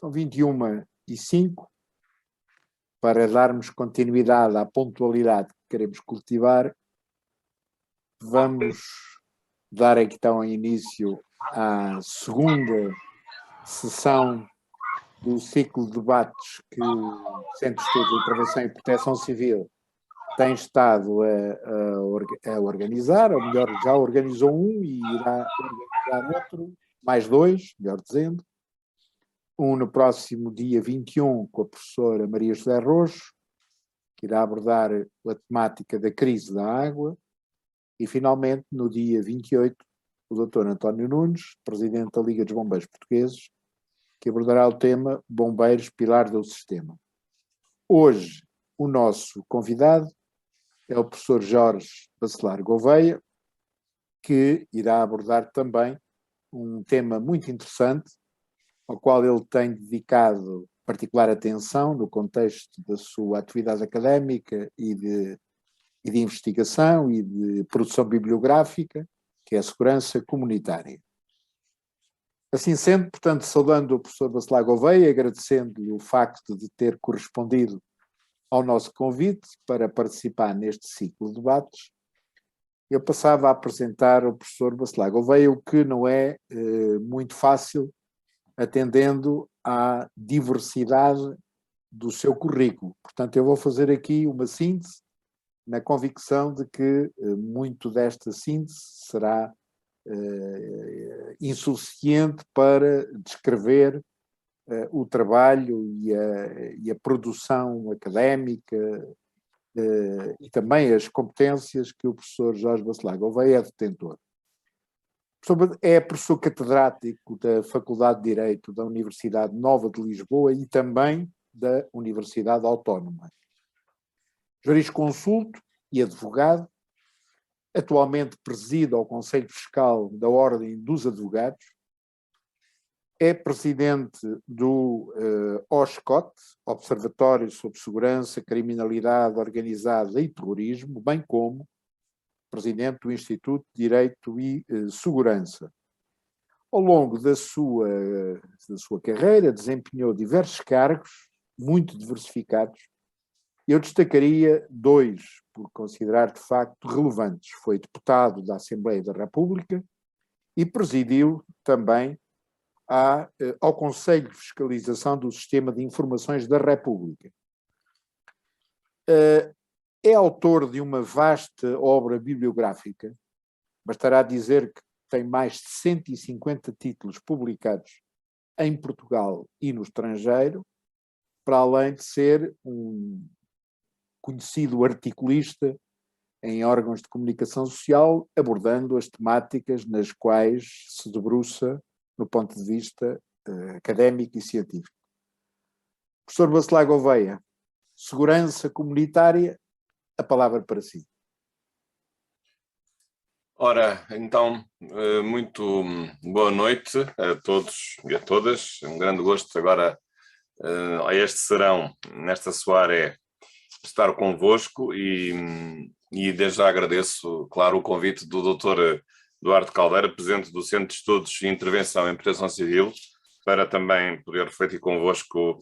São 21h05, para darmos continuidade à pontualidade que queremos cultivar. Vamos dar então início à segunda sessão do ciclo de debates que o Centro de Estudos de Intervenção e Proteção Civil tem estado a organizar, ou melhor, já organizou um e irá organizar outro, mais dois, melhor dizendo. Um no próximo dia 21 com a professora Maria José Roxo, que irá abordar a temática da crise da água. E, finalmente, no dia 28, o Dr. António Nunes, presidente da Liga dos Bombeiros Portugueses, que abordará o tema Bombeiros, pilar do sistema. Hoje, o nosso convidado é o professor Jorge Bacelar Gouveia, que irá abordar também um tema muito interessante, ao qual ele tem dedicado particular atenção no contexto da sua atividade académica e de investigação e de produção bibliográfica, que é a segurança comunitária. Assim sendo, portanto, saudando o professor Bacelar Gouveia, agradecendo-lhe o facto de ter correspondido ao nosso convite para participar neste ciclo de debates, eu passava a apresentar o professor Bacelar Gouveia, o que não é muito fácil, atendendo à diversidade do seu currículo. Portanto, eu vou fazer aqui uma síntese, na convicção de que muito desta síntese será insuficiente para descrever o trabalho e a produção académica e também as competências que o professor Jorge Bacelar Gouveia é detentor. É professor catedrático da Faculdade de Direito da Universidade Nova de Lisboa e também da Universidade Autónoma. Jurisconsulto e advogado, atualmente preside ao Conselho Fiscal da Ordem dos Advogados, é presidente do OSCOT, Observatório sobre Segurança, Criminalidade Organizada e Terrorismo, bem como presidente do Instituto de Direito e Segurança. Ao longo da sua carreira, desempenhou diversos cargos, muito diversificados. Eu destacaria dois, por considerar de facto relevantes. Foi deputado da Assembleia da República e presidiu também ao Conselho de Fiscalização do Sistema de Informações da República. É autor de uma vasta obra bibliográfica. Bastará dizer que tem mais de 150 títulos publicados em Portugal e no estrangeiro, para além de ser um conhecido articulista em órgãos de comunicação social, abordando as temáticas nas quais se debruça no ponto de vista académico e científico. Professor Bacelar Gouveia, segurança comunitária, a palavra para si. Ora, então, muito boa noite a todos e a todas. Um grande gosto agora, a este serão, nesta soirée, estar convosco e desde já agradeço, claro, o convite do Dr. Duarte Caldeira, presidente do Centro de Estudos e Intervenção em Proteção Civil, para também poder refletir convosco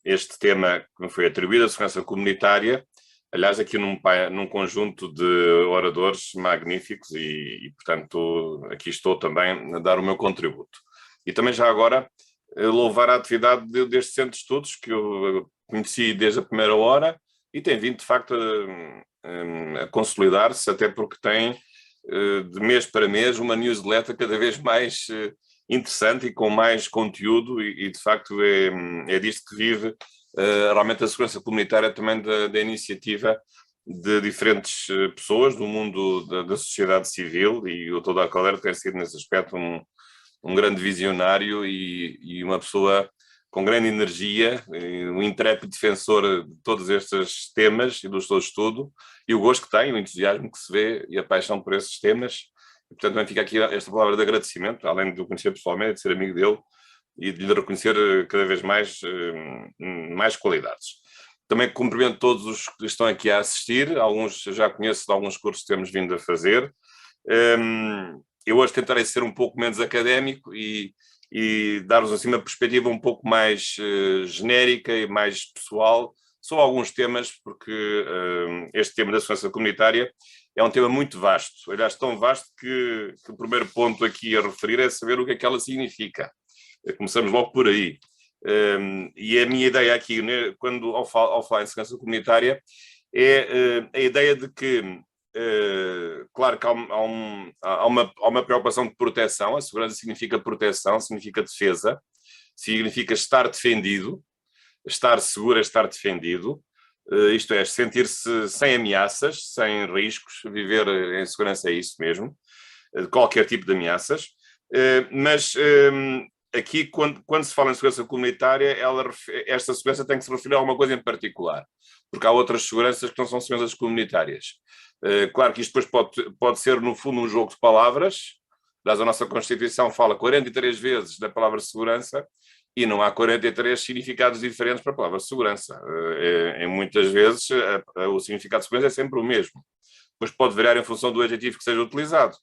este tema que me foi atribuído, a segurança comunitária, aliás, aqui num conjunto de oradores magníficos e, portanto, aqui estou também a dar o meu contributo. E também já agora louvar a atividade deste Centro de Estudos, que eu conheci desde a primeira hora e tem vindo, de facto, a consolidar-se, até porque tem, de mês para mês, uma newsletter cada vez mais interessante e com mais conteúdo e de facto, é disto que vive realmente a segurança comunitária também da iniciativa de diferentes pessoas do mundo da sociedade civil, e o Dr. Caldeira tem sido nesse aspecto um grande visionário e uma pessoa com grande energia, um intrépido defensor de todos estes temas e do seu estudo, e o gosto que tem, o entusiasmo que se vê e a paixão por esses temas. E, portanto, também fica aqui esta palavra de agradecimento, além de o conhecer pessoalmente, de ser amigo dele e de lhe reconhecer cada vez mais qualidades. Também cumprimento todos os que estão aqui a assistir, alguns já conheço de alguns cursos que temos vindo a fazer. Eu hoje tentarei ser um pouco menos académico e e dar-vos assim uma perspectiva um pouco mais genérica e mais pessoal sobre alguns temas, porque este tema da segurança comunitária é um tema muito vasto, aliás, tão vasto que o primeiro ponto aqui a referir é saber o que é que ela significa. Começamos logo por aí. E a minha ideia aqui, né, quando ao falar em segurança comunitária, é a ideia de que, claro que há uma preocupação de proteção, a segurança significa proteção, significa defesa, significa estar defendido, estar seguro é estar defendido, isto é, sentir-se sem ameaças, sem riscos, viver em segurança é isso mesmo, qualquer tipo de ameaças, mas aqui, quando se fala em segurança comunitária, esta segurança tem que se referir a alguma coisa em particular, porque há outras seguranças que não são seguranças comunitárias. Claro que isto depois pode ser, no fundo, um jogo de palavras. Aliás, a nossa Constituição fala 43 vezes da palavra segurança e não há 43 significados diferentes para a palavra segurança. Em muitas vezes, o significado de segurança é sempre o mesmo. Depois pode variar em função do adjetivo que seja utilizado.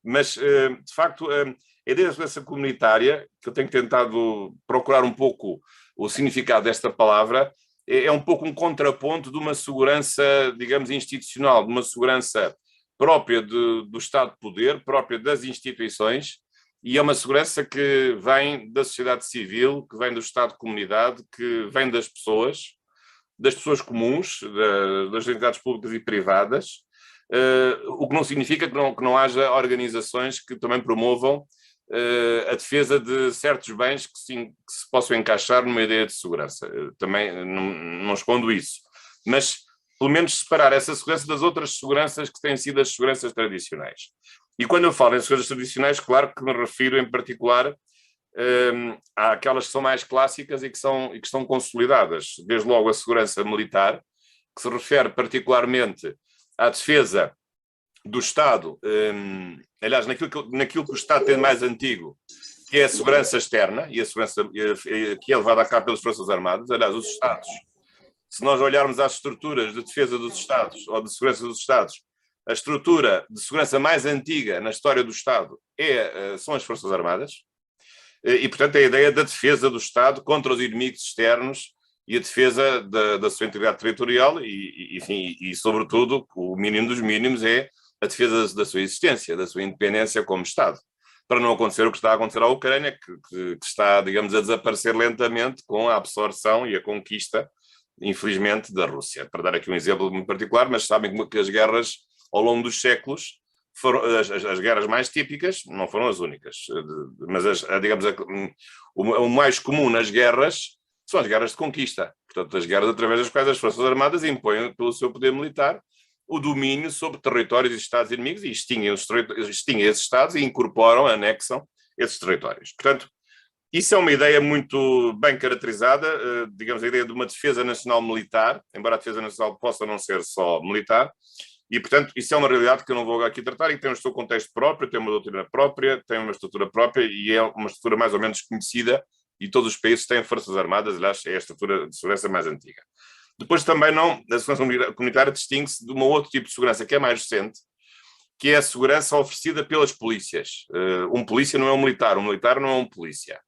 Mas, de facto, a ideia da segurança comunitária, que eu tenho tentado procurar um pouco o significado desta palavra, é um pouco um contraponto de uma segurança, digamos, institucional, de uma segurança própria do Estado de Poder, própria das instituições, e é uma segurança que vem da sociedade civil, que vem do Estado de comunidade, que vem das pessoas comuns, das entidades públicas e privadas, o que não significa que não haja organizações que também promovam a defesa de certos bens que se possam encaixar numa ideia de segurança. Também não escondo isso. Mas, pelo menos, separar essa segurança das outras seguranças que têm sido as seguranças tradicionais. E quando eu falo em seguranças tradicionais, claro que me refiro em particular àquelas que são mais clássicas e que estão consolidadas. Desde logo a segurança militar, que se refere particularmente à defesa do Estado, aliás, naquilo que o Estado tem mais antigo, que é a segurança externa, e a segurança que é levada a cabo pelas Forças Armadas. Aliás, os Estados, se nós olharmos às estruturas de defesa dos Estados, ou de segurança dos Estados, a estrutura de segurança mais antiga na história do Estado são as Forças Armadas, e, portanto, é a ideia da defesa do Estado contra os inimigos externos e a defesa da sua integridade territorial e, sobretudo, o mínimo dos mínimos é a defesa da sua existência, da sua independência como Estado, para não acontecer o que está a acontecer à Ucrânia, que está, digamos, a desaparecer lentamente com a absorção e a conquista, infelizmente, da Rússia. Para dar aqui um exemplo muito particular, mas sabem que as guerras, ao longo dos séculos, foram as guerras mais típicas, não foram as únicas, mas digamos, o mais comum nas guerras são as guerras de conquista. Portanto, as guerras através das quais as Forças Armadas impõem, pelo seu poder militar, o domínio sobre territórios e Estados inimigos e extinguem esses Estados e incorporam, anexam esses territórios. Portanto, isso é uma ideia muito bem caracterizada, digamos, a ideia de uma defesa nacional militar, embora a defesa nacional possa não ser só militar, e, portanto, isso é uma realidade que eu não vou aqui tratar e que tem o seu contexto próprio, tem uma doutrina própria, tem uma estrutura própria e é uma estrutura mais ou menos conhecida e todos os países têm forças armadas, aliás, é a estrutura de segurança mais antiga. Depois também a segurança comunitária distingue-se de um outro tipo de segurança que é mais recente, que é a segurança oferecida pelas polícias. Um polícia não é um militar não é um polícia.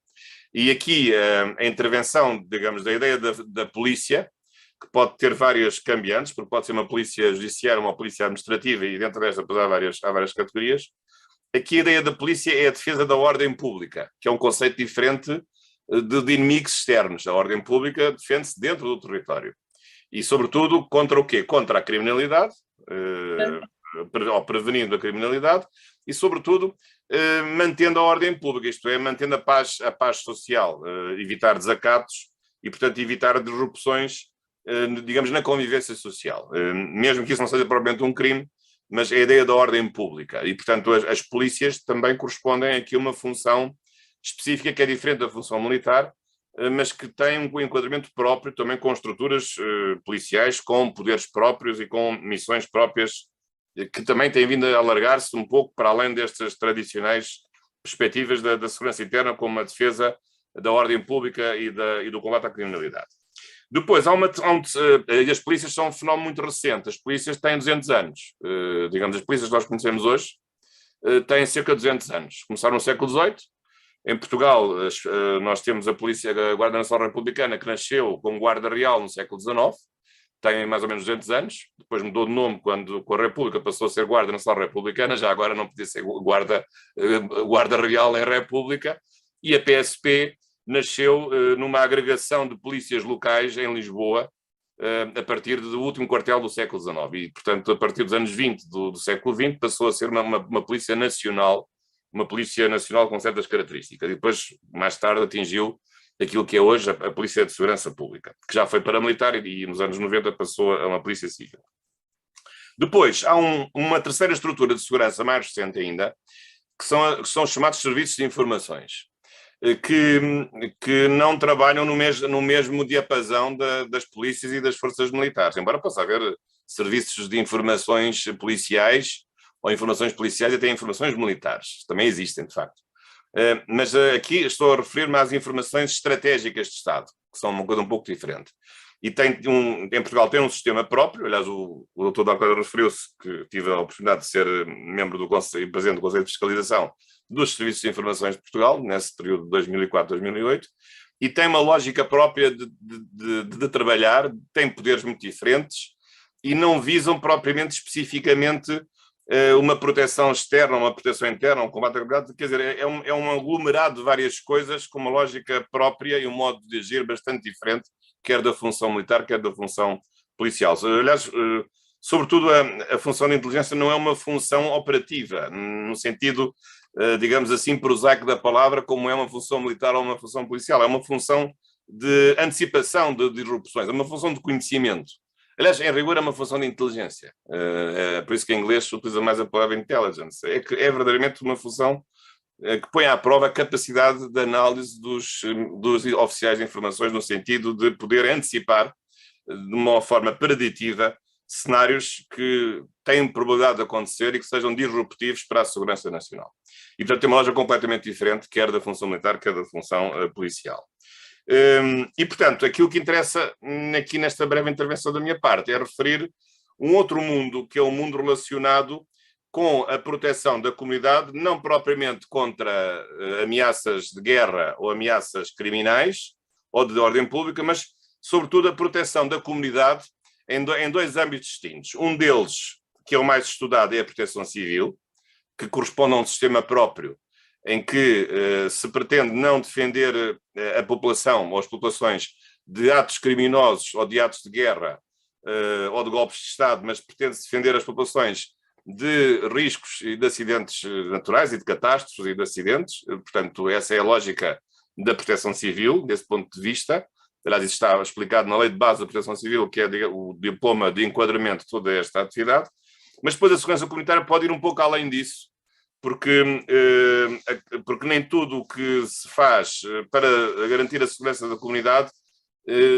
E aqui a intervenção, digamos, da ideia da polícia, que pode ter várias cambiantes, porque pode ser uma polícia judiciária, uma polícia administrativa, e dentro desta há várias categorias. Aqui a ideia da polícia é a defesa da ordem pública, que é um conceito diferente de inimigos externos. A ordem pública defende-se dentro do território. E, sobretudo, contra o quê? Contra a criminalidade, ou prevenindo a criminalidade, e, sobretudo, mantendo a ordem pública, isto é, mantendo a paz social, evitar desacatos e, portanto, evitar disrupções, digamos, na convivência social. Mesmo que isso não seja propriamente um crime, mas é a ideia da ordem pública. E, portanto, as polícias também correspondem aqui a uma função específica que é diferente da função militar, mas que tem um enquadramento próprio também com estruturas policiais, com poderes próprios e com missões próprias, que também têm vindo a alargar-se um pouco para além destas tradicionais perspectivas da segurança interna, como a defesa da ordem pública e do combate à criminalidade. Depois, as polícias são um fenómeno muito recente. As polícias têm 200 anos. Digamos, as polícias que nós conhecemos hoje têm cerca de 200 anos. Começaram no século XVIII, Em Portugal, nós temos a Guarda Nacional Republicana, que nasceu como Guarda Real no século XIX, tem mais ou menos 200 anos, depois mudou de nome quando com a República passou a ser Guarda Nacional Republicana, já agora não podia ser Guarda Real em República, e a PSP nasceu numa agregação de polícias locais em Lisboa, a partir do último quartel do século XIX, e portanto a partir dos anos 20 do século XX passou a ser uma polícia nacional, com certas características, e depois mais tarde atingiu aquilo que é hoje a Polícia de Segurança Pública, que já foi paramilitar e nos anos 90 passou a uma Polícia Civil. Depois, há uma terceira estrutura de segurança mais recente ainda, que são os chamados serviços de informações, que não trabalham no mesmo diapasão das polícias e das forças militares, embora possa haver serviços de informações policiais, ou informações policiais e até informações militares, também existem, de facto. Mas aqui estou a referir-me às informações estratégicas de Estado, que são uma coisa um pouco diferente. E em Portugal tem um sistema próprio, aliás o Dr. Dr. referiu-se que tive a oportunidade de ser membro do Conselho e presidente do Conselho de Fiscalização dos Serviços de Informações de Portugal, nesse período de 2004-2008, e tem uma lógica própria de trabalhar, tem poderes muito diferentes e não visam propriamente especificamente uma proteção externa, uma proteção interna, um combate à criminalidade, quer dizer, é um aglomerado de várias coisas com uma lógica própria e um modo de agir bastante diferente, quer da função militar, quer da função policial. Aliás, sobretudo a função de inteligência não é uma função operativa, no sentido, digamos assim, prosaico da palavra, como é uma função militar ou uma função policial. É uma função de antecipação de disrupções, é uma função de conhecimento. Aliás, em rigor é uma função de inteligência. Por isso que em inglês se utiliza mais a palavra intelligence. É verdadeiramente uma função que põe à prova a capacidade de análise dos oficiais de informações no sentido de poder antecipar de uma forma preditiva cenários que têm probabilidade de acontecer e que sejam disruptivos para a segurança nacional. E, portanto, tem uma lógica completamente diferente, quer da função militar, quer da função policial. E, portanto, aquilo que interessa aqui nesta breve intervenção da minha parte é referir um outro mundo, que é um mundo relacionado com a proteção da comunidade, não propriamente contra ameaças de guerra ou ameaças criminais ou de ordem pública, mas, sobretudo, a proteção da comunidade em dois âmbitos distintos. Um deles, que é o mais estudado, é a proteção civil, que corresponde a um sistema próprio, em que se pretende não defender a população ou as populações de atos criminosos ou de atos de guerra ou de golpes de Estado, mas pretende-se defender as populações de riscos e de acidentes naturais e de catástrofes e de acidentes. Portanto, essa é a lógica da proteção civil, desse ponto de vista. Aliás, isso está explicado na Lei de Base da Proteção Civil, que é o diploma de enquadramento de toda esta atividade. Mas depois a segurança comunitária pode ir um pouco além disso, porque nem tudo o que se faz para garantir a segurança da comunidade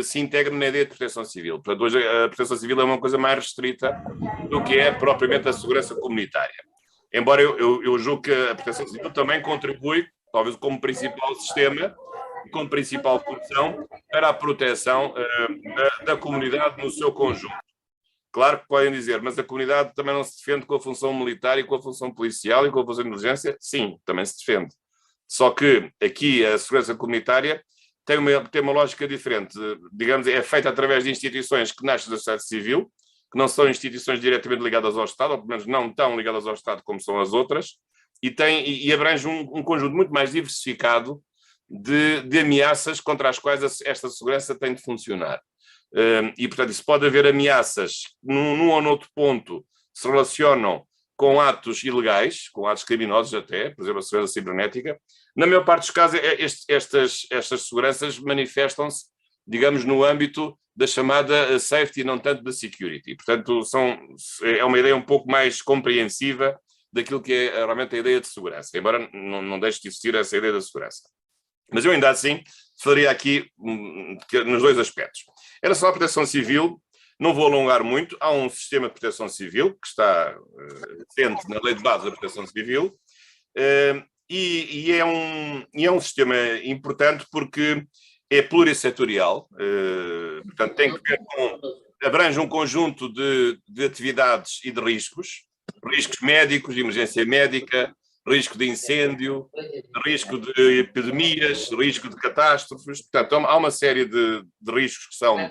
se integra na ideia de proteção civil. Portanto, hoje a proteção civil é uma coisa mais restrita do que é propriamente a segurança comunitária. Embora eu julgue que a proteção civil também contribui, talvez como principal sistema, como principal função, para a proteção da comunidade no seu conjunto. Claro que podem dizer, mas a comunidade também não se defende com a função militar e com a função policial e com a função de inteligência? Sim, também se defende. Só que aqui a segurança comunitária tem uma lógica diferente. Digamos, é feita através de instituições que nascem da sociedade civil, que não são instituições diretamente ligadas ao Estado, ou pelo menos não tão ligadas ao Estado como são as outras, e abrange um conjunto muito mais diversificado de ameaças contra as quais esta segurança tem de funcionar. E, portanto, isso pode haver ameaças num ou noutro ponto que se relacionam com atos ilegais, com atos criminosos até, por exemplo, a segurança cibernética. Na maior parte dos casos, estas seguranças manifestam-se, digamos, no âmbito da chamada safety, não tanto da security. Portanto, é uma ideia um pouco mais compreensiva daquilo que é realmente a ideia de segurança, embora não deixe de existir essa ideia da segurança. Mas eu ainda assim falaria aqui nos dois aspectos. Em relação à proteção civil, não vou alongar muito, há um sistema de proteção civil que está presente na Lei de Base da Proteção Civil e é um sistema importante porque é plurissetorial, portanto tem que ver abrange um conjunto de atividades e de riscos médicos, de emergência médica, risco de incêndio, risco de epidemias, risco de catástrofes. Portanto, há uma série de riscos que são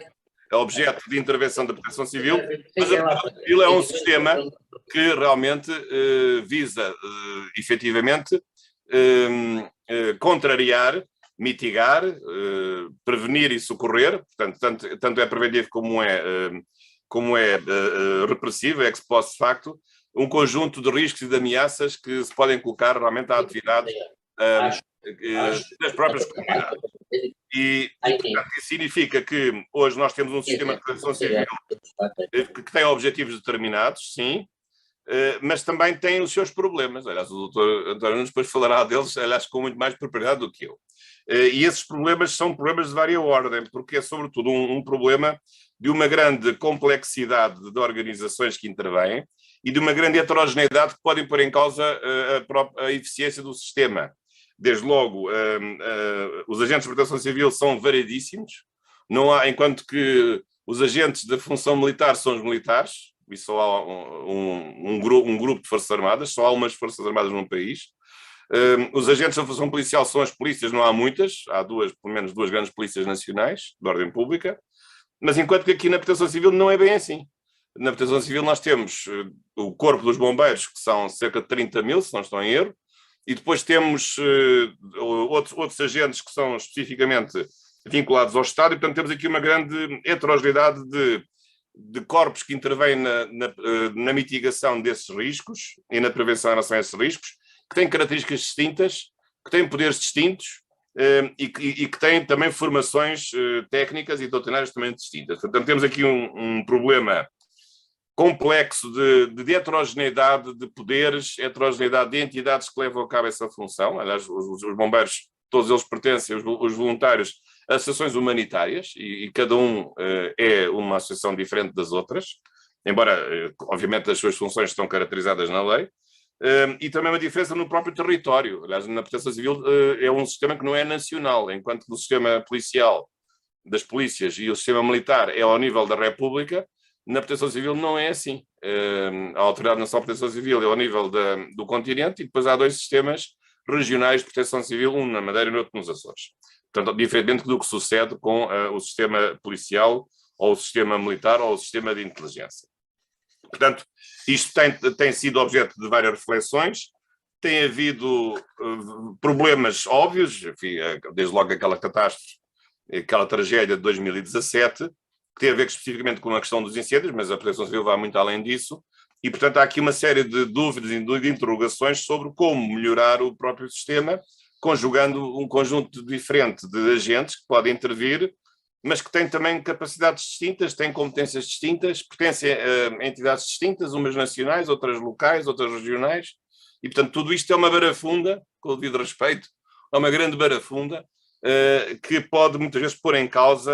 objeto de intervenção da Proteção Civil, mas a Proteção Civil é um sistema que realmente visa, efetivamente, contrariar, mitigar, prevenir e socorrer, portanto, tanto é preventivo como é repressivo, ex post facto, um conjunto de riscos e de ameaças que se podem colocar realmente à atividade das próprias comunidades. E, portanto, isso significa que hoje nós temos um sistema de proteção civil que tem objetivos determinados, sim, mas também tem os seus problemas. Aliás, o doutor António Nunes depois falará deles, aliás, com muito mais propriedade do que eu. E esses problemas são problemas de várias ordens, porque é sobretudo um problema de uma grande complexidade de organizações que intervêm e de uma grande heterogeneidade que podem pôr em causa a eficiência do sistema. Desde logo, os agentes de proteção civil são variedíssimos, não há, enquanto que os agentes da função militar são os militares, e só há um grupo de forças armadas, só há umas forças armadas num país. Os agentes da função policial são as polícias, não há muitas, há pelo menos duas grandes polícias nacionais, de ordem pública, mas enquanto que aqui na Proteção Civil não é bem assim. Na Proteção Civil nós temos o Corpo dos Bombeiros, que são cerca de 30 mil, se não estou em erro, e depois temos outros agentes que são especificamente vinculados ao Estado, e portanto temos aqui uma grande heterogeneidade de corpos que intervêm na mitigação desses riscos e na prevenção em relação a esses riscos, que têm características distintas, que têm poderes distintos e que têm também formações técnicas e doutrinárias também distintas. Portanto, temos aqui um problema complexo de heterogeneidade de poderes, heterogeneidade de entidades que levam a cabo essa função. Aliás, os bombeiros, todos eles pertencem, os voluntários, a associações humanitárias, e cada um é uma associação diferente das outras, embora, obviamente, as suas funções estão caracterizadas na lei, e também uma diferença no próprio território. Aliás, na Proteção Civil é um sistema que não é nacional, enquanto que o sistema policial das polícias e o sistema militar é ao nível da República. Na Proteção Civil não é assim. A Autoridade Nacional de Proteção Civil é ao nível do continente, e depois há dois sistemas regionais de proteção civil, um na Madeira e outro nos Açores. Portanto, diferentemente do que sucede com o sistema policial, ou o sistema militar, ou o sistema de inteligência. Portanto, isto tem sido objeto de várias reflexões, tem havido problemas óbvios, enfim, desde logo aquela catástrofe, aquela tragédia de 2017, que tem a ver especificamente com a questão dos incêndios, mas a Proteção Civil vai muito além disso, e portanto há aqui uma série de dúvidas e de interrogações sobre como melhorar o próprio sistema, conjugando um conjunto diferente de agentes que podem intervir, mas que têm também capacidades distintas, têm competências distintas, pertencem a entidades distintas, umas nacionais, outras locais, outras regionais, e portanto tudo isto é uma barafunda, com o devido respeito, é uma grande barafunda, que pode muitas vezes pôr em causa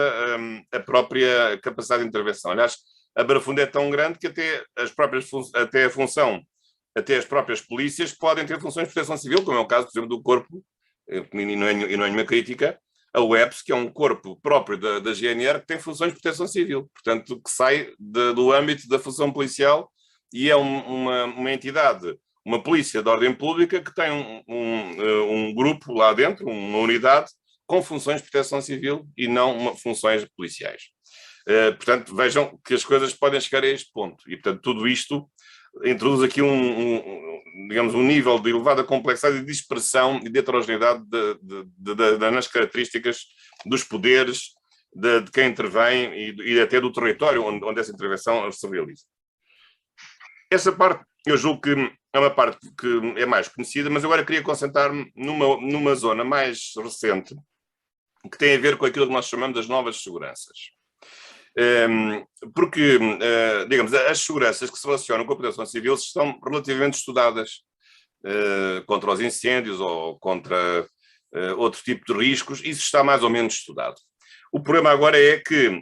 a própria capacidade de intervenção. Aliás, a barafunda é tão grande que até as próprias polícias podem ter funções de proteção civil, como é o caso, por exemplo, do Corpo, e não é nenhuma crítica, a UEPS, que é um corpo próprio da GNR, que tem funções de proteção civil, portanto, que sai do âmbito da função policial e é uma entidade, uma polícia de ordem pública que tem um grupo lá dentro, uma unidade, com funções de proteção civil e não funções policiais. Portanto, vejam que as coisas podem chegar a este ponto. E, portanto, tudo isto introduz aqui digamos, um nível de elevada complexidade e dispersão e de heterogeneidade nas características dos poderes de quem intervém e até do território onde essa intervenção se realiza. Essa parte, eu julgo que é uma parte que é mais conhecida, mas agora queria concentrar-me numa zona mais recente, que tem a ver com aquilo que nós chamamos das novas seguranças. Porque, digamos, as seguranças que se relacionam com a proteção civil estão relativamente estudadas contra os incêndios ou contra outro tipo de riscos, isso está mais ou menos estudado. O problema agora é que,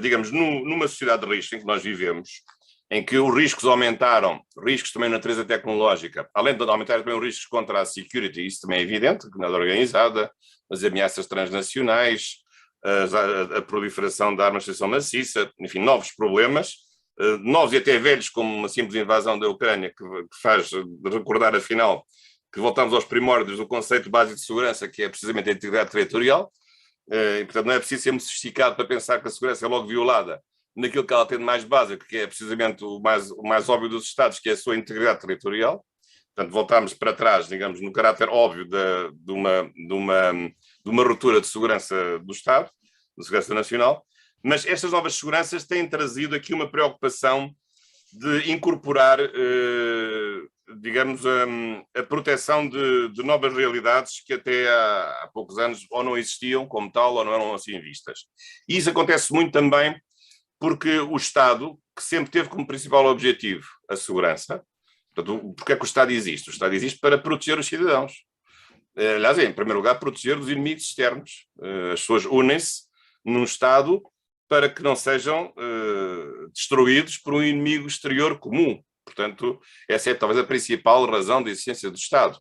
digamos, numa sociedade de risco em que nós vivemos, em que os riscos aumentaram, riscos também de natureza tecnológica, além de aumentar também os riscos contra a security, isso também é evidente, a criminalidade organizada, as ameaças transnacionais, a proliferação da armação maciça, enfim, novos problemas, novos e até velhos, como uma simples invasão da Ucrânia, que faz recordar, afinal, que voltamos aos primórdios do conceito básico de segurança, que é precisamente a integridade territorial, e, portanto, não é preciso ser muito sofisticado para pensar que a segurança é logo violada naquilo que ela tem de mais básico, que é precisamente o mais óbvio dos Estados, que é a sua integridade territorial. Portanto, voltamos para trás, digamos, no caráter óbvio de uma ruptura de segurança do Estado, de segurança nacional, mas estas novas seguranças têm trazido aqui uma preocupação de incorporar, digamos, a proteção de novas realidades que até há poucos anos ou não existiam como tal ou não eram assim vistas. E isso acontece muito também porque o Estado, que sempre teve como principal objetivo a segurança, portanto, porque é que o Estado existe? O Estado existe para proteger os cidadãos. Aliás, em primeiro lugar, proteger dos inimigos externos. As pessoas unem-se num Estado para que não sejam destruídos por um inimigo exterior comum. Portanto, essa é talvez a principal razão da existência do Estado.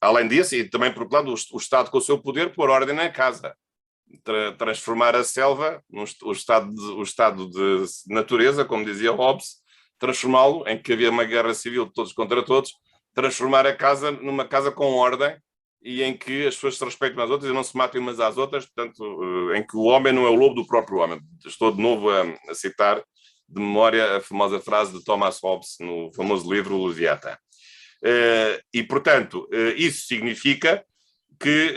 Além disso, e também por outro lado, o Estado com o seu poder pôr ordem na casa. Transformar a selva, o estado de natureza, como dizia Hobbes, transformá-lo, em que havia uma guerra civil de todos contra todos, transformar a casa numa casa com ordem e em que as pessoas se respeitem umas às outras e não se matem umas às outras, portanto, em que o homem não é o lobo do próprio homem. Estou de novo a citar de memória a famosa frase de Thomas Hobbes no famoso livro O Leviatã. E, portanto, isso significa que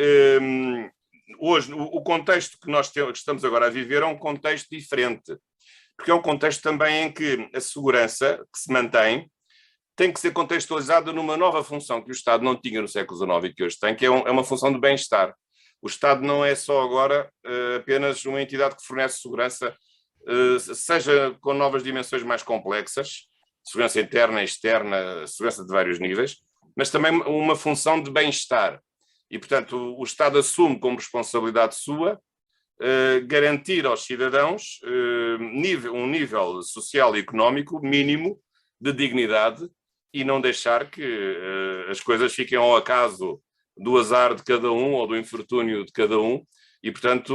hoje o contexto que nós estamos agora a viver é um contexto diferente, porque é um contexto também em que a segurança que se mantém tem que ser contextualizada numa nova função que o Estado não tinha no século XIX e que hoje tem, que é uma função de bem-estar. O Estado não é só agora apenas uma entidade que fornece segurança, seja com novas dimensões mais complexas, segurança interna e externa, segurança de vários níveis, mas também uma função de bem-estar. E, portanto, o Estado assume como responsabilidade sua garantir aos cidadãos um nível social e económico mínimo de dignidade e não deixar que as coisas fiquem ao acaso do azar de cada um ou do infortúnio de cada um. E, portanto,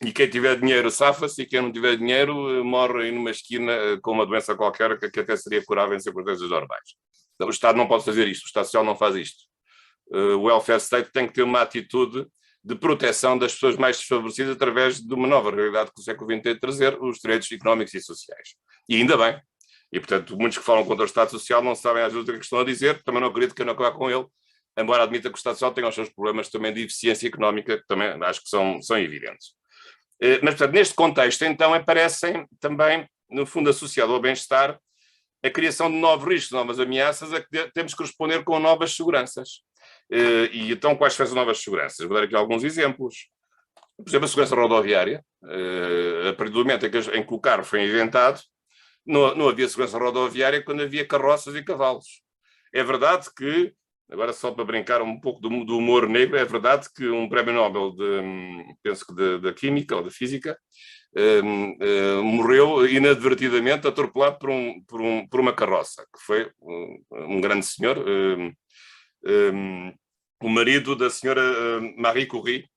e quem tiver dinheiro safa-se e quem não tiver dinheiro morre numa esquina com uma doença qualquer que até seria curável em circunstâncias normais. Então, o Estado não pode fazer isto, o Estado Social não faz isto. O welfare state tem que ter uma atitude de proteção das pessoas mais desfavorecidas através de uma nova realidade que o século XX tem de trazer, os direitos económicos e sociais. E ainda bem. E, portanto, muitos que falam contra o Estado Social não sabem às vezes o que estão a dizer, também não acredito que eu não acabar com ele, embora admita que o Estado Social tenha os seus problemas também de eficiência económica, que também acho que são evidentes. Mas, portanto, neste contexto, então, aparecem também, no fundo, associado ao bem-estar, a criação de novos riscos, novas ameaças a que temos que responder com novas seguranças. E então, quais são as novas seguranças? Vou dar aqui alguns exemplos. Por exemplo, a segurança rodoviária. A partir do momento em que o carro foi inventado, não havia segurança rodoviária quando havia carroças e cavalos. É verdade que, agora só para brincar um pouco do humor negro, é verdade que um prémio Nobel penso que da Química ou da Física, morreu inadvertidamente atropelado por uma carroça, que foi um grande senhor, o marido da senhora Marie Curie.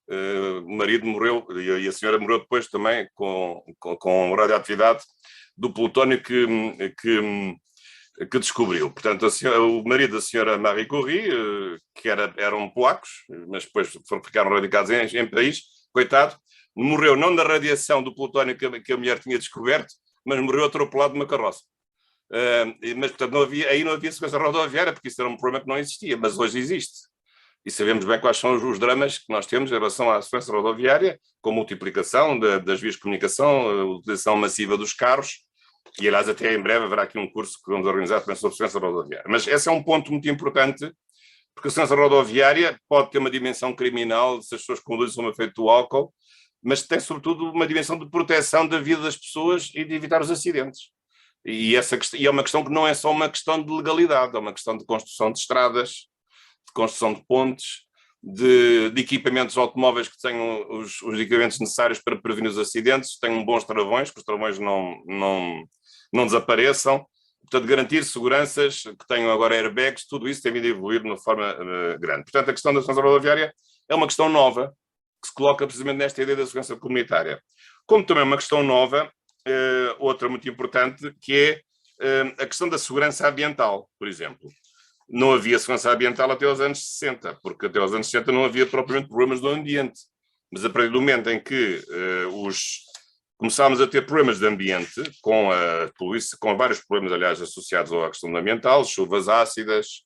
O marido morreu e a senhora morreu depois também com radioatividade do plutónio que descobriu. Portanto, o marido da senhora Marie Curie, que eram polacos, mas depois ficaram radicados em Paris, coitado, morreu não da radiação do plutónio que a mulher tinha descoberto, mas morreu atropelado de uma carroça. Mas, portanto, aí não havia segurança rodoviária, porque isso era um problema que não existia, mas hoje existe. E sabemos bem quais são os dramas que nós temos em relação à segurança rodoviária, com a multiplicação das vias de comunicação, a utilização massiva dos carros, e aliás até em breve haverá aqui um curso que vamos organizar também sobre segurança rodoviária. Mas esse é um ponto muito importante, porque a segurança rodoviária pode ter uma dimensão criminal, se as pessoas conduzem sob o efeito do álcool, mas tem sobretudo uma dimensão de proteção da vida das pessoas e de evitar os acidentes. E é uma questão que não é só uma questão de legalidade, é uma questão de construção de estradas, de construção de pontes, de equipamentos automóveis que tenham os equipamentos necessários para prevenir os acidentes, tenham bons travões, que os travões não desapareçam, portanto, garantir seguranças, que tenham agora airbags, tudo isso tem vindo a evoluir de uma forma grande. Portanto, a questão da segurança rodoviária é uma questão nova, que se coloca precisamente nesta ideia da segurança comunitária. Como também é uma questão nova, outra muito importante, que é a questão da segurança ambiental, por exemplo. não havia segurança ambiental até aos anos 60, porque até aos anos 60 não havia propriamente problemas do ambiente. Mas a partir do momento em que começámos a ter problemas de ambiente, com a poluição, com vários problemas, aliás, associados à questão ambiental, chuvas ácidas,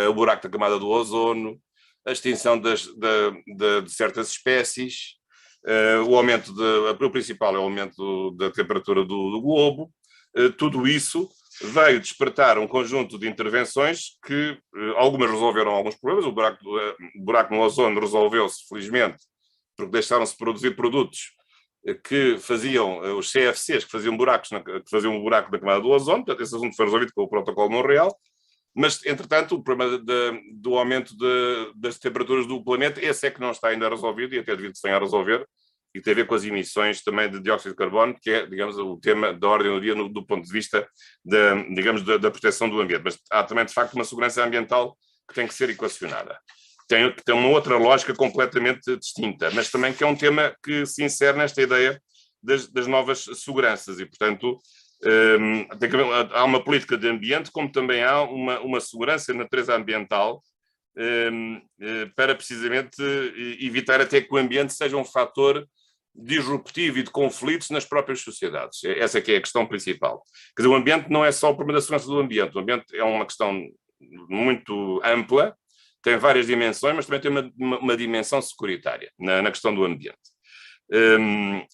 o buraco da camada do ozono, a extinção de certas espécies, o aumento o principal é o aumento da temperatura do globo, tudo isso veio despertar um conjunto de intervenções que algumas resolveram alguns problemas. O buraco no ozono resolveu-se, felizmente, porque deixaram-se produzir produtos que faziam, os CFCs, que faziam um buraco na camada do ozono. Portanto, esse assunto foi resolvido com o protocolo de Montreal. Mas, entretanto, o problema do aumento das temperaturas do planeta, esse é que não está ainda resolvido, e até devido se tenha a resolver, e tem a ver com as emissões também de dióxido de carbono, que é, digamos, o tema da ordem do dia do ponto de vista da proteção do ambiente. Mas há também, de facto, uma segurança ambiental que tem que ser equacionada. Tem uma outra lógica completamente distinta, mas também que é um tema que se insere nesta ideia das novas seguranças e, portanto, há uma política de ambiente, como também há uma segurança na natureza ambiental para precisamente evitar até que o ambiente seja um fator disruptivo e de conflitos nas próprias sociedades. Essa é que é a questão principal. Quer dizer, o ambiente não é só o problema da segurança do ambiente. O ambiente é uma questão muito ampla, tem várias dimensões, mas também tem uma dimensão securitária na questão do ambiente.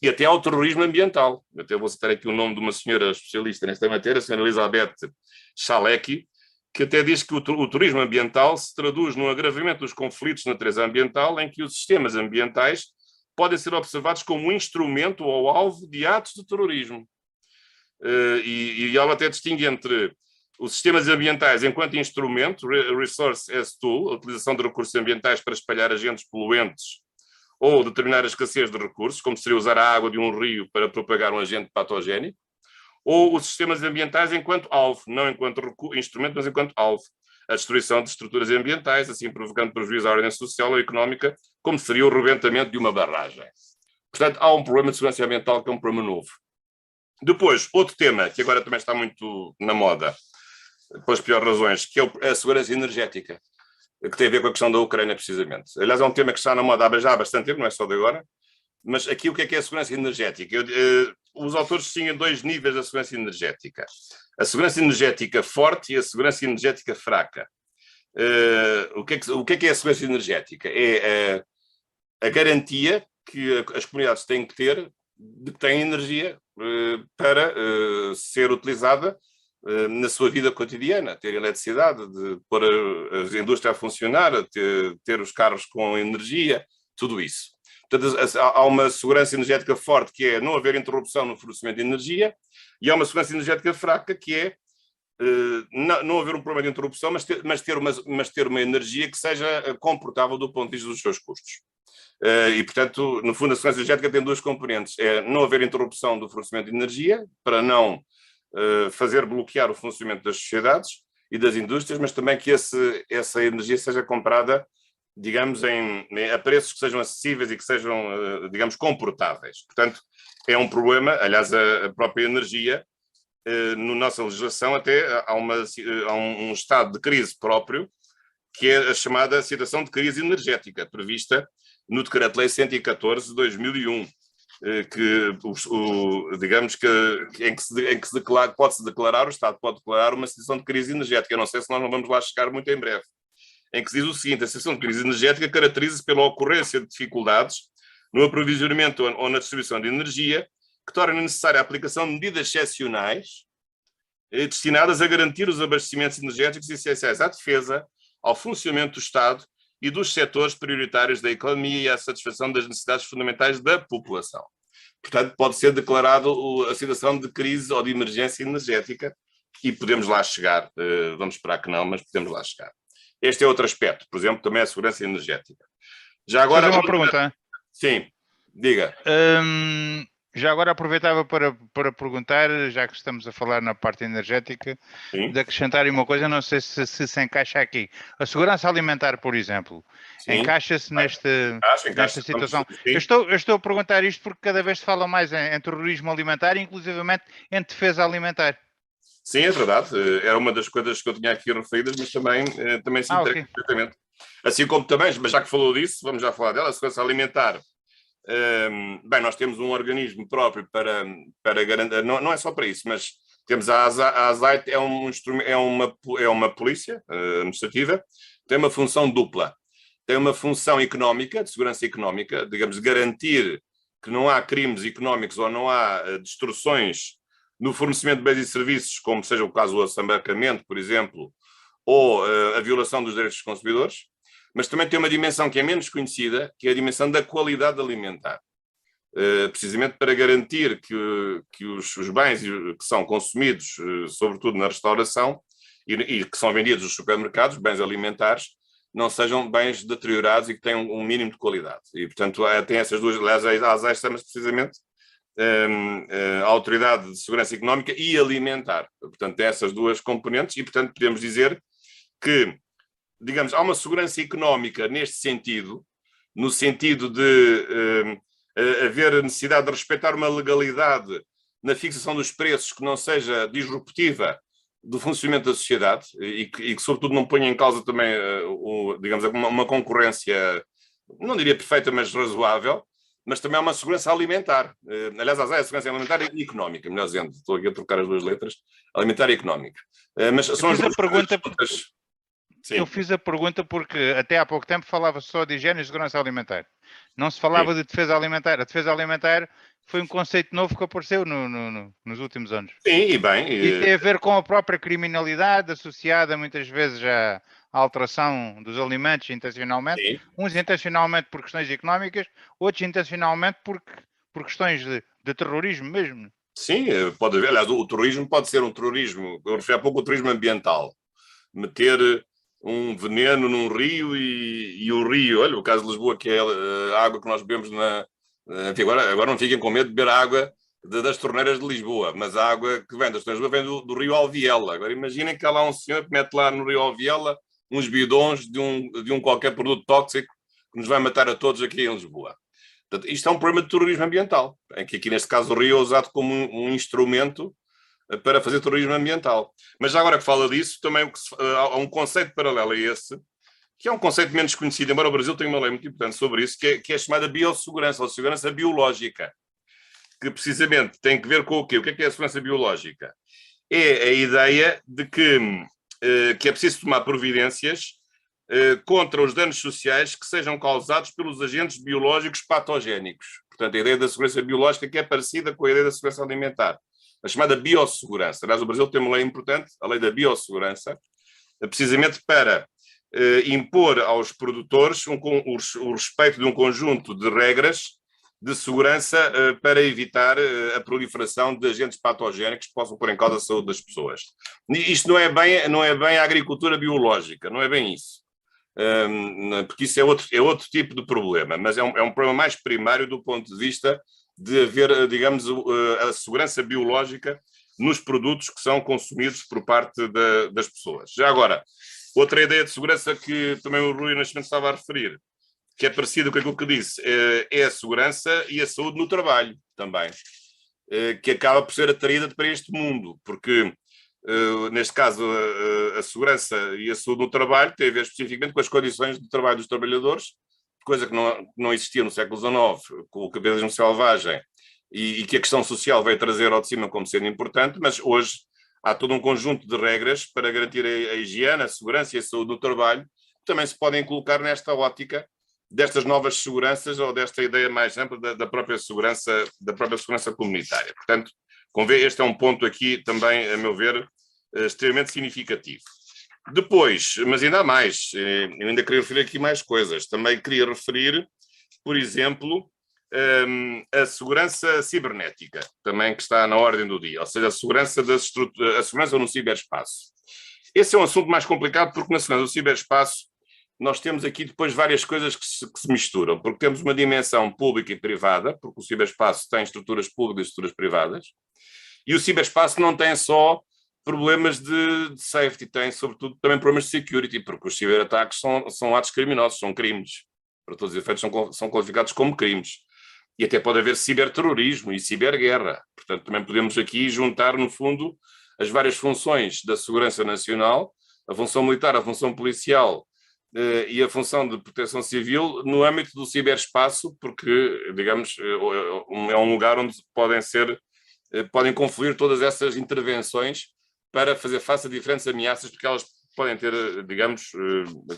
E até ao terrorismo ambiental. Até vou citar aqui o nome de uma senhora especialista nesta matéria, a senhora Elizabeth Chalecki, que até diz que o turismo ambiental se traduz no agravamento dos conflitos na natureza ambiental, em que os sistemas ambientais podem ser observados como um instrumento ou alvo de atos de terrorismo. E ela até distingue entre os sistemas ambientais enquanto instrumento, resource as tool, a utilização de recursos ambientais para espalhar agentes poluentes ou determinar a escassez de recursos, como seria usar a água de um rio para propagar um agente patogénico, ou os sistemas ambientais enquanto alvo, não enquanto instrumento, mas enquanto alvo. A destruição de estruturas ambientais, assim provocando prejuízo à ordem social ou económica, como seria o rebentamento de uma barragem. Portanto, há um problema de segurança ambiental que é um problema novo. Depois, outro tema, que agora também está muito na moda, pelas piores razões, que é a segurança energética, que tem a ver com a questão da Ucrânia, precisamente. Aliás, é um tema que está na moda já há bastante tempo, não é só de agora, mas aqui o que é a segurança energética? Os autores tinham dois níveis da segurança energética. A segurança energética forte e a segurança energética fraca. O que é a segurança energética? É a garantia que as comunidades têm que ter de que têm energia para ser utilizada na sua vida cotidiana, ter eletricidade, de pôr a indústria a funcionar, ter os carros com energia, tudo isso. Portanto, há uma segurança energética forte, que é não haver interrupção no fornecimento de energia, e há uma segurança energética fraca, que é não haver um problema de interrupção, mas ter uma energia que seja comportável do ponto de vista dos seus custos. E, portanto, no fundo, a segurança energética tem duas componentes. É não haver interrupção do fornecimento de energia, para não fazer bloquear o funcionamento das sociedades e das indústrias, mas também que essa energia seja comprada, digamos, a preços que sejam acessíveis e que sejam, digamos, comportáveis. Portanto, é um problema. Aliás, a própria energia, na nossa legislação, até há um estado de crise próprio, que é a chamada situação de crise energética, prevista no Decreto-Lei 114 de 2001, digamos em que se declara, pode-se declarar, o Estado pode declarar uma situação de crise energética. Eu não sei se nós não vamos lá chegar muito em breve. Em que se diz o seguinte: a situação de crise energética caracteriza-se pela ocorrência de dificuldades no aprovisionamento ou na distribuição de energia, que torna necessária a aplicação de medidas excepcionais destinadas a garantir os abastecimentos energéticos essenciais à defesa, ao funcionamento do Estado e dos setores prioritários da economia e à satisfação das necessidades fundamentais da população. Portanto, pode ser declarado a situação de crise ou de emergência energética e podemos lá chegar. Vamos esperar que não, mas podemos lá chegar. Este é outro aspecto, por exemplo, também a segurança energética. Já agora... Fazer uma pergunta. Sim, diga. Já agora aproveitava para perguntar, já que estamos a falar na parte energética, Sim. de acrescentar uma coisa, não sei se encaixa aqui. A segurança alimentar, por exemplo, encaixa-se nesta situação. Eu estou a perguntar isto porque cada vez se fala mais em terrorismo alimentar, inclusivamente em defesa alimentar. Sim, é verdade. Era uma das coisas que eu tinha aqui referidas, mas também se integra perfeitamente. Assim como também, mas já que falou disso, vamos já falar dela, a segurança alimentar. Bem, nós temos um organismo próprio para garantir, não é só para isso, mas temos a ASAI, é uma polícia administrativa, tem uma função dupla. Tem uma função económica, de segurança económica, digamos, garantir que não há crimes económicos ou não há destruções no fornecimento de bens e serviços, como seja o caso do assambarcamento, por exemplo, ou a violação dos direitos dos consumidores, mas também tem uma dimensão que é menos conhecida, que é a dimensão da qualidade alimentar. Precisamente para garantir que os bens que são consumidos, sobretudo na restauração, e que são vendidos nos supermercados, bens alimentares, não sejam bens deteriorados e que tenham um mínimo de qualidade. E, portanto, tem essas duas, aliás, a ASAI chama-se precisamente a Autoridade de Segurança Económica e Alimentar. Portanto, tem essas duas componentes e, portanto, podemos dizer que, digamos, há uma segurança económica neste sentido, no sentido de haver a necessidade de respeitar uma legalidade na fixação dos preços que não seja disruptiva do funcionamento da sociedade e que sobretudo, não ponha em causa também, digamos, uma concorrência, não diria perfeita, mas razoável, mas também há uma segurança alimentar. Aliás, há a segurança alimentar e económica, melhor dizendo, estou aqui a trocar as duas letras, alimentar e económica. Mas são as duas coisas. Sim. Eu fiz a pergunta porque até há pouco tempo falava só de higiene e segurança alimentar. Não se falava de defesa alimentar. A defesa alimentar foi um conceito novo que apareceu nos últimos anos. Sim, e bem. E tem a ver com a própria criminalidade associada muitas vezes à alteração dos alimentos intencionalmente. Sim. Uns intencionalmente por questões económicas, outros intencionalmente por questões de terrorismo mesmo. Sim, pode haver. Aliás, o terrorismo pode ser um terrorismo, eu referi há pouco ao terrorismo ambiental. Meter um veneno num rio e o rio, olha, o caso de Lisboa, que é a água que nós bebemos enfim, agora não fiquem com medo de beber a água das torneiras de Lisboa, mas a água que vem das torneiras de Lisboa vem do rio Alviela. Agora imaginem que há lá um senhor que mete lá no rio Alviela uns bidões de um qualquer produto tóxico que nos vai matar a todos aqui em Lisboa. Portanto, isto é um problema de terrorismo ambiental, em que aqui neste caso o rio é usado como um instrumento para fazer terrorismo ambiental. Mas já agora que fala disso, também há um conceito paralelo a esse, que é um conceito menos conhecido, embora o Brasil tenha uma lei muito importante sobre isso, que é chamada biossegurança, ou segurança biológica, que precisamente tem que ver com o quê? O que é a segurança biológica? É a ideia de que é preciso tomar providências contra os danos sociais que sejam causados pelos agentes biológicos patogénicos. Portanto, a ideia da segurança biológica que é parecida com a ideia da segurança alimentar. A chamada biossegurança. Aliás, o Brasil tem uma lei importante, a lei da biossegurança, precisamente para impor aos produtores o respeito de um conjunto de regras de segurança para evitar a proliferação de agentes patogénicos que possam pôr em causa a saúde das pessoas. Isto não é bem a agricultura biológica, não é bem isso. Porque isso é outro tipo de problema, mas é um problema mais primário do ponto de vista de haver, digamos, a segurança biológica nos produtos que são consumidos por parte das pessoas. Já agora, outra ideia de segurança que também o Rui Nascimento estava a referir, que é parecida com aquilo que disse, é a segurança e a saúde no trabalho também, que acaba por ser atraída para este mundo, porque, neste caso, a segurança e a saúde no trabalho tem a ver especificamente com as condições de trabalho dos trabalhadores, coisa que não existia no século XIX, com o capitalismo selvagem, e que a questão social veio trazer ao de cima como sendo importante, mas hoje há todo um conjunto de regras para garantir a higiene, a segurança e a saúde no trabalho, que também se podem colocar nesta ótica destas novas seguranças ou desta ideia mais ampla da própria segurança comunitária. Portanto, este é um ponto aqui também, a meu ver, extremamente significativo. Depois, mas ainda há mais, eu ainda queria referir aqui mais coisas. Também queria referir, por exemplo, a segurança cibernética, também que está na ordem do dia, ou seja, a segurança no ciberespaço. Esse é um assunto mais complicado porque na segurança do ciberespaço nós temos aqui depois várias coisas que se misturam, porque temos uma dimensão pública e privada, porque o ciberespaço tem estruturas públicas e estruturas privadas, e o ciberespaço não tem só problemas de safety, tem sobretudo também problemas de security, porque os ciberataques são atos criminosos, são crimes. Para todos os efeitos são qualificados como crimes. E até pode haver ciberterrorismo e ciberguerra. Portanto, também podemos aqui juntar, no fundo, as várias funções da segurança nacional, a função militar, a função policial e a função de proteção civil no âmbito do ciberespaço, porque, digamos, é um lugar onde podem confluir todas essas intervenções para fazer face a diferentes ameaças, porque elas podem ter, digamos,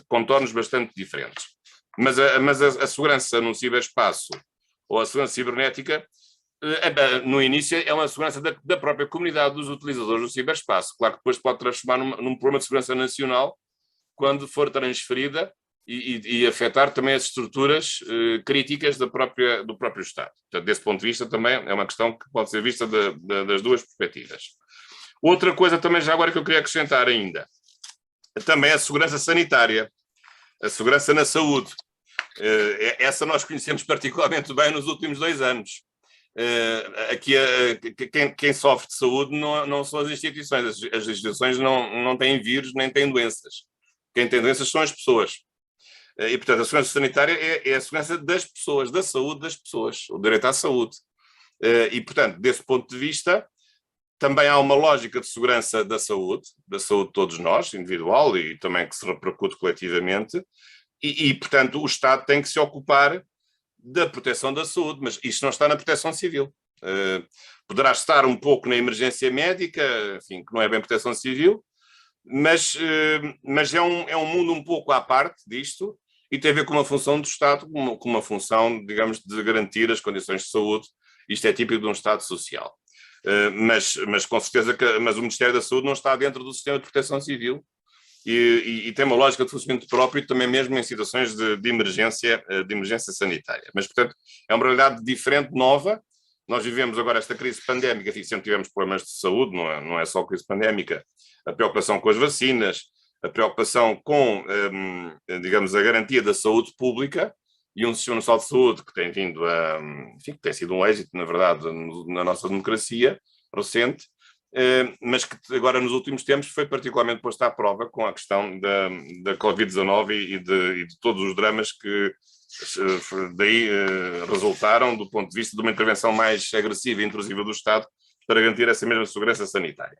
contornos bastante diferentes. Mas a segurança no ciberespaço ou a segurança cibernética, no início, é uma segurança da própria comunidade dos utilizadores do ciberespaço. Claro que depois pode transformar num problema de segurança nacional quando for transferida e afetar também as estruturas críticas do próprio Estado. Portanto, desse ponto de vista, também é uma questão que pode ser vista das duas perspectivas. Outra coisa também, já agora, que eu queria acrescentar ainda, também a segurança sanitária, a segurança na saúde. Essa nós conhecemos particularmente bem nos últimos 2 anos. Aqui, quem sofre de saúde não são as instituições. As instituições não têm vírus nem têm doenças. Quem tem doenças são as pessoas. E, portanto, a segurança sanitária é a segurança das pessoas, da saúde das pessoas, o direito à saúde. E, portanto, desse ponto de vista, também há uma lógica de segurança da saúde de todos nós, individual e também que se repercute coletivamente, e, portanto, o Estado tem que se ocupar da proteção da saúde, mas isto não está na proteção civil. Poderá estar um pouco na emergência médica, enfim, que não é bem proteção civil, mas é um mundo um pouco à parte disto e tem a ver com uma função do Estado, com uma função, digamos, de garantir as condições de saúde. Isto é típico de um Estado social. Mas com certeza mas o Ministério da Saúde não está dentro do sistema de proteção civil e tem uma lógica de funcionamento próprio também mesmo em situações de emergência sanitária. Mas, portanto, é uma realidade diferente, nova. Nós vivemos agora esta crise pandémica, e sempre tivemos problemas de saúde, não é só crise pandémica, a preocupação com as vacinas, a preocupação com, digamos, a garantia da saúde pública e um sistema nacional de saúde que tem vindo enfim, que tem sido um êxito, na verdade, na nossa democracia recente, mas que agora nos últimos tempos foi particularmente posta à prova com a questão da Covid-19 e de todos os dramas que daí resultaram do ponto de vista de uma intervenção mais agressiva e intrusiva do Estado para garantir essa mesma segurança sanitária.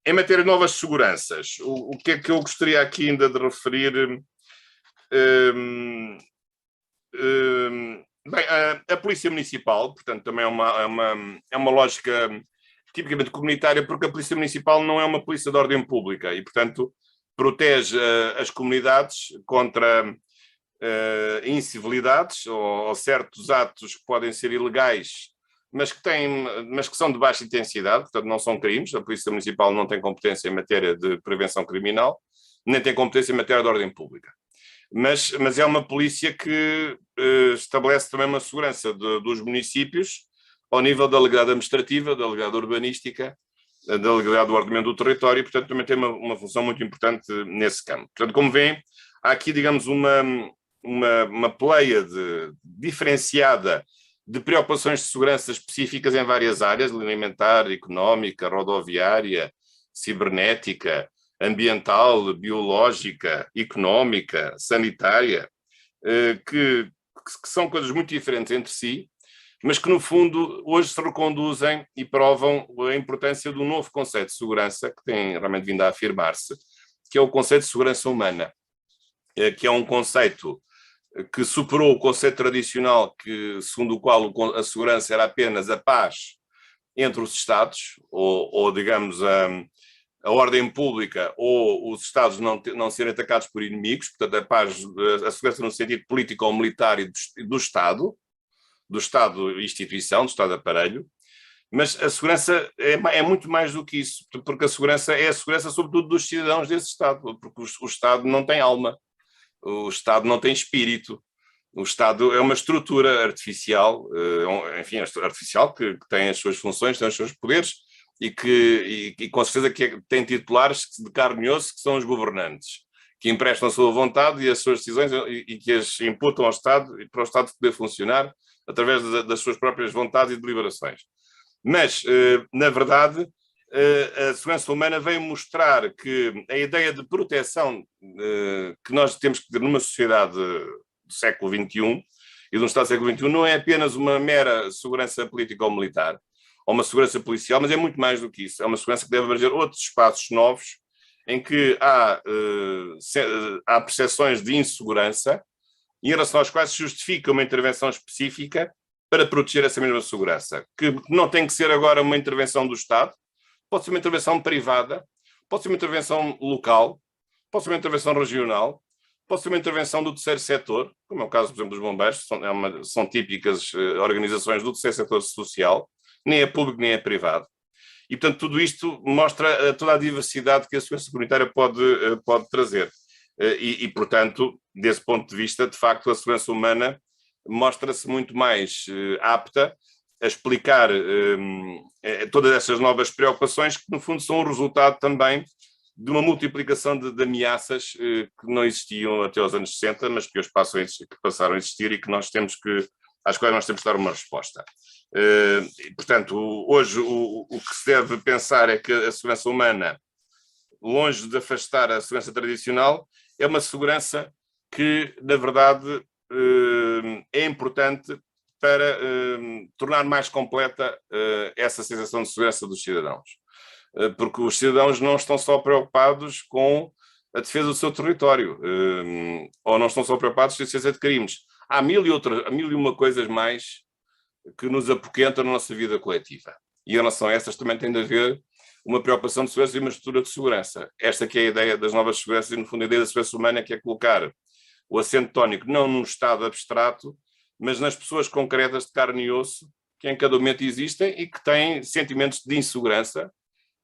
Em matéria de novas seguranças, o que é que eu gostaria aqui ainda de referir? Bem, a Polícia Municipal, portanto, também é uma lógica tipicamente comunitária, porque a Polícia Municipal não é uma polícia de ordem pública e, portanto, protege as comunidades contra incivilidades ou certos atos que podem ser ilegais, mas que são de baixa intensidade, portanto não são crimes. A Polícia Municipal não tem competência em matéria de prevenção criminal, nem tem competência em matéria de ordem pública. Mas é uma polícia que estabelece também uma segurança dos municípios ao nível da legalidade administrativa, da legalidade urbanística, da legalidade do ordenamento do território, e, portanto, também tem uma função muito importante nesse campo. Portanto, como veem, há aqui, digamos, uma pleia diferenciada de preocupações de segurança específicas em várias áreas, alimentar, económica, rodoviária, cibernética, ambiental, biológica, económica, sanitária, que são coisas muito diferentes entre si, mas que, no fundo, hoje se reconduzem e provam a importância do novo conceito de segurança, que tem realmente vindo a afirmar-se, que é o conceito de segurança humana, que é um conceito que superou o conceito tradicional, segundo o qual a segurança era apenas a paz entre os Estados, ou digamos, a ordem pública, ou os Estados não serem atacados por inimigos, portanto, a segurança no sentido político ou militar e do Estado instituição, do Estado aparelho, mas a segurança é muito mais do que isso, porque a segurança é a segurança, sobretudo, dos cidadãos desse Estado, porque o Estado não tem alma, o Estado não tem espírito, o Estado é uma estrutura artificial, enfim, artificial que tem as suas funções, tem os seus poderes e com certeza que tem titulares de carne e osso, que são os governantes, que emprestam a sua vontade e as suas decisões e que as imputam ao Estado e para o Estado poder funcionar através das suas próprias vontades e deliberações. Mas, na verdade, a segurança humana veio mostrar que a ideia de proteção que nós temos que ter numa sociedade do século XXI e de um Estado do século XXI não é apenas uma mera segurança política ou militar, ou uma segurança policial, mas é muito mais do que isso. É uma segurança que deve abranger outros espaços novos em que há percepções de insegurança em relação às quais se justifica uma intervenção específica para proteger essa mesma segurança, que não tem que ser agora uma intervenção do Estado, pode ser uma intervenção privada, pode ser uma intervenção local, pode ser uma intervenção regional, pode ser uma intervenção do terceiro setor, como é o caso, por exemplo, dos bombeiros, são típicas organizações do terceiro setor social, nem é público nem é privado. E, portanto, tudo isto mostra toda a diversidade que a segurança comunitária pode trazer. Portanto, desse ponto de vista, de facto, a segurança humana mostra-se muito mais apta a explicar todas essas novas preocupações que, no fundo, são o resultado também de uma multiplicação de ameaças que não existiam até aos anos 60, mas que hoje passaram a existir e que às quais nós temos que dar uma resposta. Portanto, hoje o que se deve pensar é que a segurança humana, longe de afastar a segurança tradicional, é uma segurança que, na verdade, é importante para tornar mais completa essa sensação de segurança dos cidadãos. Porque os cidadãos não estão só preocupados com a defesa do seu território, ou não estão só preocupados com a defesa de crimes. Há mil e uma coisas mais que nos apoquentam na nossa vida coletiva. E em relação a estas também tem de haver uma preocupação de segurança e uma estrutura de segurança. Esta que é a ideia das novas seguranças e, no fundo, a ideia da segurança humana, que é colocar o acento tónico não num estado abstrato, mas nas pessoas concretas de carne e osso, que em cada momento existem e que têm sentimentos de insegurança,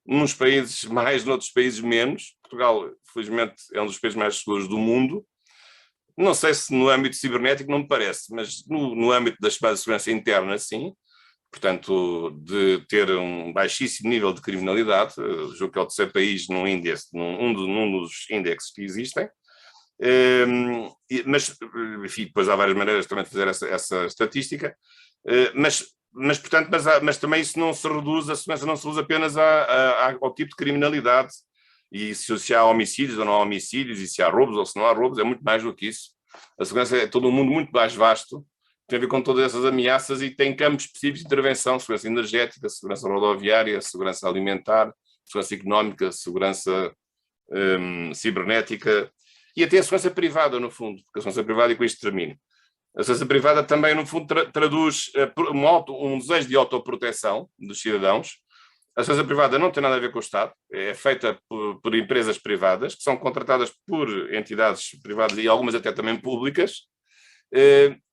nos países mais, noutros países menos. Portugal, felizmente, é um dos países mais seguros do mundo. Não sei se no âmbito cibernético, não me parece, mas no âmbito da segurança interna, sim. Portanto, de ter um baixíssimo nível de criminalidade, julgo que é o terceiro país num dos índices que existem. Mas, enfim, depois há várias maneiras também de fazer essa estatística. Mas também isso não se reduz, a segurança não se reduz apenas ao tipo de criminalidade. E se há homicídios ou não há homicídios, e se há roubos ou se não há roubos, é muito mais do que isso. A segurança é todo um mundo muito mais vasto, tem a ver com todas essas ameaças e tem campos específicos de intervenção: segurança energética, segurança rodoviária, segurança alimentar, segurança económica, segurança cibernética e até a segurança privada, no fundo, porque a segurança privada, e com isto termino. A segurança privada também, no fundo, traduz um desejo de autoproteção dos cidadãos. A segurança privada não tem nada a ver com o Estado, é feita por empresas privadas, que são contratadas por entidades privadas e algumas até também públicas,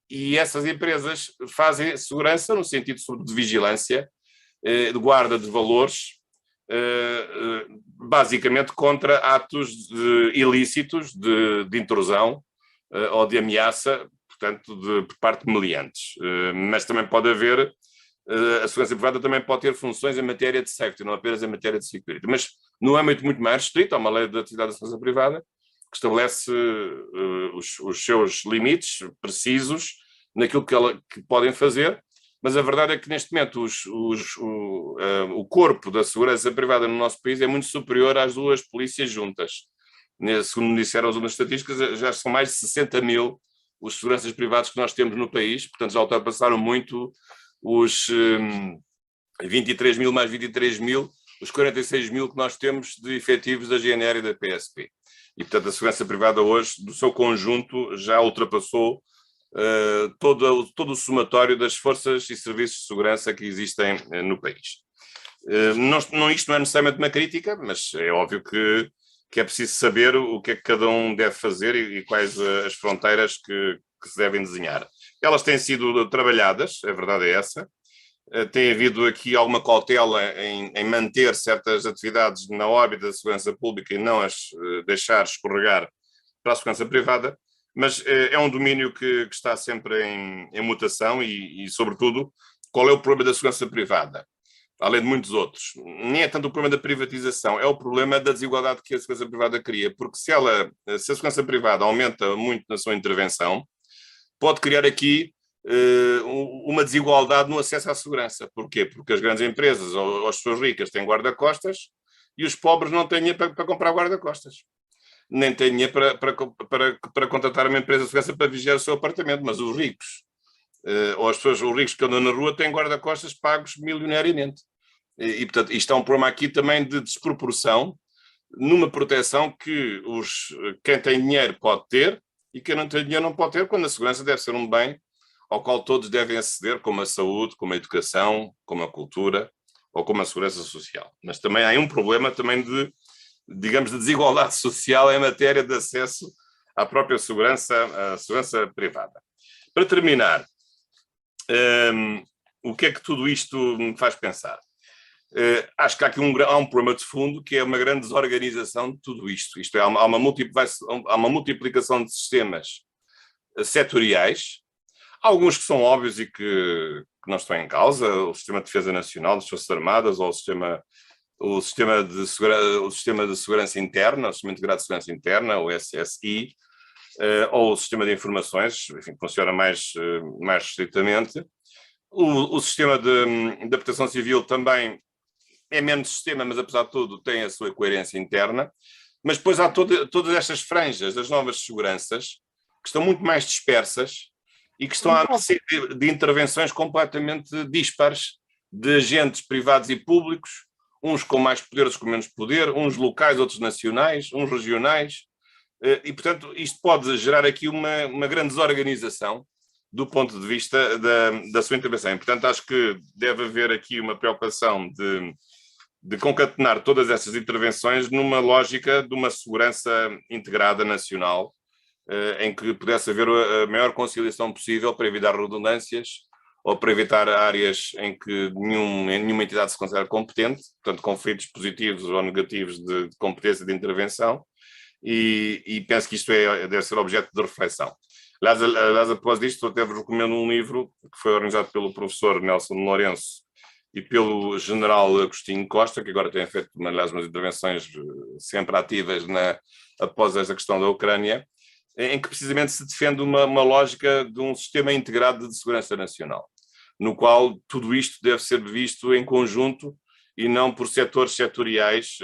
e essas empresas fazem segurança no sentido de vigilância, de guarda de valores, basicamente contra atos ilícitos de intrusão ou de ameaça, portanto, por parte de meliantes. Mas também pode haver, a segurança privada também pode ter funções em matéria de safety, não apenas em matéria de security. Mas no âmbito muito mais restrito, há uma lei da atividade da segurança privada que estabelece os seus limites precisos naquilo que podem fazer. Mas a verdade é que, neste momento, o corpo da segurança privada no nosso país é muito superior às duas polícias juntas. Segundo me disseram as últimas estatísticas, já são mais de 60 mil os seguranças privados que nós temos no país, portanto já ultrapassaram muito os 23 mil mais 23 mil, os 46 mil que nós temos de efetivos da GNR e da PSP. E, portanto, a segurança privada hoje, do seu conjunto, já ultrapassou todo o somatório das forças e serviços de segurança que existem no país. Isto não é necessariamente uma crítica, mas é óbvio que é preciso saber o que é que cada um deve fazer e quais as fronteiras que se devem desenhar. Elas têm sido trabalhadas, a verdade é essa. Tem havido aqui alguma cautela em manter certas atividades na órbita da segurança pública e não as deixar escorregar para a segurança privada, mas é um domínio que está sempre em mutação e, sobretudo, qual é o problema da segurança privada? Além de muitos outros. Nem é tanto o problema da privatização, é o problema da desigualdade que a segurança privada cria, porque se a segurança privada aumenta muito na sua intervenção, pode criar aqui uma desigualdade no acesso à segurança. Porquê? Porque as grandes empresas ou as pessoas ricas têm guarda-costas e os pobres não têm dinheiro para comprar guarda-costas. Nem têm dinheiro para contratar uma empresa de segurança para vigiar o seu apartamento, mas os ricos ou as pessoas, os ricos que andam na rua, têm guarda-costas pagos milionariamente. E, portanto, isto é um problema aqui também de desproporção numa proteção que quem tem dinheiro pode ter e quem não tem dinheiro não pode ter, quando a segurança deve ser um bem ao qual todos devem aceder, como a saúde, como a educação, como a cultura ou como a segurança social. Mas também há um problema também de, digamos, de desigualdade social em matéria de acesso à própria segurança, à segurança privada. Para terminar, o que é que tudo isto me faz pensar? Acho que há aqui há um problema de fundo que é uma grande desorganização de tudo isto. Isto é, há uma multiplicação de sistemas setoriais, alguns que são óbvios e que não estão em causa, o Sistema de Defesa Nacional, das Forças Armadas, ou o sistema de segurança interna, o Sistema Integrado de Segurança Interna, o SSI, ou o Sistema de Informações, enfim, funciona mais estritamente. O Sistema de Proteção Civil também é menos sistema, mas apesar de tudo tem a sua coerência interna. Mas depois há todas estas franjas das novas seguranças que estão muito mais dispersas e que estão a mercê de intervenções completamente dispares de agentes privados e públicos, uns com mais poder, outros com menos poder, uns locais, outros nacionais, uns regionais. E, portanto, isto pode gerar aqui uma grande desorganização do ponto de vista da sua intervenção. E, portanto, acho que deve haver aqui uma preocupação de concatenar todas essas intervenções numa lógica de uma segurança integrada nacional, em que pudesse haver a maior conciliação possível para evitar redundâncias ou para evitar áreas em que nenhuma entidade se considera competente, portanto, conflitos positivos ou negativos de competência de intervenção, e penso que isto deve ser objeto de reflexão. Aliás, após isto, eu até vos recomendo um livro que foi organizado pelo professor Nelson Lourenço e pelo general Agostinho Costa, que agora tem feito, aliás, umas intervenções sempre ativas após esta questão da Ucrânia, em que precisamente se defende uma lógica de um sistema integrado de segurança nacional, no qual tudo isto deve ser visto em conjunto e não por setores setoriais,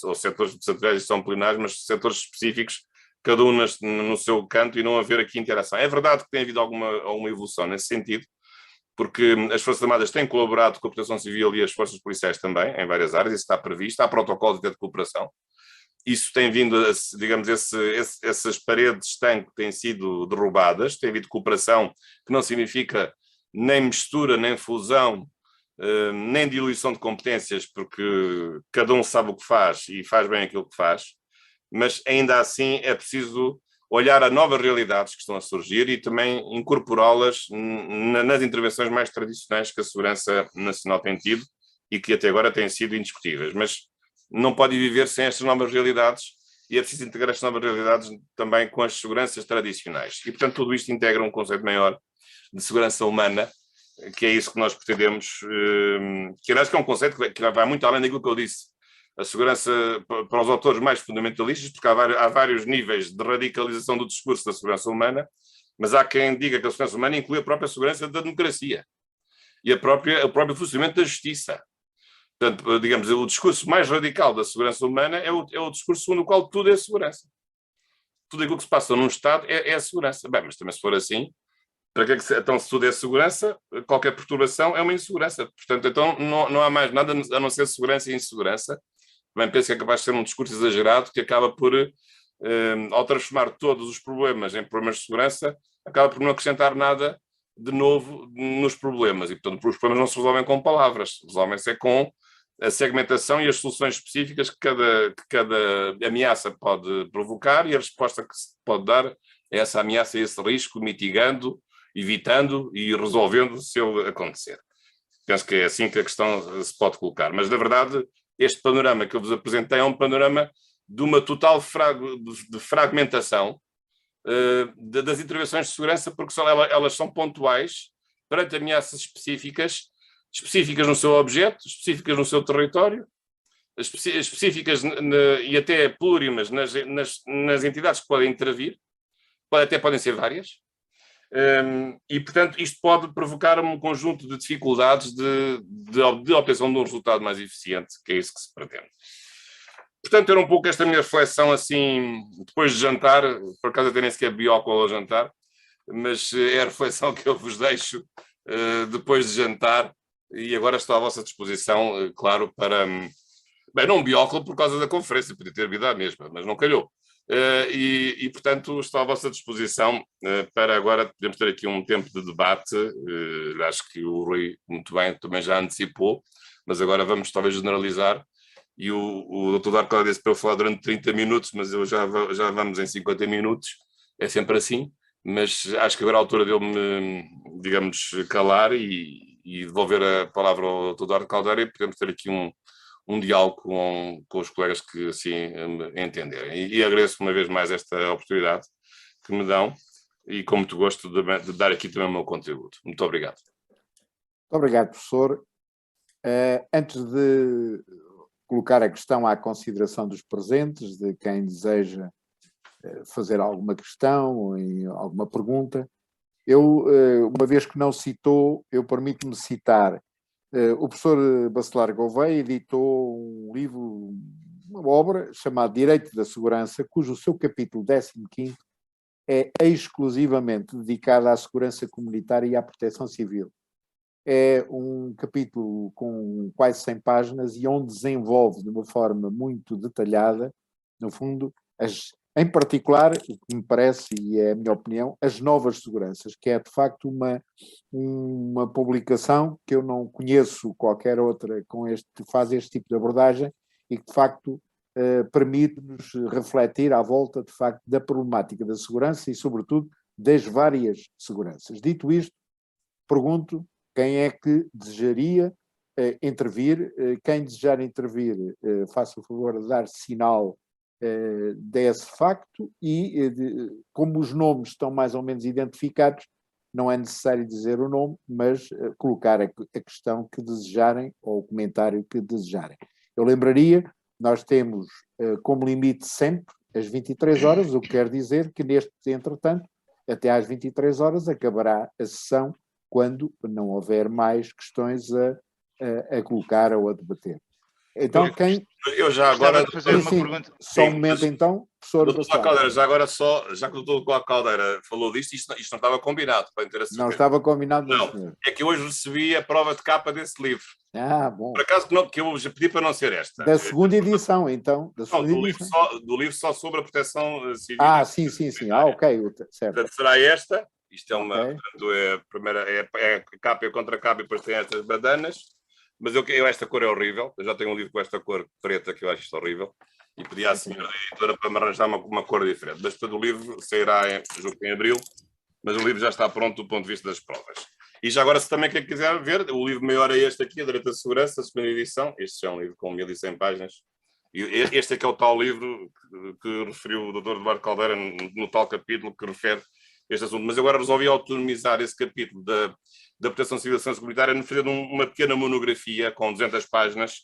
ou setores setoriais são plenários, mas setores específicos, cada um no seu canto, e não haver aqui interação. É verdade que tem havido alguma evolução nesse sentido, porque as Forças Armadas têm colaborado com a Proteção Civil e as Forças Policiais também, em várias áreas, isso está previsto, há protocolos de cooperação. Isso tem vindo, digamos, essas paredes estanque têm sido derrubadas, tem havido cooperação, que não significa nem mistura, nem fusão, nem diluição de competências, porque cada um sabe o que faz e faz bem aquilo que faz, mas ainda assim é preciso olhar a novas realidades que estão a surgir e também incorporá-las nas intervenções mais tradicionais que a Segurança Nacional tem tido e que até agora têm sido indiscutíveis. Mas não pode viver sem estas novas realidades e é preciso integrar estas novas realidades também com as seguranças tradicionais. E, portanto, tudo isto integra um conceito maior de segurança humana, que é isso que nós pretendemos, que aliás que é um conceito que vai muito além daquilo que eu disse. A segurança, para os autores mais fundamentalistas, porque há vários níveis de radicalização do discurso da segurança humana, mas há quem diga que a segurança humana inclui a própria segurança da democracia e o próprio funcionamento da justiça. Portanto, digamos, o discurso mais radical da segurança humana é o discurso segundo o qual tudo é segurança. Tudo aquilo que se passa num Estado é a segurança. Bem, mas também se for assim, para que então se tudo é segurança, qualquer perturbação é uma insegurança. Portanto, então não há mais nada a não ser segurança e insegurança. Também penso que é capaz de ser um discurso exagerado que acaba por, ao transformar todos os problemas em problemas de segurança, acaba por não acrescentar nada de novo nos problemas. E, portanto, os problemas não se resolvem com palavras, resolvem-se com a segmentação e as soluções específicas que cada ameaça pode provocar e a resposta que se pode dar a essa ameaça e esse risco, mitigando, evitando e resolvendo se ele acontecer. Penso que é assim que a questão se pode colocar. Mas, na verdade, este panorama que eu vos apresentei é um panorama de uma total de fragmentação das intervenções de segurança, porque elas são pontuais perante ameaças específicas no seu objeto, específicas no seu território, específicas e até plurimas nas entidades que podem intervir, até podem ser várias, e, portanto, isto pode provocar um conjunto de dificuldades de obtenção de um resultado mais eficiente, que é isso que se pretende. Portanto, era um pouco esta minha reflexão, assim, depois de jantar, por acaso até nem sequer bebi álcool ao jantar, mas é a reflexão que eu vos deixo depois de jantar, e agora estou à vossa disposição, claro, para... Bem, não vi óculos por causa da conferência, podia ter vindo à mesma, mas não calhou. Portanto, estou à vossa disposição para agora podemos ter aqui um tempo de debate. Acho que o Rui, muito bem, também já antecipou, mas agora vamos talvez generalizar. E o Dr. Duarte Cláudio disse para eu falar durante 30 minutos, mas eu já vamos em 50 minutos, é sempre assim. Mas acho que agora é a altura de eu me, digamos, calar e devolver a palavra ao Dr. Duarte Caldeira e podemos ter aqui um diálogo com os colegas que assim entenderem. E agradeço uma vez mais esta oportunidade que me dão e com muito gosto de dar aqui também o meu contributo. Muito obrigado. Muito obrigado, professor. Antes de colocar a questão à consideração dos presentes, de quem deseja fazer alguma questão ou alguma pergunta, eu, uma vez que não citou, eu permito-me citar. O professor Bacelar Gouveia editou um livro, uma obra chamada Direito da Segurança, cujo seu capítulo 15º é exclusivamente dedicado à segurança comunitária e à proteção civil. É um capítulo com quase 100 páginas e onde desenvolve de uma forma muito detalhada, no fundo, em particular, o que me parece, e é a minha opinião, as novas seguranças, que é de facto uma publicação que eu não conheço qualquer outra que faz este tipo de abordagem e que de facto permite-nos refletir à volta de facto da problemática da segurança e sobretudo das várias seguranças. Dito isto, pergunto quem é que desejaria intervir. Quem desejar intervir, faça o favor de dar sinal desse facto e, como os nomes estão mais ou menos identificados, não é necessário dizer o nome, mas colocar a questão que desejarem ou o comentário que desejarem. Eu lembraria, nós temos como limite sempre as 23 horas, o que quer dizer que neste entretanto, até às 23 horas, acabará a sessão quando não houver mais questões a colocar ou a debater. Então, eu já agora fazer uma pergunta. Só um momento, então, professor Bacelar. Caldeira, já agora já que o doutor Caldeira falou disto, isto não estava combinado. Para ter não estava combinado, não, senhor. É que hoje recebi a prova de capa desse livro. Bom. Por acaso que eu já pedi para não ser esta. Da segunda edição, então. Do livro só sobre a proteção civil. Sim. Ok, certo. Portanto, será esta. Isto é uma. Okay. Portanto, a primeira é a capa e a contracapa, e depois tem estas badanas. Mas esta cor é horrível. Eu já tenho um livro com esta cor preta que eu acho isto horrível. E pedi à senhora editora para me arranjar uma cor diferente. Mas depois o livro sairá em abril, mas o livro já está pronto do ponto de vista das provas. E já agora, se também quem quiser ver, o livro maior é este aqui, a Direito da Segurança, a segunda edição. Este já é um livro com 1100 páginas. E este é que é o tal livro que referiu o Dr. Duarte Caldeira no tal capítulo que refere este assunto. Mas agora resolvi autonomizar esse capítulo da proteção civil e segurança comunitária, fazendo uma pequena monografia com 200 páginas,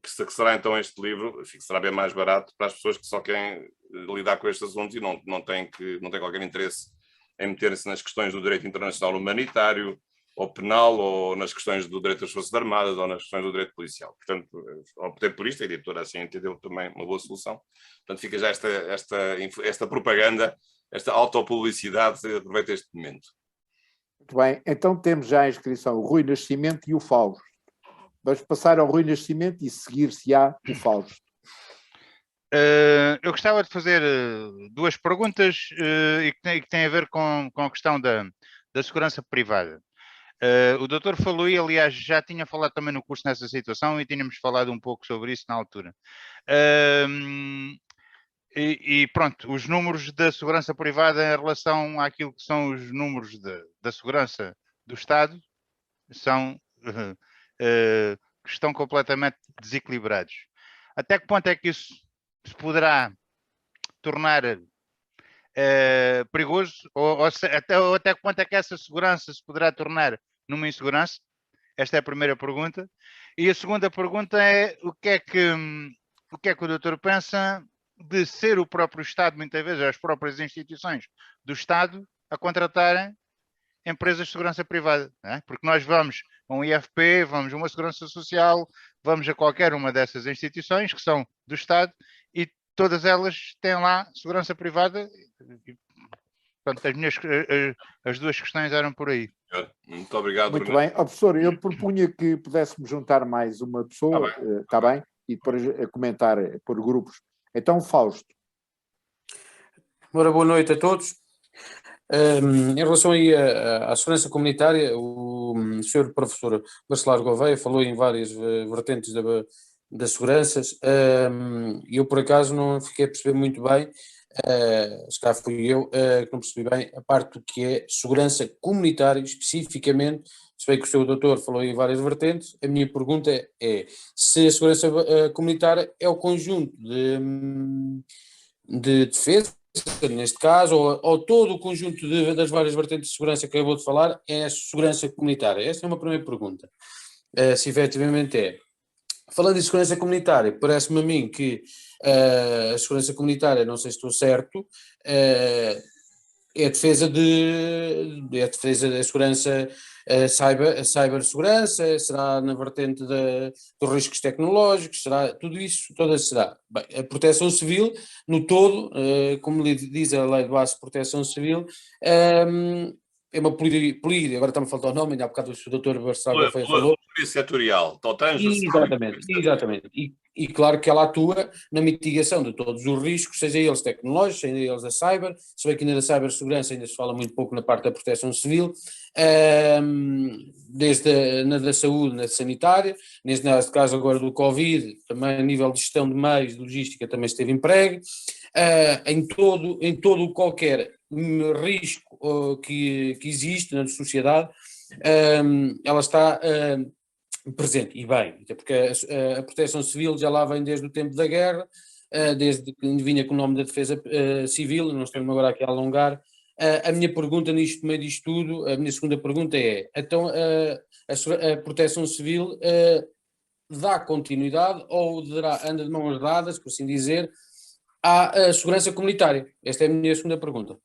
que será então este livro, que será bem mais barato para as pessoas que só querem lidar com estes assuntos e não têm qualquer interesse em meter-se nas questões do direito internacional humanitário, ou penal, ou nas questões do direito das Forças Armadas, ou nas questões do direito policial. Portanto, optei por isto, a editora assim entendeu também uma boa solução. Portanto, fica já esta propaganda, esta autopublicidade, aproveita este momento. Muito bem, então temos já a inscrição, o Rui Nascimento e o Fausto. Vamos passar ao Rui Nascimento e seguir-se-á o Fausto. Eu gostava de fazer duas perguntas e que têm a ver com a questão da segurança privada. O doutor falou, e aliás já tinha falado também no curso nessa situação, e tínhamos falado um pouco sobre isso na altura. E pronto, os números da segurança privada em relação àquilo que são os números da segurança do Estado estão completamente desequilibrados. Até que ponto é que isso se poderá tornar perigoso, ou até que ponto é que essa segurança se poderá tornar numa insegurança? Esta é a primeira pergunta. E a segunda pergunta é o que é que o doutor pensa de ser o próprio Estado, muitas vezes, as próprias instituições do Estado a contratarem empresas de segurança privada, não é? Porque nós vamos a um IFP, vamos a uma segurança social, vamos a qualquer uma dessas instituições que são do Estado e todas elas têm lá segurança privada Portanto, as duas questões eram por aí. Muito obrigado. Muito bem. Professor, eu propunha que pudéssemos juntar mais uma pessoa, está bem? E depois comentar por grupos. Então, Fausto. Ora, boa noite a todos. Em relação aí à segurança comunitária, o senhor professor Bacelar Gouveia falou em várias vertentes das seguranças, e eu por acaso não fiquei a perceber muito bem, se calhar fui eu que não percebi bem a parte do que é segurança comunitária especificamente. Se bem que o seu doutor falou em várias vertentes, a minha pergunta é se a segurança comunitária é o conjunto de defesa, neste caso, ou todo o conjunto das várias vertentes de segurança que acabou de falar, é a segurança comunitária? Essa é uma primeira pergunta. Se efetivamente é. Falando em segurança comunitária, parece-me a mim que a segurança comunitária, não sei se estou certo, é a defesa da segurança, a cibersegurança, será na vertente dos riscos tecnológicos, será tudo isso, toda será. Bem, a proteção civil, no todo, como lhe diz a lei de base de proteção civil, é uma política, agora está-me a faltar o nome, ainda há bocado o Dr. Bacelar falou. Setorial, Exatamente. E claro que ela atua na mitigação de todos os riscos, seja eles tecnológicos, seja eles da cyber, se bem que ainda da cibersegurança ainda se fala muito pouco na parte da proteção civil, desde na da saúde, na sanitária, neste caso agora do Covid, também a nível de gestão de meios, de logística também esteve emprego, em todo qualquer risco que existe na sociedade, ela está presente, e bem, porque a proteção civil já lá vem desde o tempo da guerra, desde que vinha com o nome da defesa civil, não estou agora aqui a alongar. A minha pergunta nisto, no meio disto tudo, a minha segunda pergunta é, então a proteção civil dá continuidade ou anda de mãos dadas, por assim dizer, à segurança comunitária? Esta é a minha segunda pergunta.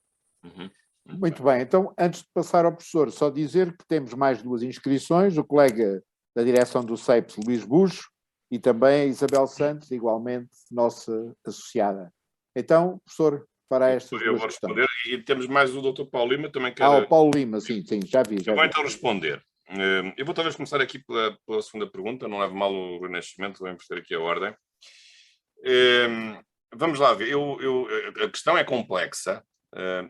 Muito bem, então antes de passar ao professor, só dizer que temos mais duas inscrições, o colega da direção do CEIPS, Luís Buxo, e também a Isabel Santos, igualmente nossa associada. Então, professor, para estas eu vou responder, e temos mais o Dr. Paulo Lima, também quer... o Paulo Lima, sim, já vi. Eu vou então responder. Eu vou talvez começar aqui pela segunda pergunta, não leve mal o Renascimento, vou inverter aqui a ordem. Vamos lá ver, a questão é complexa,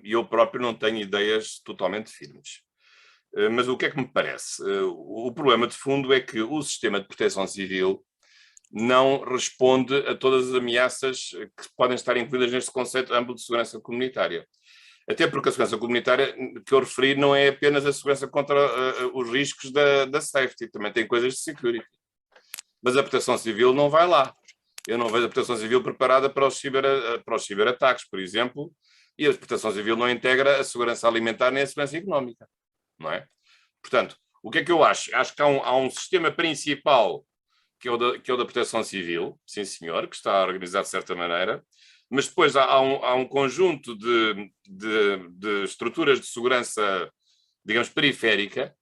e eu próprio não tenho ideias totalmente firmes. Mas o que é que me parece? O problema de fundo é que o sistema de proteção civil não responde a todas as ameaças que podem estar incluídas neste conceito amplo de segurança comunitária. Até porque a segurança comunitária que eu referi não é apenas a segurança contra os riscos da safety, também tem coisas de security. Mas a proteção civil não vai lá. Eu não vejo a proteção civil preparada para os ciberataques, por exemplo, e a proteção civil não integra a segurança alimentar nem a segurança económica. Não é? Portanto, o que é que eu acho? Acho que há um sistema principal que é o da proteção civil, sim senhor, que está organizado de certa maneira, mas depois há um conjunto de estruturas de segurança, digamos, periférica,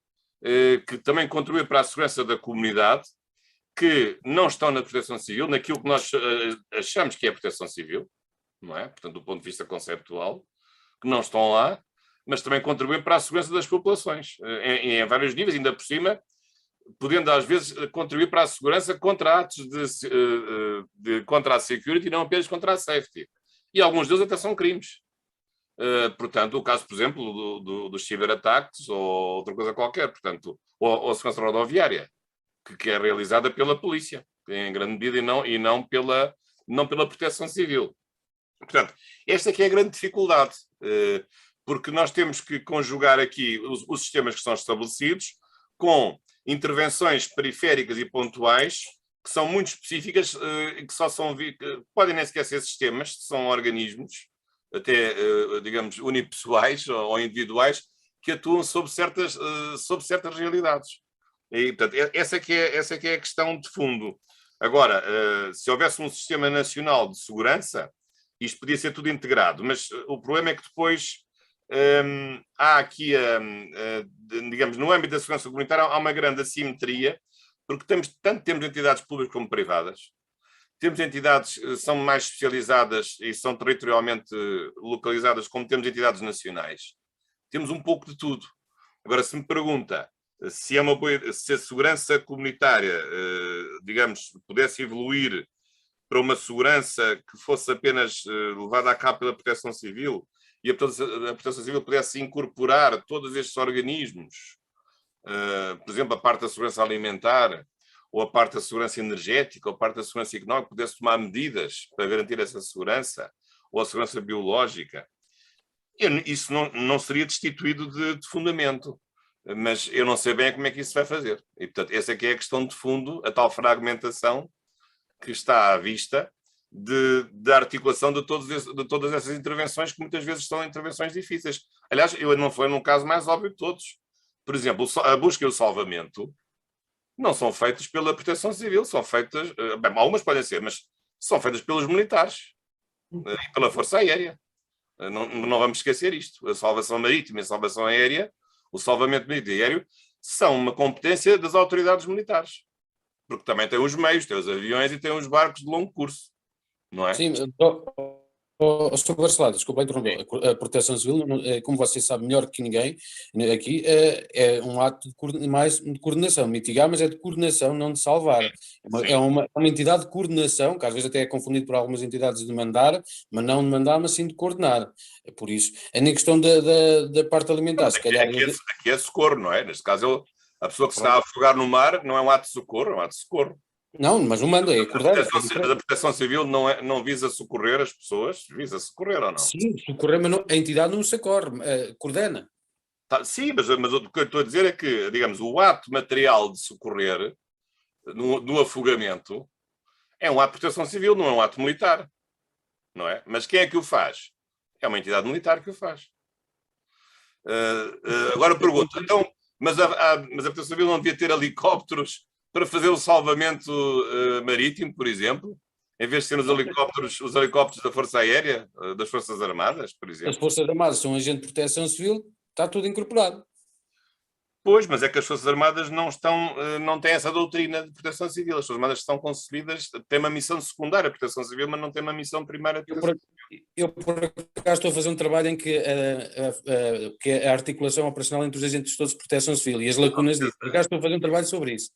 que também contribuem para a segurança da comunidade, que não estão na proteção civil, naquilo que nós achamos que é a proteção civil, não é? Portanto, do ponto de vista conceptual, que não estão lá, mas também contribuem para a segurança das populações, em vários níveis, ainda por cima, podendo às vezes contribuir para a segurança contra atos contra a security e não apenas contra a safety. E alguns deles até são crimes. Portanto, o caso, por exemplo, dos ciberataques ou outra coisa qualquer, portanto, ou a segurança rodoviária, que é realizada pela polícia, em grande medida, e não pela proteção civil. Portanto, esta aqui é a grande dificuldade, porque nós temos que conjugar aqui os sistemas que são estabelecidos com intervenções periféricas e pontuais que são muito específicas e que só são, podem nem sequer ser sistemas, são organismos, até, digamos, unipessoais ou individuais, que atuam sobre certas realidades. E, portanto, essa é que é a questão de fundo. Agora, se houvesse um sistema nacional de segurança, isto podia ser tudo integrado, mas o problema é que depois há aqui, digamos, no âmbito da segurança comunitária, há uma grande assimetria, porque temos entidades públicas como privadas, temos entidades que são mais especializadas e são territorialmente localizadas, como temos entidades nacionais. Temos um pouco de tudo. Agora, se me pergunta se se a segurança comunitária, digamos, pudesse evoluir para uma segurança que fosse apenas levada a cabo pela Proteção Civil e a Proteção Civil pudesse incorporar todos estes organismos, por exemplo, a parte da segurança alimentar, ou a parte da segurança energética, ou a parte da segurança económica, pudesse tomar medidas para garantir essa segurança, ou a segurança biológica, isso não seria destituído de fundamento. Mas eu não sei bem como é que isso vai fazer. E, portanto, essa é que é a questão de fundo, a tal fragmentação que está à vista da articulação de todas essas intervenções, que muitas vezes são intervenções difíceis. Aliás, eu não foi num caso mais óbvio de todos. Por exemplo, a busca e o salvamento não são feitas pela Proteção Civil, são feitas, bem, algumas podem ser, mas são feitas pelos militares e pela Força Aérea. Não vamos esquecer isto. A salvação marítima e a salvação aérea, o salvamento marítimo e aéreo, são uma competência das autoridades militares. Porque também tem os meios, tem os aviões e tem os barcos de longo curso. Não é? Sim, Sr. Bacelar, desculpa interromper. A Proteção Civil, como você sabe melhor que ninguém aqui, é um ato mais de coordenação, mitigar, mas é de coordenação, não de salvar. É uma entidade de coordenação, que às vezes até é confundido por algumas entidades de mandar, mas não de mandar, mas sim de coordenar. É por isso. É na questão da parte alimentar, se calhar... Aqui é socorro, não é? Neste caso, a pessoa que se está a afogar no mar não é um ato de socorro, é um ato de socorro. Não, mas não manda, é acordar. A Proteção Civil não visa socorrer as pessoas, visa socorrer ou não? Sim, socorrer, mas a entidade não socorre, coordena. Sim, mas o que eu estou a dizer é que, digamos, o ato material de socorrer no afogamento é um ato de Proteção Civil, não é um ato militar, não é? Mas quem é que o faz? É uma entidade militar que o faz. Agora pergunto, então, mas a Proteção Civil não devia ter helicópteros para fazer o salvamento marítimo, por exemplo, em vez de ser os helicópteros da Força Aérea, das Forças Armadas, por exemplo? As Forças Armadas são agente de proteção civil, está tudo incorporado. Pois, mas é que as Forças Armadas não têm essa doutrina de proteção civil. As Forças Armadas estão concebidas, têm uma missão secundária de proteção civil, mas não têm uma missão primária de proteção civil. Eu, por acaso, estou a fazer um trabalho em que é a articulação operacional entre os agentes todos de proteção civil e as lacunas disso. Por acaso, estou a fazer um trabalho sobre isso.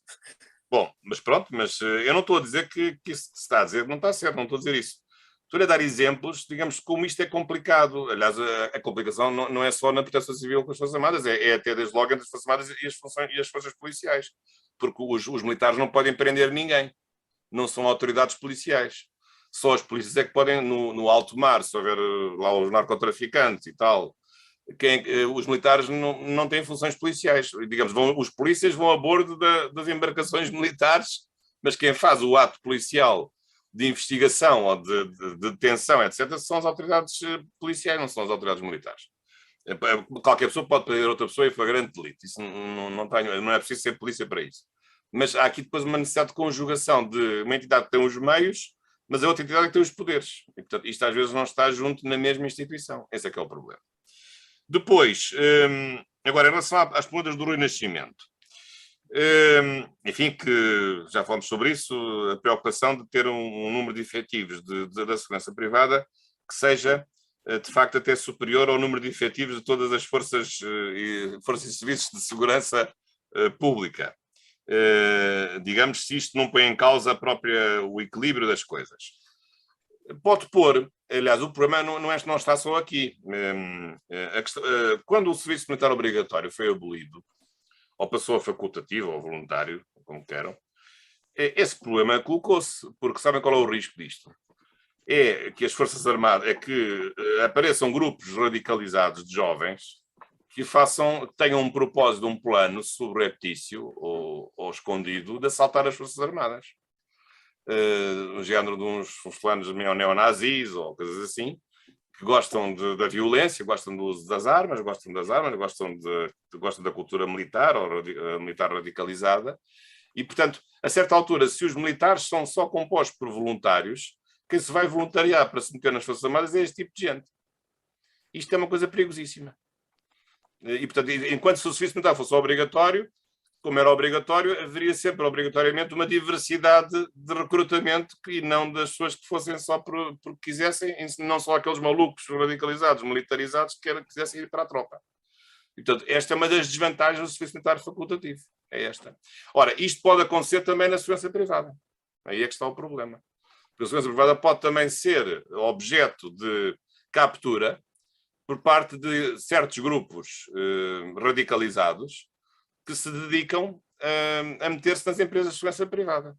Bom, mas pronto, mas eu não estou a dizer que isso que se está a dizer não está certo, não estou a dizer isso. Estou a dar exemplos, digamos, como isto é complicado. Aliás, a complicação não é só na proteção civil com as Forças Armadas, é até desde logo entre as Forças Armadas e as forças policiais. Porque os militares não podem prender ninguém. Não são autoridades policiais. Só as polícias é que podem, no alto mar, se houver lá os narcotraficantes e tal, os militares não têm funções policiais. Digamos, os polícias vão a bordo das embarcações militares, mas quem faz o ato policial de investigação ou de detenção, etc., são as autoridades policiais, não são as autoridades militares. Qualquer pessoa pode prender outra pessoa em flagrante delito. Isso não é preciso ser polícia para isso. Mas há aqui depois uma necessidade de conjugação de uma entidade que tem os meios, mas a outra entidade que tem os poderes. E, portanto, isto às vezes não está junto na mesma instituição. Esse é que é o problema. Depois, agora, em relação às perguntas do Rui Nascimento, enfim, que já falamos sobre isso, a preocupação de ter um número de efetivos da segurança privada que seja, de facto, até superior ao número de efetivos de todas as forças e serviços de segurança pública. Digamos, se isto não põe em causa o equilíbrio das coisas. Pode pôr, aliás, o problema não está só aqui. Quando o serviço militar obrigatório foi abolido, ou passou a facultativo ou voluntário, como queiram, esse problema colocou-se, porque sabem qual é o risco disto? É que as Forças Armadas, é que apareçam grupos radicalizados de jovens que tenham um propósito, um plano subreptício ou escondido de assaltar as Forças Armadas. O género de uns planos neonazis ou coisas assim, que gostam da violência, gostam do uso das armas, gostam da cultura militar ou militar radicalizada. E, portanto, a certa altura, se os militares são só compostos por voluntários, quem se vai voluntariar para se meter nas Forças Armadas é este tipo de gente. Isto é uma coisa perigosíssima. E, portanto, enquanto se o serviço militar fosse obrigatório, como era obrigatório, haveria sempre obrigatoriamente uma diversidade de recrutamento e não das pessoas que fossem só porque quisessem, não só aqueles malucos radicalizados, militarizados, que quisessem ir para a tropa. E, portanto, esta é uma das desvantagens do serviço militar facultativo. É esta. Ora, isto pode acontecer também na segurança privada. Aí é que está o problema. Porque a segurança privada pode também ser objeto de captura por parte de certos grupos radicalizados que se dedicam a meter-se nas empresas de segurança privada.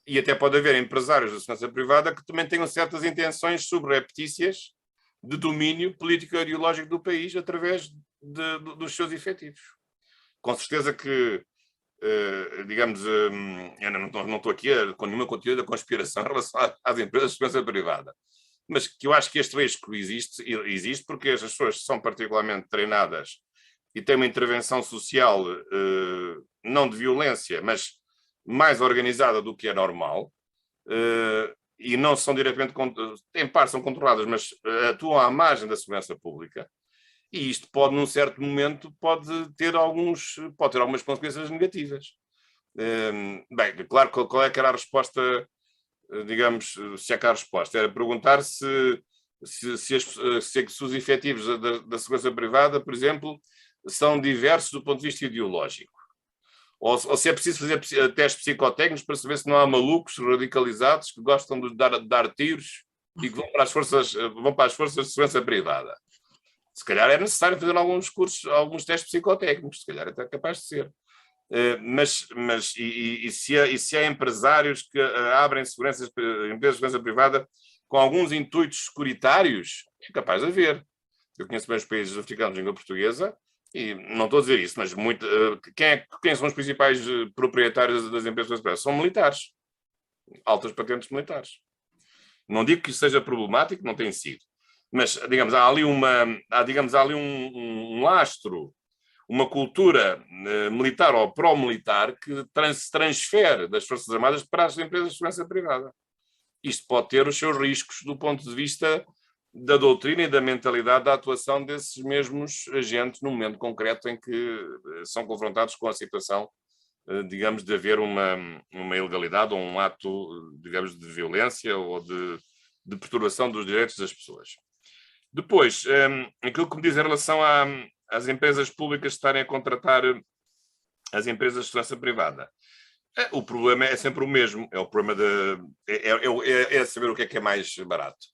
E até pode haver empresários da segurança privada que também tenham certas intenções subreptícias de domínio político-ideológico do país através dos seus efetivos. Com certeza que, digamos, eu não estou aqui com nenhuma teoria da conspiração em relação às empresas de segurança privada, mas que eu acho que este risco existe porque as pessoas são particularmente treinadas e têm uma intervenção social, não de violência, mas mais organizada do que é normal, e não são diretamente, em parte são controladas, mas atuam à margem da segurança pública. E isto pode, num certo momento, pode ter algumas consequências negativas. Bem, claro, qual é que era a resposta, digamos, se é que a resposta? Era perguntar se os efetivos da segurança privada, por exemplo, são diversos do ponto de vista ideológico. Ou se é preciso fazer testes psicotécnicos para saber se não há malucos radicalizados que gostam de dar tiros e que vão para as forças de segurança privada. Se calhar é necessário fazer alguns cursos, alguns testes psicotécnicos, se calhar é até capaz de ser. Mas se há empresários que abrem empresas de segurança privada com alguns intuitos securitários, é capaz de haver. Eu conheço bem os países africanos de língua portuguesa e não estou a dizer isso, mas quem são os principais proprietários das empresas privadas? São militares, altas patentes militares. Não digo que isso seja problemático, não tem sido. Mas, digamos, há ali um lastro, uma cultura militar ou pró-militar que se transfere das Forças Armadas para as empresas de segurança privada. Isto pode ter os seus riscos do ponto de vista da doutrina e da mentalidade da atuação desses mesmos agentes no momento concreto em que são confrontados com a situação, digamos, de haver uma ilegalidade ou um ato, digamos, de violência ou de perturbação dos direitos das pessoas. Depois, aquilo que me diz em relação às empresas públicas estarem a contratar as empresas de segurança privada. O problema é sempre o mesmo, é o problema é saber o que é mais barato.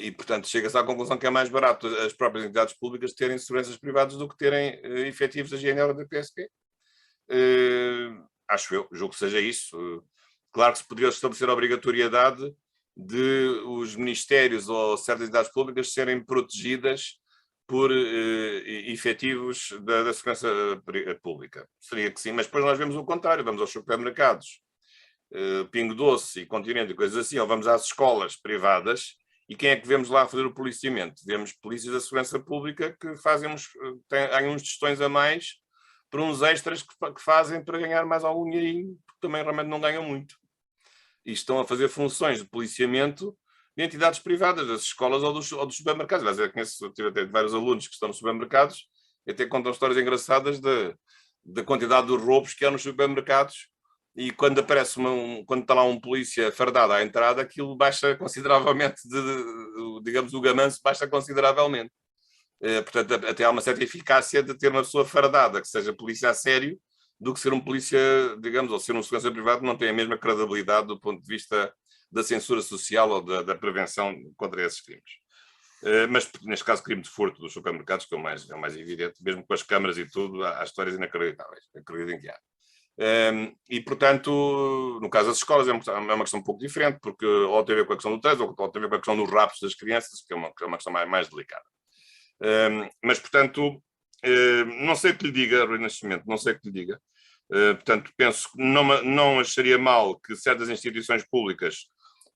E, portanto, chega-se à conclusão que é mais barato as próprias entidades públicas terem seguranças privadas do que terem efetivos da GNR ou da PSP. Acho eu, julgo que seja isso. Claro que se poderia estabelecer a obrigatoriedade de os ministérios ou certas entidades públicas serem protegidas por efetivos da segurança pública. Seria que sim, mas depois nós vemos o contrário, vamos aos supermercados, Pingo Doce e Continente e coisas assim, ou vamos às escolas privadas e quem é que vemos lá fazer o policiamento? Vemos polícias da segurança pública que têm uns tostões a mais para uns extras que fazem para ganhar mais algum dinheirinho, porque também realmente não ganham muito. E estão a fazer funções de policiamento de entidades privadas, das escolas ou dos supermercados. Aliás, eu tive até vários alunos que estão nos supermercados e até contam histórias engraçadas da quantidade de roubos que há nos supermercados e quando aparece quando está lá um polícia fardado à entrada, aquilo baixa consideravelmente, digamos, o gamanço baixa consideravelmente. Portanto, até há uma certa eficácia de ter uma pessoa fardada que seja polícia a sério do que ser um polícia, digamos, ou ser um segurança privado, não tem a mesma credibilidade do ponto de vista da censura social ou da prevenção contra esses crimes. Mas, neste caso, crime de furto dos supermercados, que é o mais evidente, mesmo com as câmaras e tudo, há histórias inacreditáveis, acreditem que há. E, portanto, no caso das escolas é uma questão um pouco diferente, porque ou tem a ver com a questão do trânsito, ou tem a ver com a questão dos raptos das crianças, que é uma questão mais delicada. Mas, portanto, não sei o que lhe diga, Rui Nascimento, não sei o que lhe diga. Portanto, penso que não acharia mal que certas instituições públicas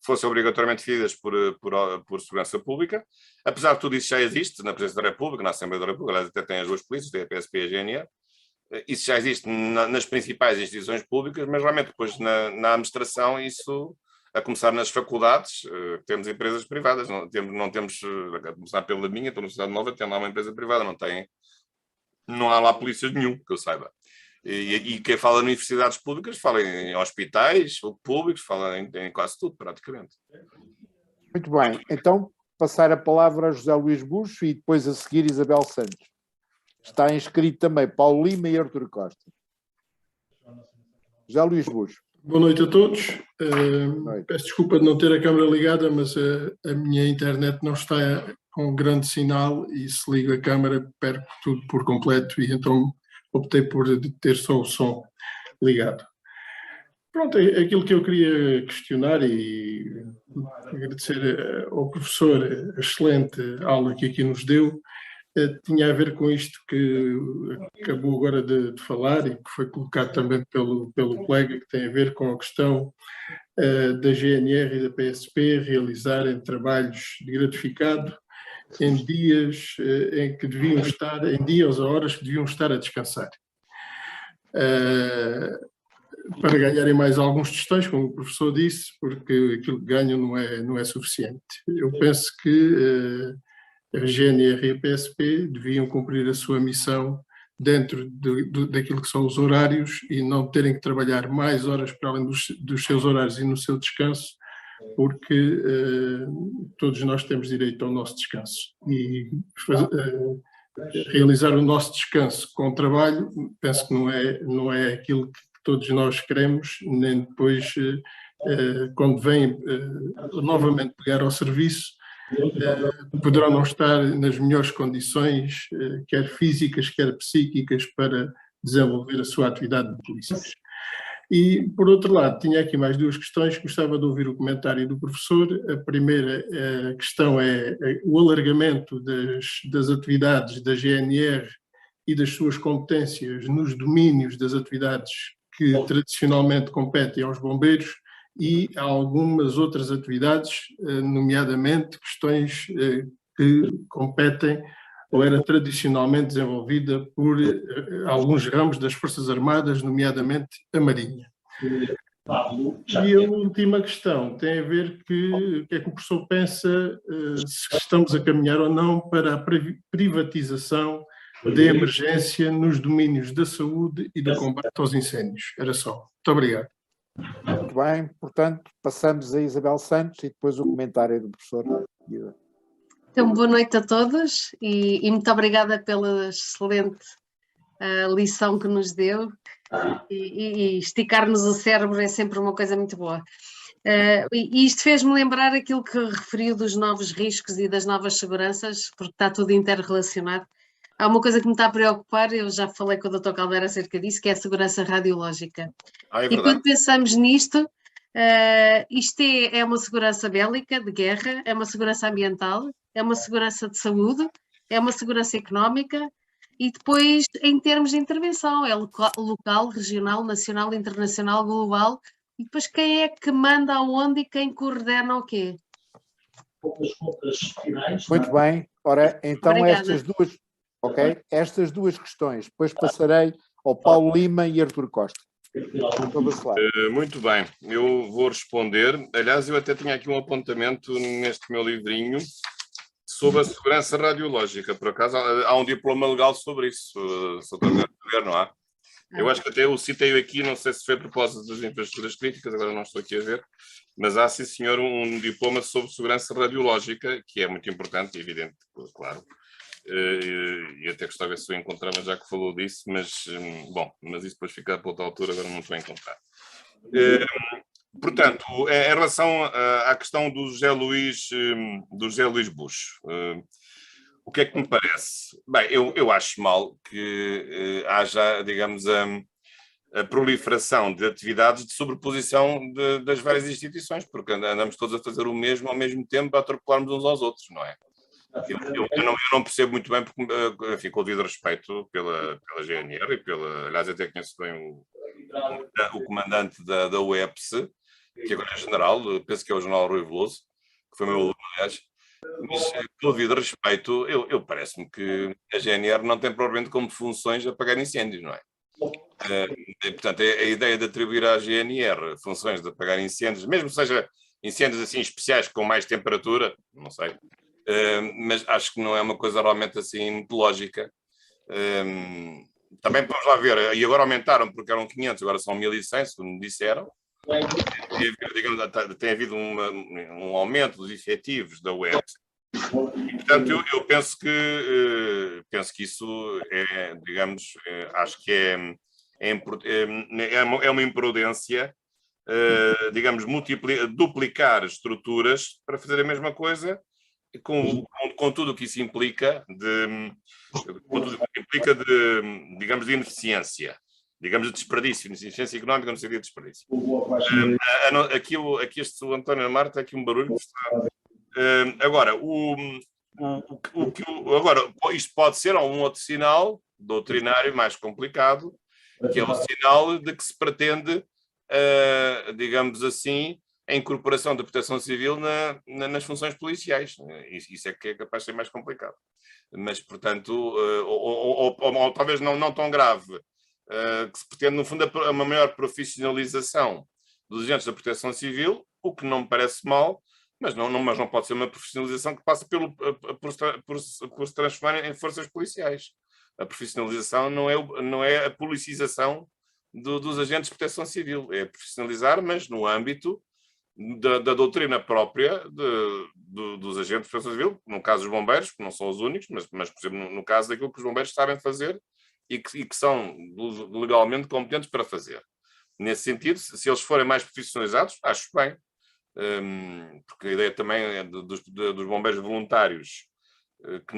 fossem obrigatoriamente definidas por segurança pública. Apesar de tudo isso já existe na Presidência da República, na Assembleia da República, aliás, até tem as duas polícias, tem a PSP e a GNR. Isso já existe nas principais instituições públicas, mas realmente depois na administração, isso, a começar nas faculdades, temos empresas privadas, não temos, a começar pela minha, estou na Universidade Nova, tem lá uma empresa privada, não há lá polícias nenhum, que eu saiba. E quem fala em universidades públicas fala em hospitais públicos, fala em quase tudo, praticamente. Muito bem. Então, passar a palavra a José Luís Buxo e depois a seguir Isabel Santos. Está inscrito também Paulo Lima e Artur Costa. José Luís Buxo. Boa noite a todos. Peço desculpa de não ter a câmara ligada, mas a minha internet não está com grande sinal e se ligo a câmara perco tudo por completo e então optei por ter só o som ligado. Pronto, aquilo que eu queria questionar e agradecer ao professor a excelente aula que aqui nos deu, tinha a ver com isto que acabou agora de falar e que foi colocado também pelo colega, que tem a ver com a questão da GNR e da PSP realizarem trabalhos de gratificado em dias em que deviam estar, em dias ou horas que deviam estar a descansar. Para ganharem mais alguns tostões, como o professor disse, porque aquilo que ganham não é suficiente. Eu penso que a GNR e a PSP deviam cumprir a sua missão dentro daquilo que são os horários e não terem que trabalhar mais horas para além dos seus horários e no seu descanso, porque todos nós temos direito ao nosso descanso. E realizar o nosso descanso com trabalho, penso que não é aquilo que todos nós queremos, nem depois, quando vêm novamente pegar ao serviço, poderão não estar nas melhores condições, quer físicas, quer psíquicas, para desenvolver a sua atividade de polícias. E, por outro lado, tinha aqui mais duas questões, gostava de ouvir o comentário do professor. A primeira questão é o alargamento das atividades da GNR e das suas competências nos domínios das atividades que tradicionalmente competem aos bombeiros e há algumas outras atividades, nomeadamente questões que competem ou era tradicionalmente desenvolvida por alguns ramos das Forças Armadas, nomeadamente a Marinha. E a última questão tem a ver o que é que o professor pensa se estamos a caminhar ou não para a privatização da emergência nos domínios da saúde e do combate aos incêndios. Era só. Muito obrigado. Muito bem, portanto, passamos a Isabel Santos e depois o comentário do professor. Então, boa noite a todos e muito obrigada pela excelente lição que nos deu e esticar-nos o cérebro é sempre uma coisa muito boa. E isto fez-me lembrar aquilo que referiu dos novos riscos e das novas seguranças, porque está tudo interrelacionado. Há uma coisa que me está a preocupar, eu já falei com o Dr. Caldeira acerca disso, que é a segurança radiológica. E quando pensamos nisto, isto é uma segurança bélica, de guerra, é uma segurança ambiental, é uma segurança de saúde, é uma segurança económica e depois em termos de intervenção, é local, regional, nacional, internacional, global e depois quem é que manda aonde e quem coordena o quê? Muito bem, ora então Obrigada. estas duas questões, depois passarei ao Paulo Lima e Artur Costa. Muito bem, eu vou responder. Aliás, eu até tinha aqui um apontamento neste meu livrinho sobre a segurança radiológica. Por acaso, há um diploma legal sobre isso, não há? Eu acho que até eu citei aqui, não sei se foi a propósito das infraestruturas críticas, agora não estou aqui a ver, mas há, sim senhor, um diploma sobre segurança radiológica, que é muito importante e evidente, claro. E até gostava se eu encontrava já que falou disso, mas bom, mas isso depois fica para outra altura, agora não estou a encontrar. Portanto, em relação à questão do José Luís Buxo, o que é que me parece? Bem, eu acho mal que haja, digamos, a proliferação de atividades de sobreposição das várias instituições, porque andamos todos a fazer o mesmo ao mesmo tempo, a atropelarmos uns aos outros, não é? Eu não percebo muito bem, porque, enfim, com o devido respeito pela GNR e aliás, até conheço bem o comandante da UEPS, que agora é general, penso que é o general Rui Veloso, que foi meu aluno, aliás, mas com o devido respeito, eu parece-me que a GNR não tem propriamente como funções apagar incêndios, não é? Portanto, a ideia de atribuir à GNR funções de apagar incêndios, mesmo que seja incêndios assim especiais com mais temperatura, não sei, mas acho que não é uma coisa realmente assim muito lógica. também vamos lá ver, e agora aumentaram porque eram 500, agora são 1.100, segundo me disseram. Tem havido um aumento dos efetivos da web. E, portanto, eu penso que isso é, digamos, acho que é uma imprudência, digamos, duplicar estruturas para fazer a mesma coisa, com tudo o que isso implica digamos, de ineficiência, digamos, de desperdício, ineficiência económica no sentido de desperdício. Aqui o António Marta, aqui um barulho que está... Agora, agora, isto pode ser um outro sinal doutrinário mais complicado, que é o sinal de que se pretende, digamos assim, a incorporação da proteção civil nas funções policiais. Isso é que é capaz de ser mais complicado. Mas, portanto, ou talvez não tão grave, que se pretende, no fundo, uma maior profissionalização dos agentes da proteção civil, o que não me parece mal, mas não pode ser uma profissionalização que passa por se transformar em forças policiais. A profissionalização não é a policização dos agentes de proteção civil, é profissionalizar, mas no âmbito da doutrina própria dos agentes de proteção civil, no caso dos bombeiros, que não são os únicos, mas por exemplo, no caso daquilo que os bombeiros sabem fazer e que são legalmente competentes para fazer. Nesse sentido, se eles forem mais profissionalizados, acho bem. Porque a ideia também é dos bombeiros voluntários, que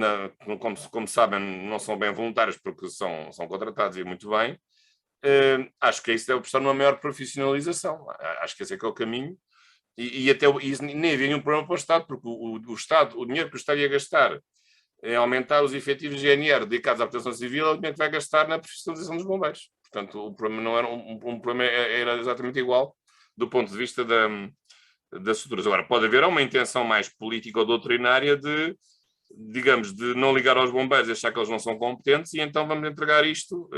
como sabem, não são bem voluntários porque são contratados e muito bem. Acho que isso deve prestar numa maior profissionalização. Acho que esse é que é o caminho. E nem havia nenhum problema para o Estado, porque o dinheiro que o Estado ia gastar em aumentar os efetivos de GNR dedicados à proteção civil é o dinheiro que vai gastar na profissionalização dos bombeiros. Portanto, o problema não era um problema, era exatamente igual do ponto de vista das estruturas. Agora, pode haver uma intenção mais política ou doutrinária de não ligar aos bombeiros, achar que eles não são competentes e então vamos entregar isto,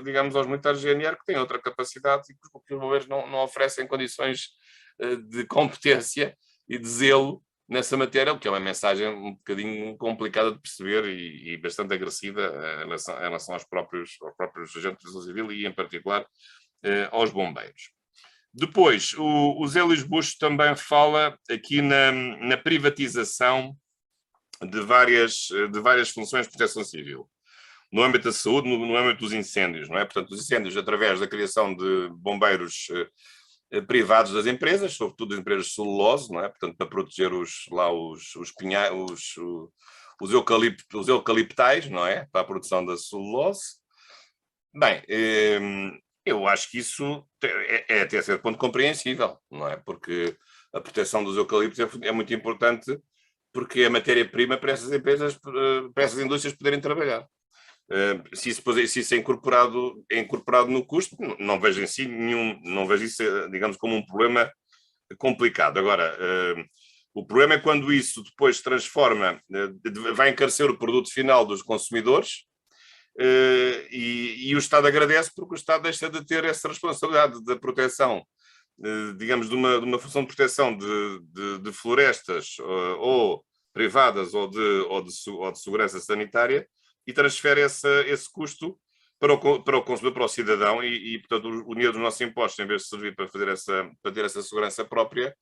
digamos, aos militares de GNR que têm outra capacidade e que os bombeiros não oferecem condições de competência e de zelo nessa matéria, o que é uma mensagem um bocadinho complicada de perceber e bastante agressiva em relação aos próprios agentes de proteção civil e, em particular, aos bombeiros. Depois, o Zé Luís Busto também fala aqui na privatização de várias funções de proteção civil. No âmbito da saúde, no âmbito dos incêndios, não é? Portanto, os incêndios através da criação de bombeiros privados das empresas, sobretudo as empresas de celulose, não é? Portanto, para proteger os eucaliptais, não é? Para a produção da celulose. Bem, eu acho que isso é até certo ponto compreensível, não é? Porque a proteção dos eucaliptos é muito importante porque é a matéria-prima para essas empresas, para essas indústrias poderem trabalhar. Se isso é incorporado no custo, não vejo em si não vejo isso, digamos, como um problema complicado. Agora, o problema é quando isso depois se transforma, vai encarecer o produto final dos consumidores, e o Estado agradece porque o Estado deixa de ter essa responsabilidade da proteção, digamos, de uma função de proteção de florestas ou privadas ou de segurança sanitária e transfere esse custo para o consumidor, para o cidadão e portanto, o dinheiro dos nossos impostos, em vez de servir para ter essa segurança própria,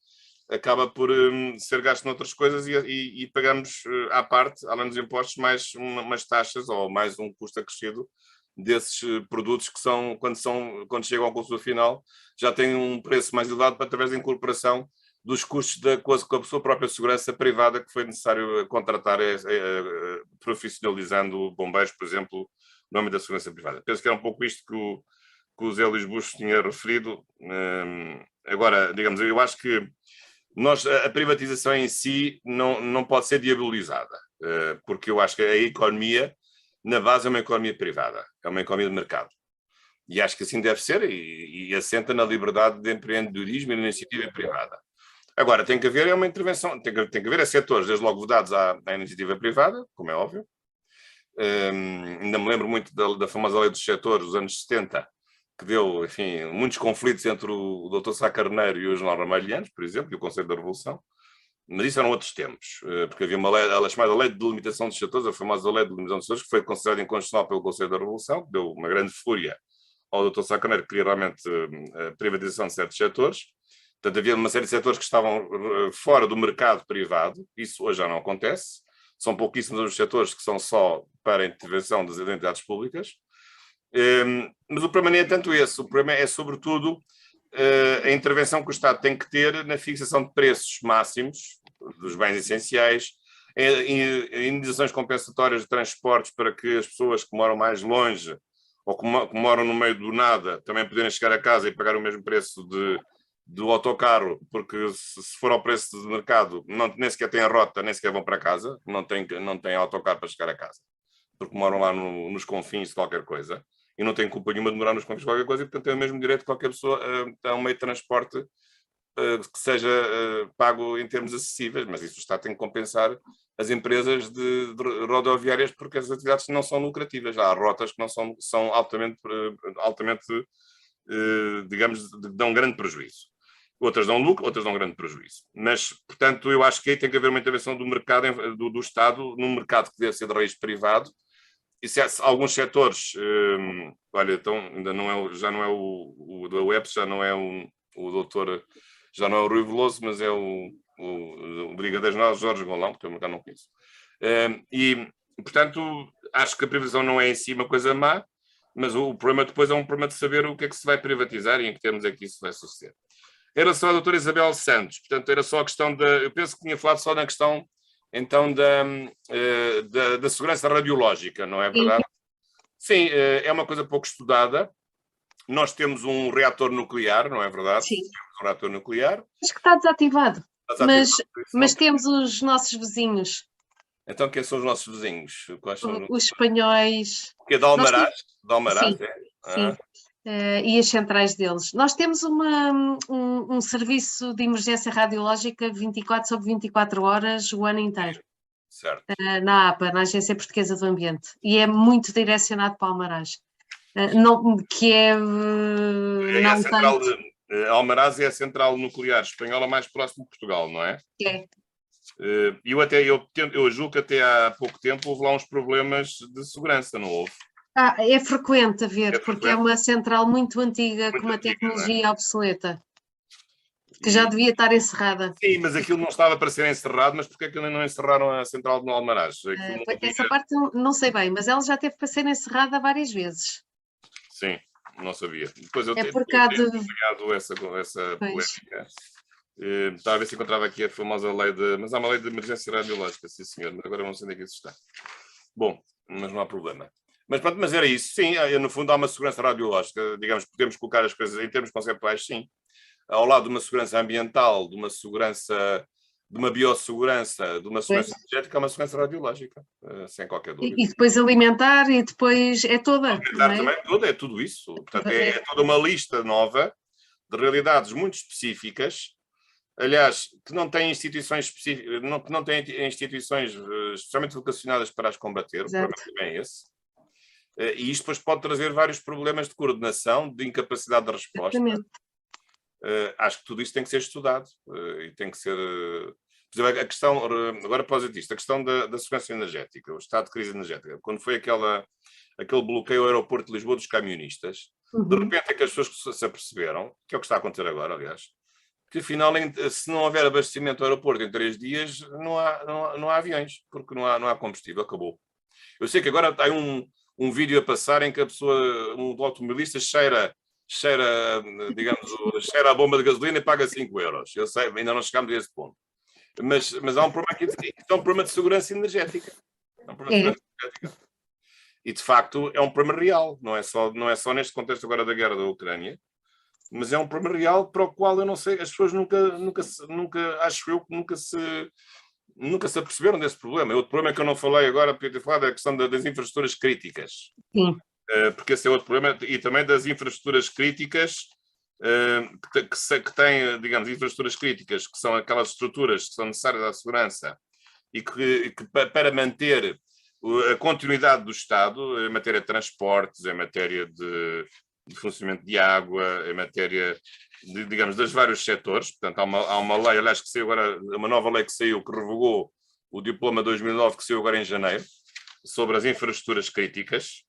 acaba por ser gasto noutras coisas e pagamos à parte, além dos impostos, mais umas taxas ou mais um custo acrescido desses produtos que quando chegam ao consumidor final, já têm um preço mais elevado através da incorporação dos custos com a sua própria segurança privada que foi necessário contratar, profissionalizando bombeiros, por exemplo, no âmbito da segurança privada. Penso que era um pouco isto que o Zé Luís Busto tinha referido. Agora, digamos, eu acho que a privatização em si não pode ser diabolizada, porque eu acho que a economia, na base, é uma economia privada, é uma economia de mercado. E acho que assim deve ser e assenta na liberdade de empreendedorismo e na iniciativa privada. Agora, tem que haver uma intervenção, tem que haver setores, desde logo vedados à iniciativa privada, como é óbvio. Ainda me lembro muito da famosa lei dos setores dos anos 70, que deu, enfim, muitos conflitos entre o Dr. Sá Carneiro e o General Ramalhianos, por exemplo, e o Conselho da Revolução. Mas isso eram outros tempos, porque havia uma lei, a chamada Lei de Delimitação dos Setores, a famosa Lei de Delimitação dos Setores, que foi considerada inconstitucional pelo Conselho da Revolução, que deu uma grande fúria ao Dr. Sá Carneiro, que queria realmente a privatização de certos setores. Portanto, havia uma série de setores que estavam fora do mercado privado, isso hoje já não acontece, são pouquíssimos os setores que são só para a intervenção das entidades públicas, mas o problema nem é tanto esse, o problema é sobretudo a intervenção que o Estado tem que ter na fixação de preços máximos dos bens essenciais, em indenizações compensatórias de transportes para que as pessoas que moram mais longe ou que moram no meio do nada também poderem chegar a casa e pagar o mesmo preço do autocarro, porque se for ao preço de mercado nem sequer têm a rota, nem sequer vão para casa, não têm autocarro para chegar a casa, porque moram lá nos confins de qualquer coisa. E não tem culpa nenhuma de morar nos confins de qualquer coisa, e portanto tem o mesmo direito que qualquer pessoa a um meio de transporte que seja pago em termos acessíveis, mas isso o Estado tem que compensar as empresas de rodoviárias porque as atividades não são lucrativas. Há rotas que não são altamente digamos, dão grande prejuízo. Outras dão lucro, outras dão grande prejuízo. Mas, portanto, eu acho que aí tem que haver uma intervenção do mercado, do Estado, num mercado que deve ser de raiz privado. E se há alguns setores, olha, então ainda não é, já não é o da UEPS, já não é o doutor, já não é o Rui Veloso, mas é o Brigadeiro-General Jorge Golão, porque eu não conheço. E, portanto, acho que a privatização não é em si uma coisa má, mas o problema depois é um problema de saber o que é que se vai privatizar e em que termos é que isso vai suceder. Em relação à doutora Isabel Santos, portanto, era só a questão eu penso que tinha falado só na questão então da segurança radiológica, não é verdade? Sim, é uma coisa pouco estudada. Nós temos um reator nuclear, não é verdade? Sim. Temos um reator nuclear. Acho que está desativado. Mas temos os nossos vizinhos. Então, quem são os nossos vizinhos? Quais são os espanhóis. Que é de Almaraz? De Almaraz, sim, sim. E as centrais deles. Nós temos um serviço de emergência radiológica 24 sobre 24 horas o ano inteiro. Certo. Na APA, na Agência Portuguesa do Ambiente. E é muito direcionado para Almaraz. Almaraz é a central nuclear espanhola mais próxima de Portugal, não é? É. Eu julgo que até há pouco tempo houve lá uns problemas de segurança, não houve? É frequente haver, porque é uma central muito antiga, com uma tecnologia obsoleta, que já devia estar encerrada. Sim, mas aquilo não estava para ser encerrado, mas porquê é que não encerraram a central de Almaraz? Essa parte não sei bem, mas ela já teve para ser encerrada várias vezes. Sim, não sabia. Depois eu tenho pegado essa polémica. Estava a ver se encontrava aqui a famosa lei mas há uma lei de emergência radiológica, sim senhor, mas agora não sei onde é que isso está. Bom, mas não há problema. Mas pronto, mas era isso, sim, no fundo há uma segurança radiológica, digamos, podemos colocar as coisas em termos conceptuais, sim. Ao lado de uma segurança ambiental, de uma segurança, de uma biossegurança, de uma segurança energética, há uma segurança radiológica, sem qualquer dúvida. E depois alimentar, e depois é toda. Alimentar também toda, é tudo isso. Portanto, é toda uma lista nova de realidades muito específicas, aliás, que não têm instituições específicas, que não têm instituições especialmente vocacionadas para as combater, Exato. O problema também é esse. E isto depois pode trazer vários problemas de coordenação, de incapacidade de resposta. Acho que tudo isso tem que ser estudado e tem que ser... Por exemplo, a questão, agora positivista, a questão da segurança energética, o estado de crise energética. Quando foi aquele bloqueio ao aeroporto de Lisboa dos camionistas, de repente é que as pessoas se aperceberam, que é o que está a acontecer agora, aliás, que afinal, se não houver abastecimento ao aeroporto em 3 dias, não há aviões, porque não há combustível, acabou. Eu sei que agora está um vídeo a passar em que a pessoa, um automobilista cheira a bomba de gasolina e paga 5 euros. Eu sei, ainda não chegámos a esse ponto. Mas há um problema aqui, é um problema de segurança energética. E de facto é um problema real, não é só neste contexto agora da guerra da Ucrânia, mas é um problema real para o qual eu não sei, as pessoas nunca se aperceberam desse problema. Outro problema que eu não falei agora, podia ter falado, é a questão das infraestruturas críticas. Sim. Porque esse é outro problema, e também das infraestruturas críticas, que têm, digamos, infraestruturas críticas, que são aquelas estruturas que são necessárias à segurança e que para manter a continuidade do Estado, em matéria de transportes, em matéria de de funcionamento de água, em matéria, digamos, dos vários setores. Portanto, há uma lei, aliás, que saiu agora, uma nova lei que saiu, que revogou o diploma 2009, que saiu agora em janeiro, sobre as infraestruturas críticas.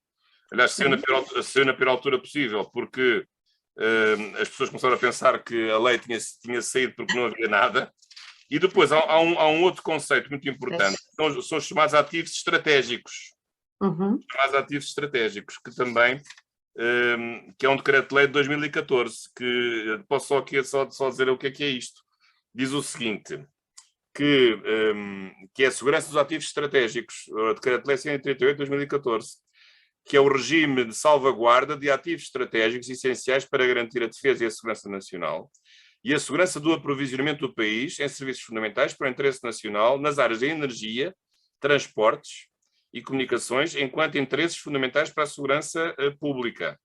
Aliás, saiu na pior altura possível, porque as pessoas começaram a pensar que a lei tinha saído porque não havia nada. E depois há um outro conceito muito importante, são os chamados ativos estratégicos. Chamados ativos estratégicos, que também, que é um decreto-lei de 2014, que posso só dizer o que é isto. Diz o seguinte, que é a segurança dos ativos estratégicos, o decreto-lei 138 de 2014, que é o regime de salvaguarda de ativos estratégicos essenciais para garantir a defesa e a segurança nacional e a segurança do aprovisionamento do país em serviços fundamentais para o interesse nacional nas áreas de energia, transportes e comunicações, enquanto interesses fundamentais para a segurança pública.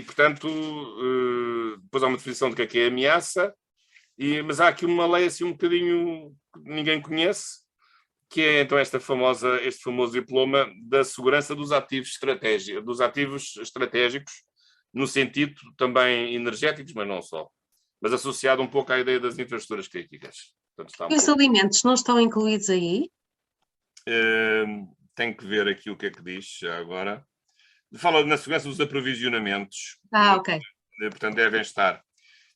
Portanto, depois há uma definição do que é ameaça, mas há aqui uma lei assim um bocadinho que ninguém conhece, que é então este famoso diploma da segurança dos ativos estratégicos, no sentido também energéticos, mas não só. Mas associado um pouco à ideia das infraestruturas críticas. Portanto, e os alimentos não estão incluídos aí? Tenho que ver aqui o que é que diz já agora. Fala na segurança dos aprovisionamentos. Ok. Portanto, devem estar.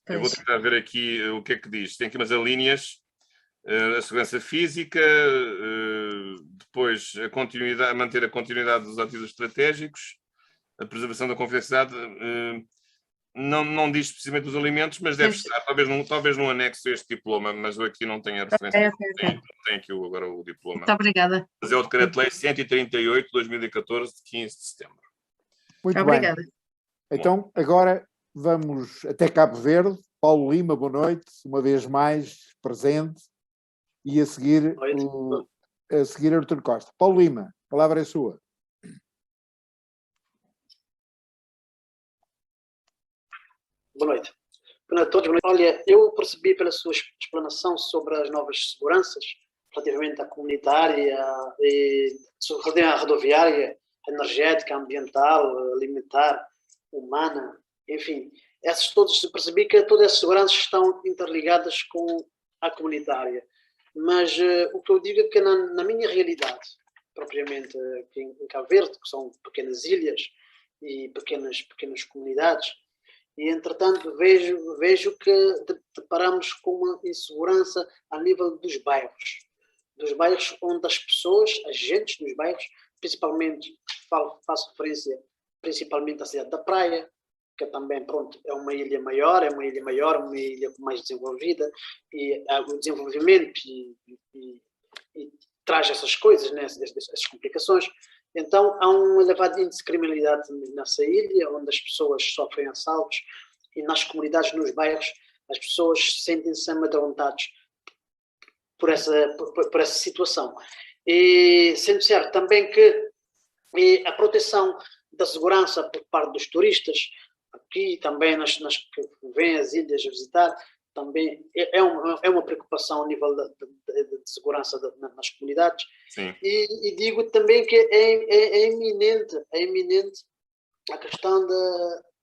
Pois. Eu vou tentar ver aqui o que é que diz. Tem aqui umas alíneas. A segurança física, depois manter a continuidade dos ativos estratégicos, a preservação da confidencialidade, não diz precisamente os alimentos, mas deve estar, talvez num anexo a este diploma, mas eu aqui não tenho a referência. Okay. Tenho aqui agora o diploma. Muito obrigada. Mas é o Decreto-Lei 138 de 2014, de 15 de setembro. Muito obrigada. Bem. Então, agora vamos até Cabo Verde. Paulo Lima, boa noite, uma vez mais presente. E a seguir Artur Costa. Paulo Lima, a palavra é sua. Boa noite. Boa noite a todos. Olha, eu percebi pela sua explanação sobre as novas seguranças, relativamente à comunitária, relativamente à rodoviária, energética, ambiental, alimentar, humana, enfim, essas todas, percebi que todas as seguranças estão interligadas com a comunitária. Mas o que eu digo é que na minha realidade, propriamente aqui em Cabo Verde, que são pequenas ilhas e pequenas comunidades, e entretanto vejo que deparamos com uma insegurança a nível dos bairros onde as pessoas, as gentes dos bairros, principalmente, faço referência principalmente à cidade da Praia, que também, pronto, é uma ilha maior, uma ilha mais desenvolvida, e o desenvolvimento e traz essas coisas, né, essas complicações. Então, há um elevado índice de criminalidade nessa ilha, onde as pessoas sofrem assaltos, e nas comunidades, nos bairros, as pessoas sentem-se amedrontadas por essa situação. E sendo certo também que a proteção da segurança por parte dos turistas, aqui também nas que vêm às ilhas a visitar, também é uma preocupação a nível de segurança nas comunidades. Sim. E digo também que é iminente a questão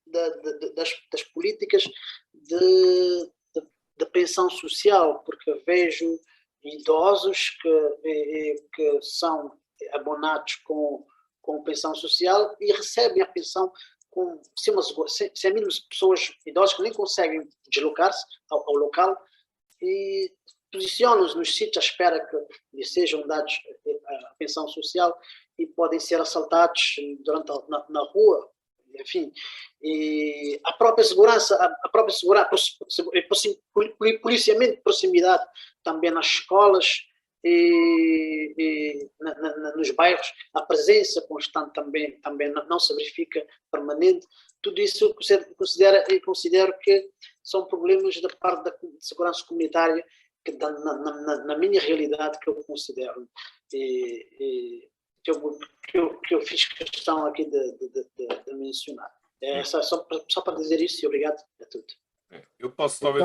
das políticas de pensão social, porque vejo idosos que são abonados com pensão social e recebem a pensão sem mínimo pessoas idosas que nem conseguem deslocar-se ao local e posicionam-se nos sítios à espera que lhes sejam dados a pensão social e podem ser assaltados na rua, enfim. E a própria segurança, policiamento de proximidade também nas escolas e nos bairros, a presença constante também não se verifica permanente. Tudo isso considero que são problemas da parte da segurança comunitária que na minha realidade que eu considero que eu fiz questão aqui de mencionar. Só para dizer isso e obrigado a tudo. Eu posso talvez,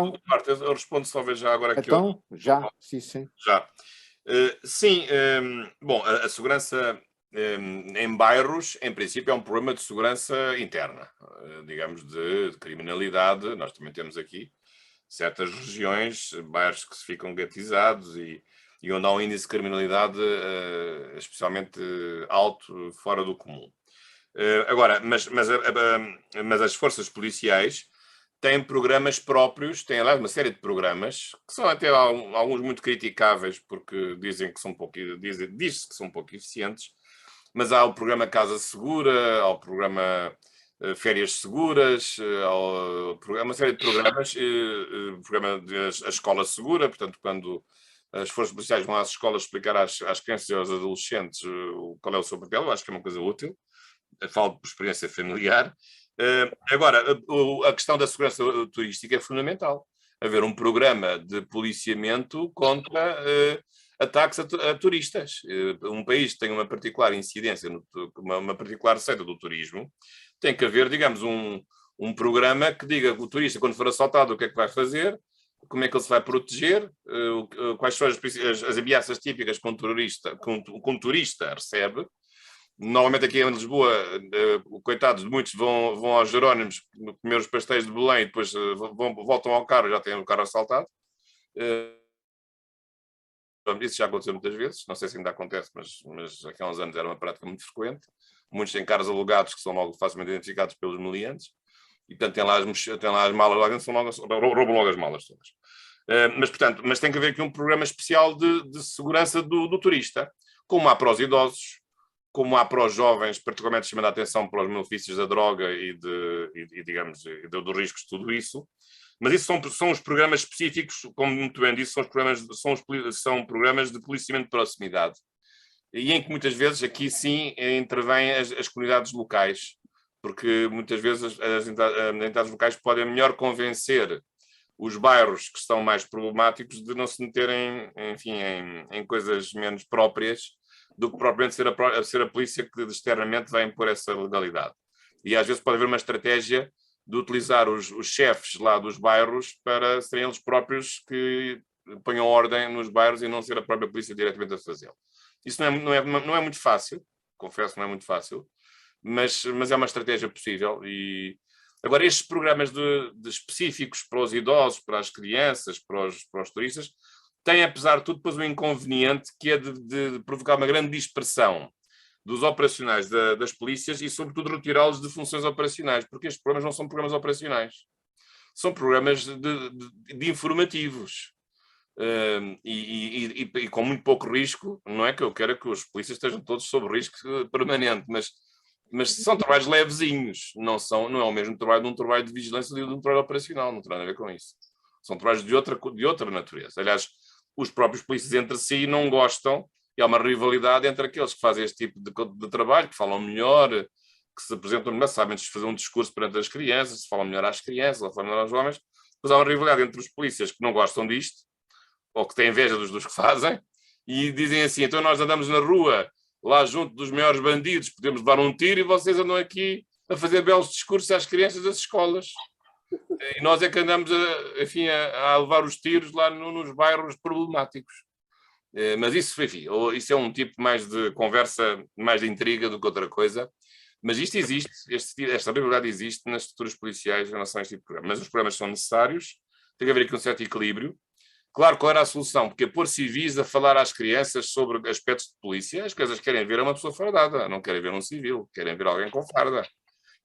eu respondo talvez já agora aqui. Então, já, sim. Já. Sim, bom, a segurança em bairros, em princípio, é um problema de segurança interna, digamos, de criminalidade. Nós também temos aqui certas regiões, bairros que se ficam gatizados e onde há um índice de criminalidade especialmente alto, fora do comum. Agora, mas as forças policiais têm programas próprios, têm lá uma série de programas, que são até alguns muito criticáveis, porque dizem que são diz-se que são um pouco eficientes, mas há o programa Casa Segura, há o programa Férias Seguras, há uma série de programas, o programa A Escola Segura, portanto, quando as forças policiais vão às escolas explicar às crianças e aos adolescentes qual é o seu papel, eu acho que é uma coisa útil, eu falo por experiência familiar. Agora, a questão da segurança turística é fundamental. Haver um programa de policiamento contra ataques a turistas. Um país que tem uma particular incidência, uma particular receita do turismo, tem que haver, digamos, um programa que diga que o turista, quando for assaltado, o que é que vai fazer, como é que ele se vai proteger, quais são as ameaças típicas que um turista recebe. Normalmente aqui em Lisboa, coitados de muitos vão aos Jerónimos comer os pastéis de Belém e depois voltam ao carro e já têm o carro assaltado. Isso já aconteceu muitas vezes, não sei se ainda acontece, mas aqui há uns anos era uma prática muito frequente. Muitos têm carros alugados que são logo facilmente identificados pelos meliantes e, portanto, têm lá as malas lá dentro, roubam logo as malas todas. Mas tem que haver aqui um programa especial de segurança do turista, como há para os idosos, como há para os jovens, particularmente chamando a atenção para os malefícios da droga e digamos, dos riscos de tudo isso. Mas isso são os programas específicos, como muito bem disse, são programas de policiamento de proximidade. E em que muitas vezes aqui sim intervêm as comunidades locais, porque muitas vezes as entidades locais podem melhor convencer os bairros que estão mais problemáticos de não se meterem, enfim, em coisas menos próprias, do que propriamente ser a polícia que externamente vai impor essa legalidade. E às vezes pode haver uma estratégia de utilizar os chefes lá dos bairros para serem eles próprios que ponham ordem nos bairros e não ser a própria polícia diretamente a fazê-lo. Isso não é muito fácil, confesso, não é muito fácil, mas é uma estratégia possível. E agora, estes programas de específicos para os idosos, para as crianças, para os turistas, tem, apesar de tudo, depois um inconveniente que é de provocar uma grande dispersão dos operacionais das polícias e, sobretudo, retirá-los de funções operacionais, porque estes programas não são programas operacionais. São programas de informativos. E com muito pouco risco. Não é que eu quero que os polícias estejam todos sob risco permanente, mas são trabalhos levezinhos. Não é o mesmo trabalho de um trabalho de vigilância e de um trabalho operacional. Não tem nada a ver com isso. São trabalhos de outra natureza. Aliás, os próprios polícias entre si não gostam, e há uma rivalidade entre aqueles que fazem este tipo de trabalho, que falam melhor, que se apresentam melhor, sabem fazer um discurso perante as crianças, se falam melhor às crianças, ou falam melhor aos homens. Depois há uma rivalidade entre os polícias que não gostam disto, ou que têm inveja dos que fazem, e dizem assim: então nós andamos na rua, lá junto dos maiores bandidos, podemos levar um tiro, e vocês andam aqui a fazer belos discursos às crianças das escolas. E nós é que andamos a levar os tiros lá nos bairros problemáticos. Mas isso, enfim, isso é um tipo mais de conversa, mais de intriga do que outra coisa. Mas isto existe, esta rivalidade existe nas estruturas policiais em relação a este tipo de programa. Mas os programas são necessários, tem que haver aqui um certo equilíbrio. Claro, qual era a solução? Porque pôr civis a falar às crianças sobre aspectos de polícia, as crianças querem ver uma pessoa fardada, não querem ver um civil, querem ver alguém com farda,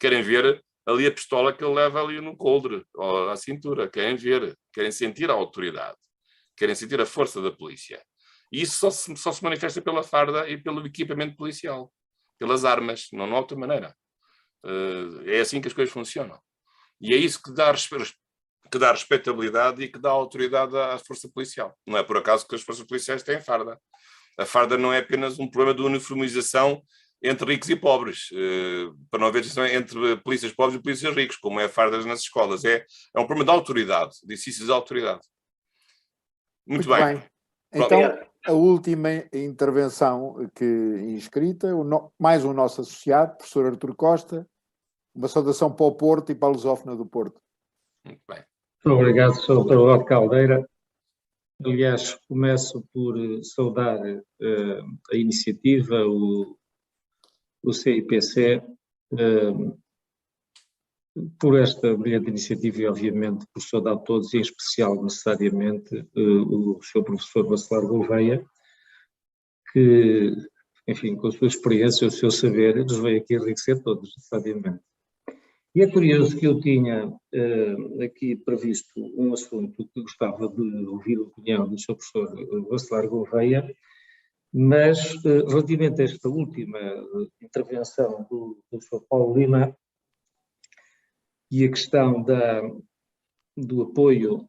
querem ver ali a pistola que ele leva ali no coldre, ou à cintura, querem ver, querem sentir a autoridade, querem sentir a força da polícia. E isso só se manifesta pela farda e pelo equipamento policial, pelas armas, não há outra maneira. É assim que as coisas funcionam. E é isso que dá respeitabilidade e que dá autoridade à força policial. Não é por acaso que as forças policiais têm farda. A farda não é apenas um problema de uniformização entre ricos e pobres, para não haver distinção entre polícias pobres e polícias ricos, como é a farda nas escolas. É um problema de autoridade, de exercício de autoridade. Muito bem. Então, a última intervenção que inscrita, mais um nosso associado, professor Artur Costa, uma saudação para o Porto e para a Lusófona do Porto. Muito bem. Muito obrigado, Sr. Dr. Lado Caldeira. Aliás, começo por saudar a iniciativa, o CIPC por esta brilhante iniciativa e, obviamente, por saudar todos, e em especial, necessariamente, o Sr. Professor Bacelar Gouveia, que, enfim, com a sua experiência, o seu saber, nos veio aqui enriquecer todos, necessariamente. E é curioso que eu tinha aqui previsto um assunto que gostava de ouvir a opinião do Sr. Professor Bacelar Gouveia, mas relativamente a esta última intervenção do Sr. Paulo Lima e a questão do apoio,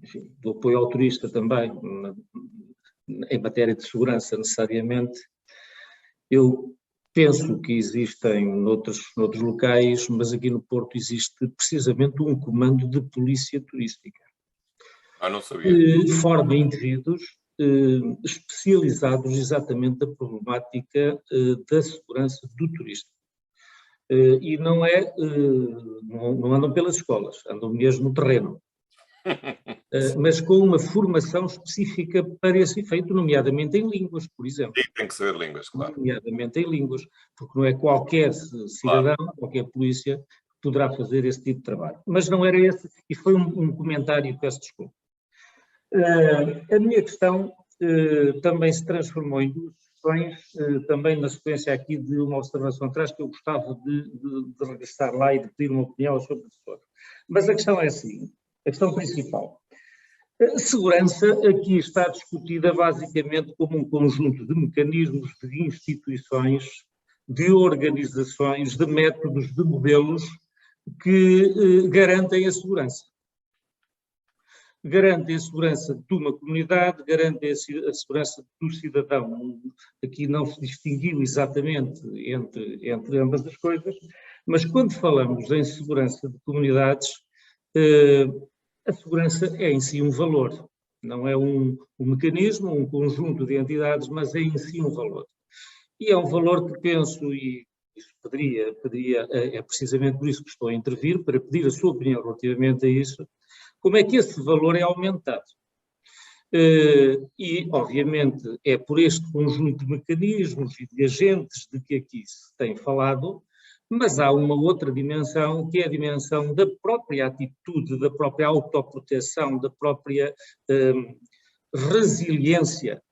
enfim, do apoio ao turista também, em matéria de segurança necessariamente, eu penso que existem noutros locais, mas aqui no Porto existe precisamente um comando de polícia turística. Não sabia. Que forma indivíduos especializados exatamente da problemática da segurança do turista. E não andam pelas escolas, andam mesmo no terreno. Mas com uma formação específica para esse efeito, nomeadamente em línguas, por exemplo. Sim, tem que saber línguas, claro. Nomeadamente em línguas, porque não é qualquer cidadão, qualquer polícia que poderá fazer esse tipo de trabalho. Mas não era esse, e foi um comentário, peço desculpa. A minha questão também se transformou em duas questões, também na sequência aqui de uma observação atrás, que eu gostava de regressar lá e de pedir uma opinião ao Sr. Professor. Mas a questão é assim, a questão principal. A segurança aqui está discutida basicamente como um conjunto de mecanismos, de instituições, de organizações, de métodos, de modelos que garantem a segurança. Garantem a segurança de uma comunidade, garantem a segurança do cidadão. Aqui não se distinguiu exatamente entre ambas as coisas, mas quando falamos em segurança de comunidades, a segurança é em si um valor, não é um mecanismo, um conjunto de entidades, mas é em si um valor. E é um valor que penso, e isso é precisamente por isso que estou a intervir, para pedir a sua opinião relativamente a isso, como é que esse valor é aumentado. E, obviamente, é por este conjunto de mecanismos e de agentes de que aqui se tem falado, mas há uma outra dimensão, que é a dimensão da própria atitude, da própria autoproteção, da própria resiliência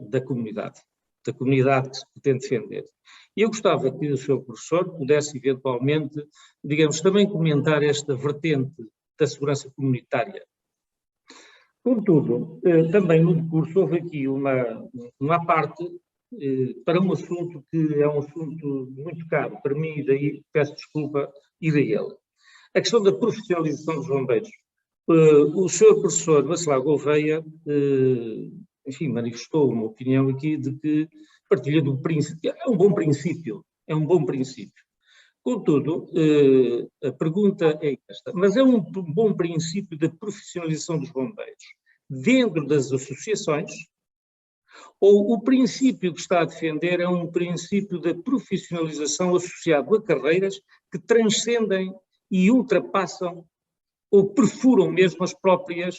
da comunidade que se pretende defender. E eu gostava que o Sr. Professor pudesse, eventualmente, digamos, também comentar esta vertente da segurança comunitária. Contudo, também no decurso houve aqui uma parte para um assunto que é um assunto muito caro para mim, e daí peço desculpa ir a ele. A questão da profissionalização dos bombeiros. O Sr. Professor Bacelar Gouveia, enfim, manifestou uma opinião aqui de que partilha do princípio, é um bom princípio. Contudo, a pergunta é esta, mas é um bom princípio da profissionalização dos bombeiros dentro das associações, ou o princípio que está a defender é um princípio da profissionalização associado a carreiras que transcendem e ultrapassam ou perfuram mesmo as próprias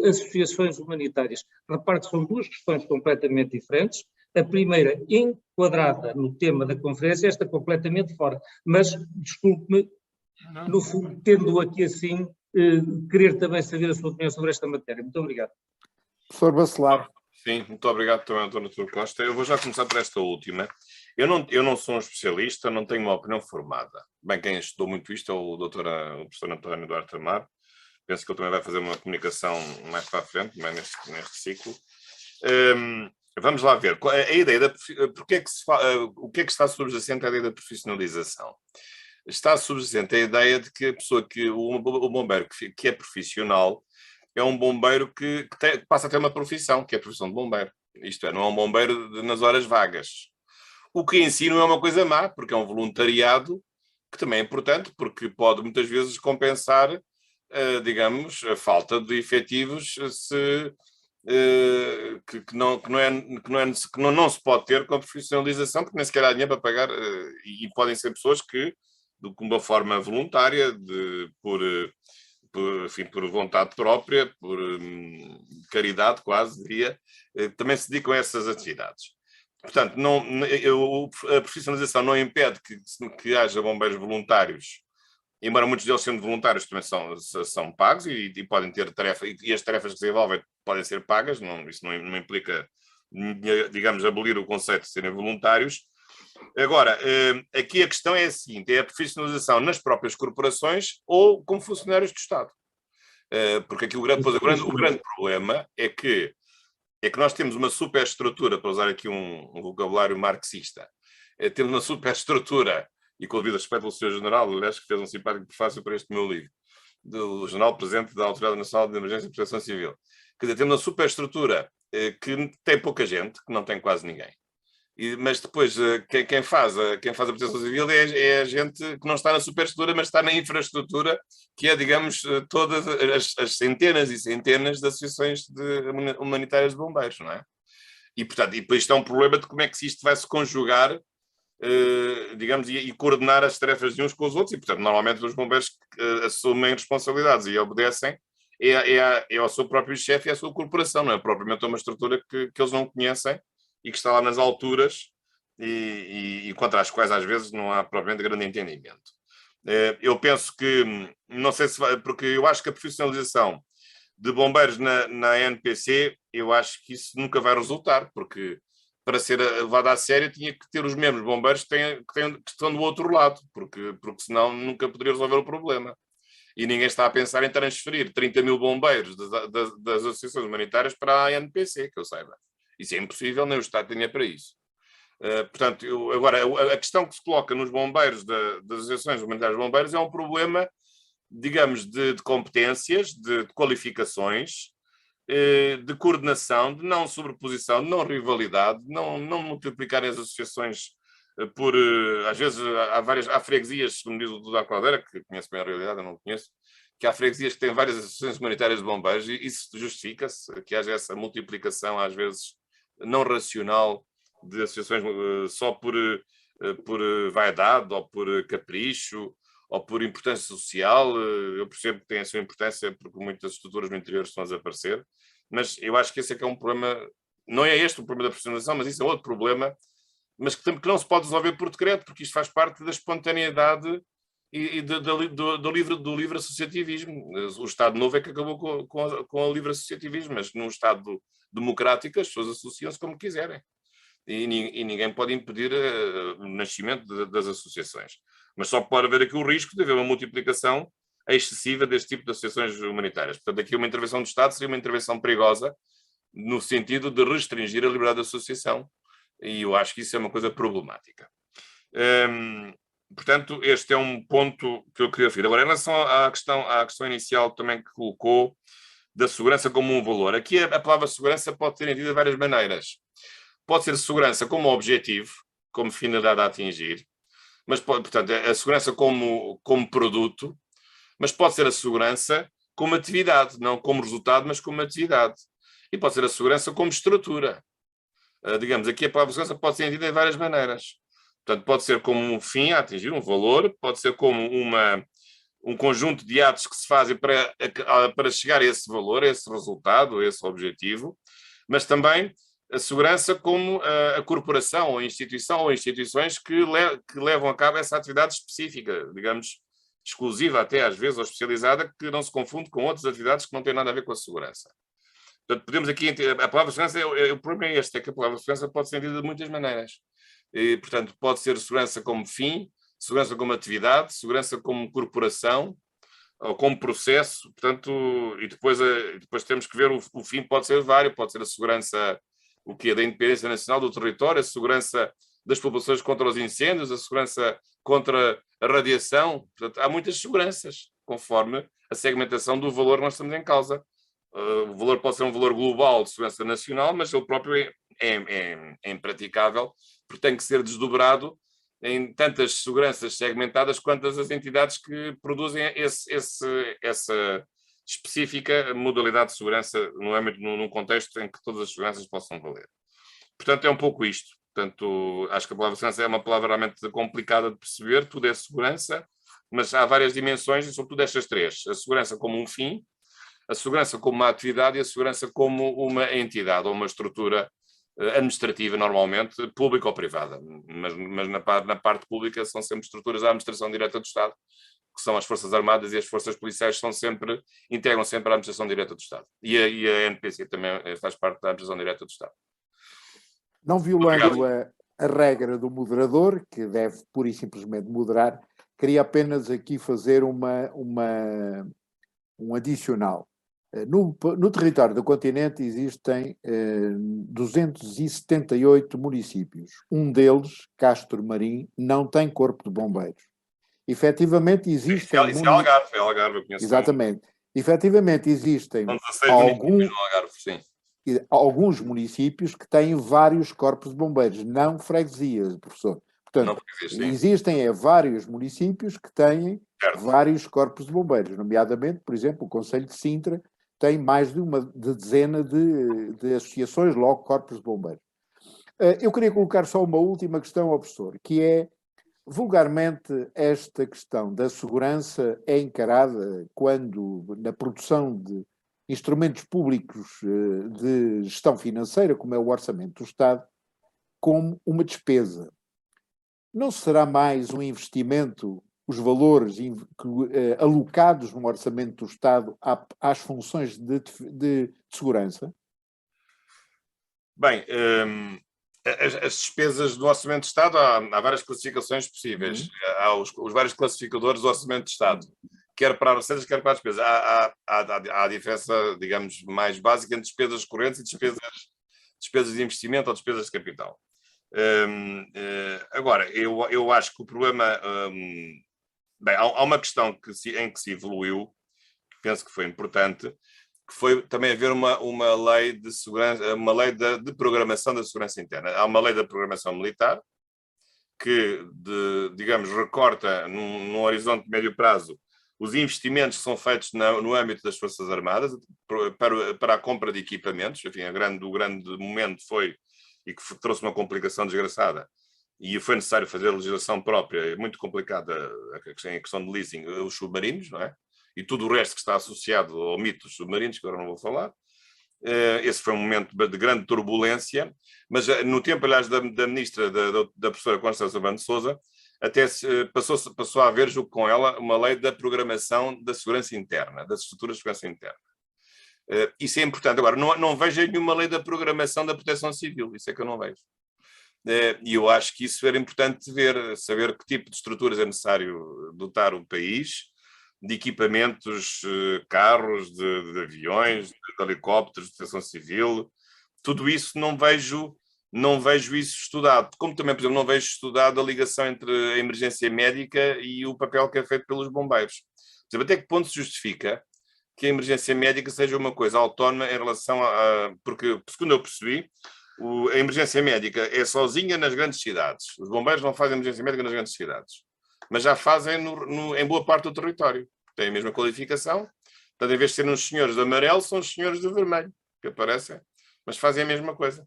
associações humanitárias? Repare que são duas questões completamente diferentes. A primeira enquadrada no tema da conferência, esta completamente fora. Mas, desculpe-me, no fundo, tendo aqui assim, querer também saber a sua opinião sobre esta matéria. Muito obrigado. Professor Bacelar. Sim, muito obrigado também ao Dr. Costa. Eu vou já começar por esta última. Eu não sou um especialista, não tenho uma opinião formada. Bem, quem estudou muito isto é o professor António Duarte Amaro. Penso que ele também vai fazer uma comunicação mais para a frente, também neste ciclo. Vamos lá ver. A ideia o que é que está subjacente à ideia da profissionalização? Está subjacente a ideia de que a pessoa o bombeiro que é profissional é um bombeiro que passa a ter uma profissão, que é a profissão de bombeiro. Isto é, não é um bombeiro nas horas vagas. O que em si não é uma coisa má, porque é um voluntariado que também é importante, porque pode muitas vezes compensar, digamos, a falta de efetivos que não se pode ter com a profissionalização, porque nem sequer há dinheiro para pagar, e podem ser pessoas que, de uma forma voluntária, por vontade própria, por caridade quase, diria, também se dedicam a essas atividades. Portanto, a profissionalização não impede que haja bombeiros voluntários, embora muitos deles sendo voluntários também são pagos e podem ter tarefa, e as tarefas que desenvolvem podem ser pagas, isso não implica, digamos, abolir o conceito de serem voluntários. Agora, aqui a questão é a seguinte, é a profissionalização nas próprias corporações ou como funcionários do Estado. Porque aqui o grande problema é que nós temos uma superestrutura, para usar aqui um vocabulário marxista, temos uma superestrutura, e com o devido respeito ao Sr. General, aliás, que fez um simpático prefácio para este meu livro, do General Presidente da Autoridade Nacional de Emergência e Proteção Civil. Quer dizer, temos uma superestrutura que tem pouca gente, que não tem quase ninguém. Mas depois, quem faz a proteção civil é a gente que não está na superestrutura, mas está na infraestrutura, que é, digamos, todas as centenas e centenas de associações humanitárias de bombeiros, não é? E, portanto, isto é um problema de como é que isto vai se conjugar, digamos, e coordenar as tarefas de uns com os outros, e, portanto, normalmente os bombeiros assumem responsabilidades e obedecem ao seu próprio chefe e à sua corporação, não é propriamente uma estrutura que eles não conhecem, e que está lá nas alturas e contra as quais às vezes não há propriamente grande entendimento. Eu penso que, não sei se vai, porque eu acho que a profissionalização de bombeiros na NPC, eu acho que isso nunca vai resultar, porque para ser levado a sério tinha que ter os mesmos bombeiros que estão do outro lado, porque senão nunca poderia resolver o problema. E ninguém está a pensar em transferir 30 mil bombeiros das associações humanitárias para a NPC, que eu saiba. Isso é impossível, nem o Estado tenha para isso. Portanto, agora, a questão que se coloca nos bombeiros, das associações humanitárias de bombeiros, é um problema, digamos, de competências, de qualificações, de coordenação, de não sobreposição, de não rivalidade, de não multiplicarem as associações por... Às vezes há freguesias, como diz o Dr. Caldeira, que conhece bem a realidade, eu não conheço, que há freguesias que têm várias associações humanitárias de bombeiros e isso justifica-se, que haja essa multiplicação, às vezes, não racional de associações só por vaidade ou por capricho ou por importância social. Eu percebo que tem a sua importância porque muitas estruturas no interior estão a desaparecer, mas eu acho que esse é que é um problema, não é este o problema da profissionalização, mas isso é outro problema, mas que não se pode resolver por decreto, porque isto faz parte da espontaneidade e do livre associativismo. O Estado Novo é que acabou com o livre associativismo, mas num Estado democrático as pessoas associam-se como quiserem. E ninguém pode impedir o nascimento das associações. Mas só pode haver aqui o risco de haver uma multiplicação excessiva deste tipo de associações humanitárias. Portanto, aqui uma intervenção do Estado seria uma intervenção perigosa no sentido de restringir a liberdade de associação. E eu acho que isso é uma coisa problemática. Portanto, este é um ponto que eu queria referir. Agora, em relação à questão inicial também que colocou, da segurança como um valor. Aqui a palavra segurança pode ser entendida de várias maneiras. Pode ser segurança como objetivo, como finalidade a atingir, mas portanto, a segurança como produto, mas pode ser a segurança como atividade, não como resultado, mas como atividade. E pode ser a segurança como estrutura. Digamos, aqui a palavra segurança pode ser entendida de várias maneiras. Portanto, pode ser como um fim a atingir, um valor, pode ser como um conjunto de atos que se fazem para chegar a esse valor, a esse resultado, a esse objetivo, mas também a segurança como a corporação ou instituição ou instituições que levam a cabo essa atividade específica, digamos, exclusiva até às vezes ou especializada, que não se confunde com outras atividades que não têm nada a ver com a segurança. Portanto, podemos aqui, a palavra segurança, o problema é este, é que a palavra segurança pode ser entendida de muitas maneiras. E, portanto, pode ser segurança como fim, segurança como atividade, segurança como corporação, ou como processo, portanto, e depois temos que ver, o fim pode ser vário, pode ser a segurança, o que é da independência nacional do território, a segurança das populações contra os incêndios, a segurança contra a radiação, portanto, há muitas seguranças, conforme a segmentação do valor que nós estamos em causa. O valor pode ser um valor global de segurança nacional, mas ele próprio é impraticável, porque tem que ser desdobrado em tantas seguranças segmentadas quantas as entidades que produzem essa específica modalidade de segurança num contexto em que todas as seguranças possam valer. Portanto, é um pouco isto. Portanto, acho que a palavra segurança é uma palavra realmente complicada de perceber, tudo é segurança, mas há várias dimensões e sobretudo estas três. A segurança como um fim, a segurança como uma atividade e a segurança como uma entidade ou uma estrutura administrativa, normalmente, pública ou privada. Mas na parte pública são sempre estruturas da administração direta do Estado, que são as Forças Armadas e as Forças Policiais, integram sempre a administração direta do Estado. E a NPC também faz parte da administração direta do Estado. Não violando a regra do moderador, que deve pura e simplesmente moderar, queria apenas aqui fazer um adicional. No território do continente existem 278 municípios. Um deles, Castro Marim, não tem corpo de bombeiros. Efetivamente existem... Isso é Algarve, eu conheço. Exatamente. Efetivamente existem alguns municípios que têm vários corpos de bombeiros, não freguesias, professor. Portanto, existem vários municípios que têm vários corpos de bombeiros, nomeadamente, por exemplo, o Concelho de Sintra tem mais de uma dezena de associações, logo corpos de bombeiros. Eu queria colocar só uma última questão ao professor, que é, vulgarmente, esta questão da segurança é encarada quando, na produção de instrumentos públicos de gestão financeira, como é o Orçamento do Estado, como uma despesa. Não será mais um investimento, os valores alocados no Orçamento do Estado às funções de segurança? Bem, as despesas do Orçamento do Estado, há várias classificações possíveis. Há os vários classificadores do Orçamento do Estado, quer para as receitas, quer para as despesas. Há a diferença, digamos, mais básica entre despesas correntes e despesas de investimento ou despesas de capital. Agora, eu acho que o problema... bem, há uma questão em que se evoluiu, que penso que foi importante, que foi também haver uma lei de segurança, uma lei de programação da segurança interna. Há uma lei da programação militar que, digamos, recorta num horizonte de médio prazo os investimentos que são feitos no âmbito das Forças Armadas para a compra de equipamentos. Enfim, o grande momento foi, e que trouxe uma complicação desgraçada, e foi necessário fazer legislação própria, muito complicada, a questão de leasing, os submarinos, não é? E tudo o resto que está associado ao mito dos submarinos, que agora não vou falar. Esse foi um momento de grande turbulência, mas no tempo, aliás, da ministra, da professora Constância Urbano de Sousa, até passou a haver, junto com ela, uma lei da programação da segurança interna, das estruturas de segurança interna. Isso é importante. Agora, não vejo nenhuma lei da programação da proteção civil, isso é que eu não vejo. E eu acho que isso era importante saber que tipo de estruturas é necessário dotar o país, de equipamentos, carros, de aviões, de helicópteros, de proteção civil. Tudo isso não vejo isso estudado. Como também, por exemplo, não vejo estudado a ligação entre a emergência médica e o papel que é feito pelos bombeiros. Por exemplo, até que ponto se justifica que a emergência médica seja uma coisa autónoma em relação a... Porque, segundo eu percebi, a emergência médica é sozinha nas grandes cidades. Os bombeiros não fazem emergência médica nas grandes cidades, mas já fazem em boa parte do território. Têm a mesma qualificação. Portanto, em vez de serem os senhores de amarelo, são os senhores de vermelho, que aparecem, mas fazem a mesma coisa.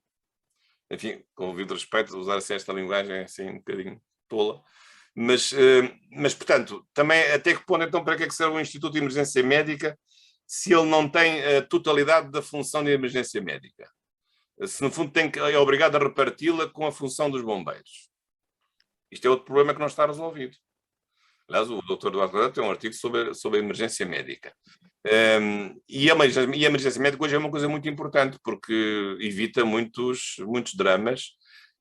Enfim, com o devido respeito, usar assim esta linguagem assim um bocadinho tola. Mas, portanto, também até que ponto, então, para que é que serve o Instituto de Emergência Médica se ele não tem a totalidade da função de emergência médica? Se, no fundo, é obrigado a reparti-la com a função dos bombeiros. Isto é outro problema que não está resolvido. Aliás, o Dr. Eduardo Rodrigues tem um artigo sobre a emergência médica. E a emergência médica hoje é uma coisa muito importante, porque evita muitos dramas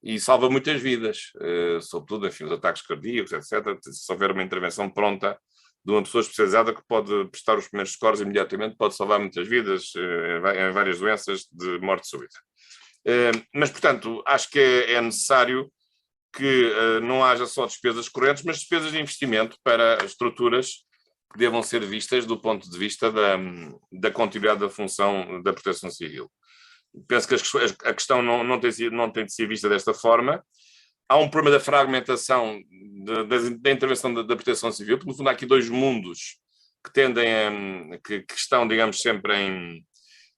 e salva muitas vidas, sobretudo, enfim, os ataques cardíacos, etc. Se houver uma intervenção pronta de uma pessoa especializada que pode prestar os primeiros socorros imediatamente, pode salvar muitas vidas em várias doenças de morte súbita. Mas, portanto, acho que é necessário que não haja só despesas correntes, mas despesas de investimento para estruturas que devam ser vistas do ponto de vista da continuidade da função da proteção civil. Penso que a questão não tem de ser vista desta forma. Há um problema da fragmentação da intervenção da proteção civil, porque, no fundo, há aqui dois mundos que estão, digamos, sempre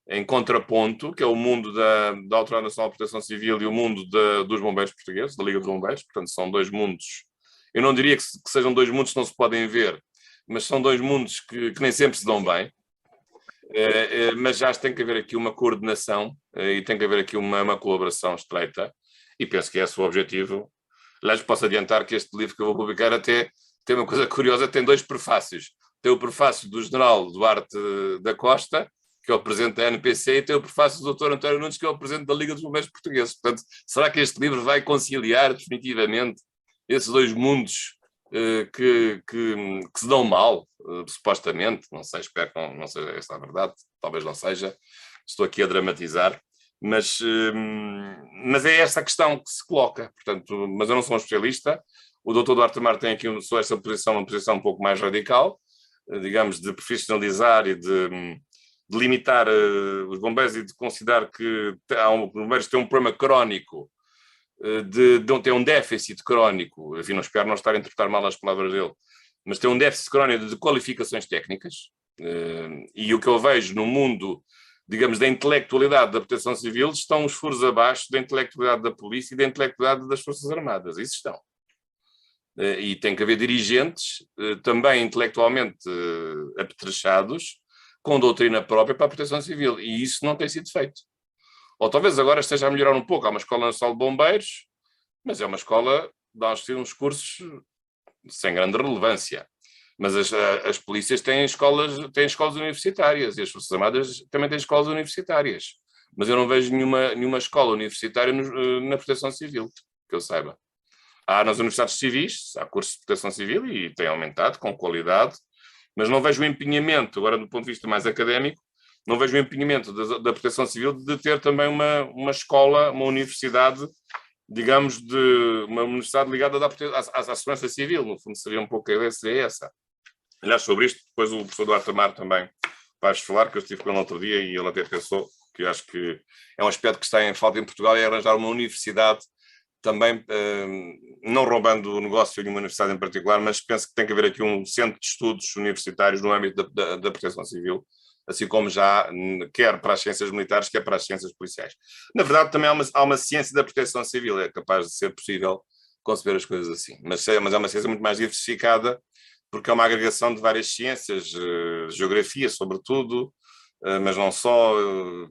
em contraponto, que é o mundo da Autoridade Nacional de Proteção Civil e o mundo dos bombeiros portugueses, da Liga dos Bombeiros. Portanto, são dois mundos. Eu não diria que sejam dois mundos que não se podem ver, mas são dois mundos que nem sempre se dão bem. Mas já tem que haver aqui uma coordenação e tem que haver aqui uma colaboração estreita, e penso que é esse o objetivo. Aliás, posso adiantar que este livro que eu vou publicar até tem uma coisa curiosa, tem 2 prefácios. Tem o prefácio do general Duarte da Costa, que é o presidente da NPC, e tem o prefácio do Dr. António Nunes, que é o presidente da Liga dos Bombeiros Portugueses. Portanto, será que este livro vai conciliar definitivamente esses 2 mundos que se dão mal, supostamente? Não sei, espero que não seja esta a verdade, talvez não seja, estou aqui a dramatizar, mas é esta a questão que se coloca. Portanto, mas eu não sou um especialista. O Dr. Duarte Amaro tem aqui sobre esta posição, uma posição um pouco mais radical, digamos, de profissionalizar e de limitar os bombeiros e de considerar que os bombeiros têm um problema crónico, de ter um déficit crónico, enfim, não espero não estar a interpretar mal as palavras dele, mas tem um déficit crónico de qualificações técnicas, e o que eu vejo no mundo, digamos, da intelectualidade da Proteção Civil, estão os furos abaixo da intelectualidade da polícia e da intelectualidade das Forças Armadas, isso estão. E tem que haver dirigentes também intelectualmente apetrechados, com doutrina própria para a Proteção Civil, e isso não tem sido feito. Ou talvez agora esteja a melhorar um pouco. Há uma escola nacional de bombeiros, mas é uma escola, dá-nos uns cursos sem grande relevância. Mas as polícias têm escolas universitárias, e as Forças Armadas também têm escolas universitárias. Mas eu não vejo nenhuma escola universitária na Proteção Civil, que eu saiba. Há nas universidades civis, há cursos de Proteção Civil e tem aumentado com qualidade, mas não vejo o empenhamento, agora do ponto de vista mais académico, não vejo o empenhamento da Proteção Civil de ter também uma escola, uma universidade, digamos, uma universidade ligada à segurança civil. No fundo, seria um pouco a ideia, seria essa. Aliás, sobre isto, depois o professor Duarte Amaro também vai falar, que eu estive com ele no outro dia e ele até pensou que eu acho que é um aspecto que está em falta em Portugal, é arranjar uma universidade também, não roubando o negócio de uma universidade em particular, mas penso que tem que haver aqui um centro de estudos universitários no âmbito da Proteção Civil, assim como já quer para as ciências militares, quer para as ciências policiais. Na verdade, também há uma ciência da Proteção Civil, é capaz de ser possível conceber as coisas assim, mas é uma ciência muito mais diversificada, porque é uma agregação de várias ciências, geografia sobretudo, mas não só,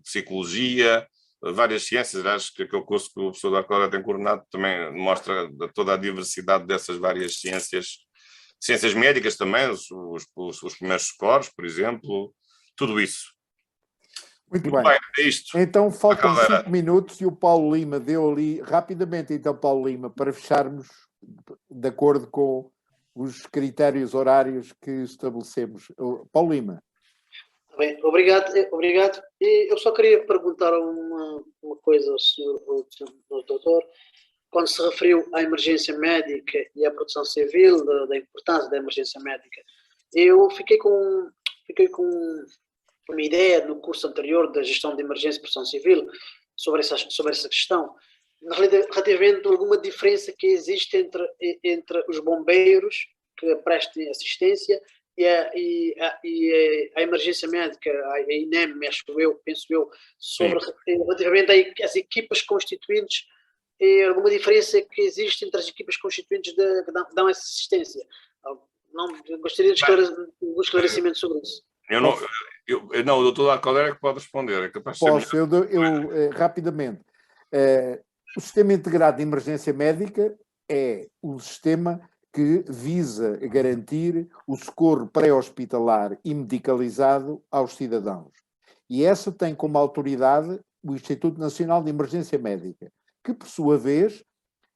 psicologia, várias ciências. Acho que aquele curso que o professor da Clara tem coordenado também mostra toda a diversidade dessas várias ciências. Ciências médicas também, os primeiros socorros, por exemplo, tudo isso. Muito bem. É isto. Então faltam 5 minutos e o Paulo Lima deu ali, rapidamente então, Paulo Lima, para fecharmos de acordo com os critérios horários que estabelecemos. Paulo Lima. Bem, obrigado. Eu só queria perguntar uma coisa ao senhor doutor. Quando se referiu à emergência médica e à proteção civil, da importância da emergência médica, eu fiquei com uma ideia no curso anterior da gestão de emergência e proteção civil sobre essa questão, relativamente a alguma diferença que existe entre os bombeiros que prestem assistência e a emergência médica, a INEM, penso eu, relativamente às equipas constituintes, e alguma diferença que existe entre as equipas constituintes que dão essa assistência. Gostaria de um esclarecimento sobre isso. Não, o doutor Alcalera é que pode responder. É capaz de Posso, rapidamente. O Sistema Integrado de Emergência Médica é o sistema que visa garantir o socorro pré-hospitalar e medicalizado aos cidadãos. E essa tem como autoridade o Instituto Nacional de Emergência Médica, que, por sua vez,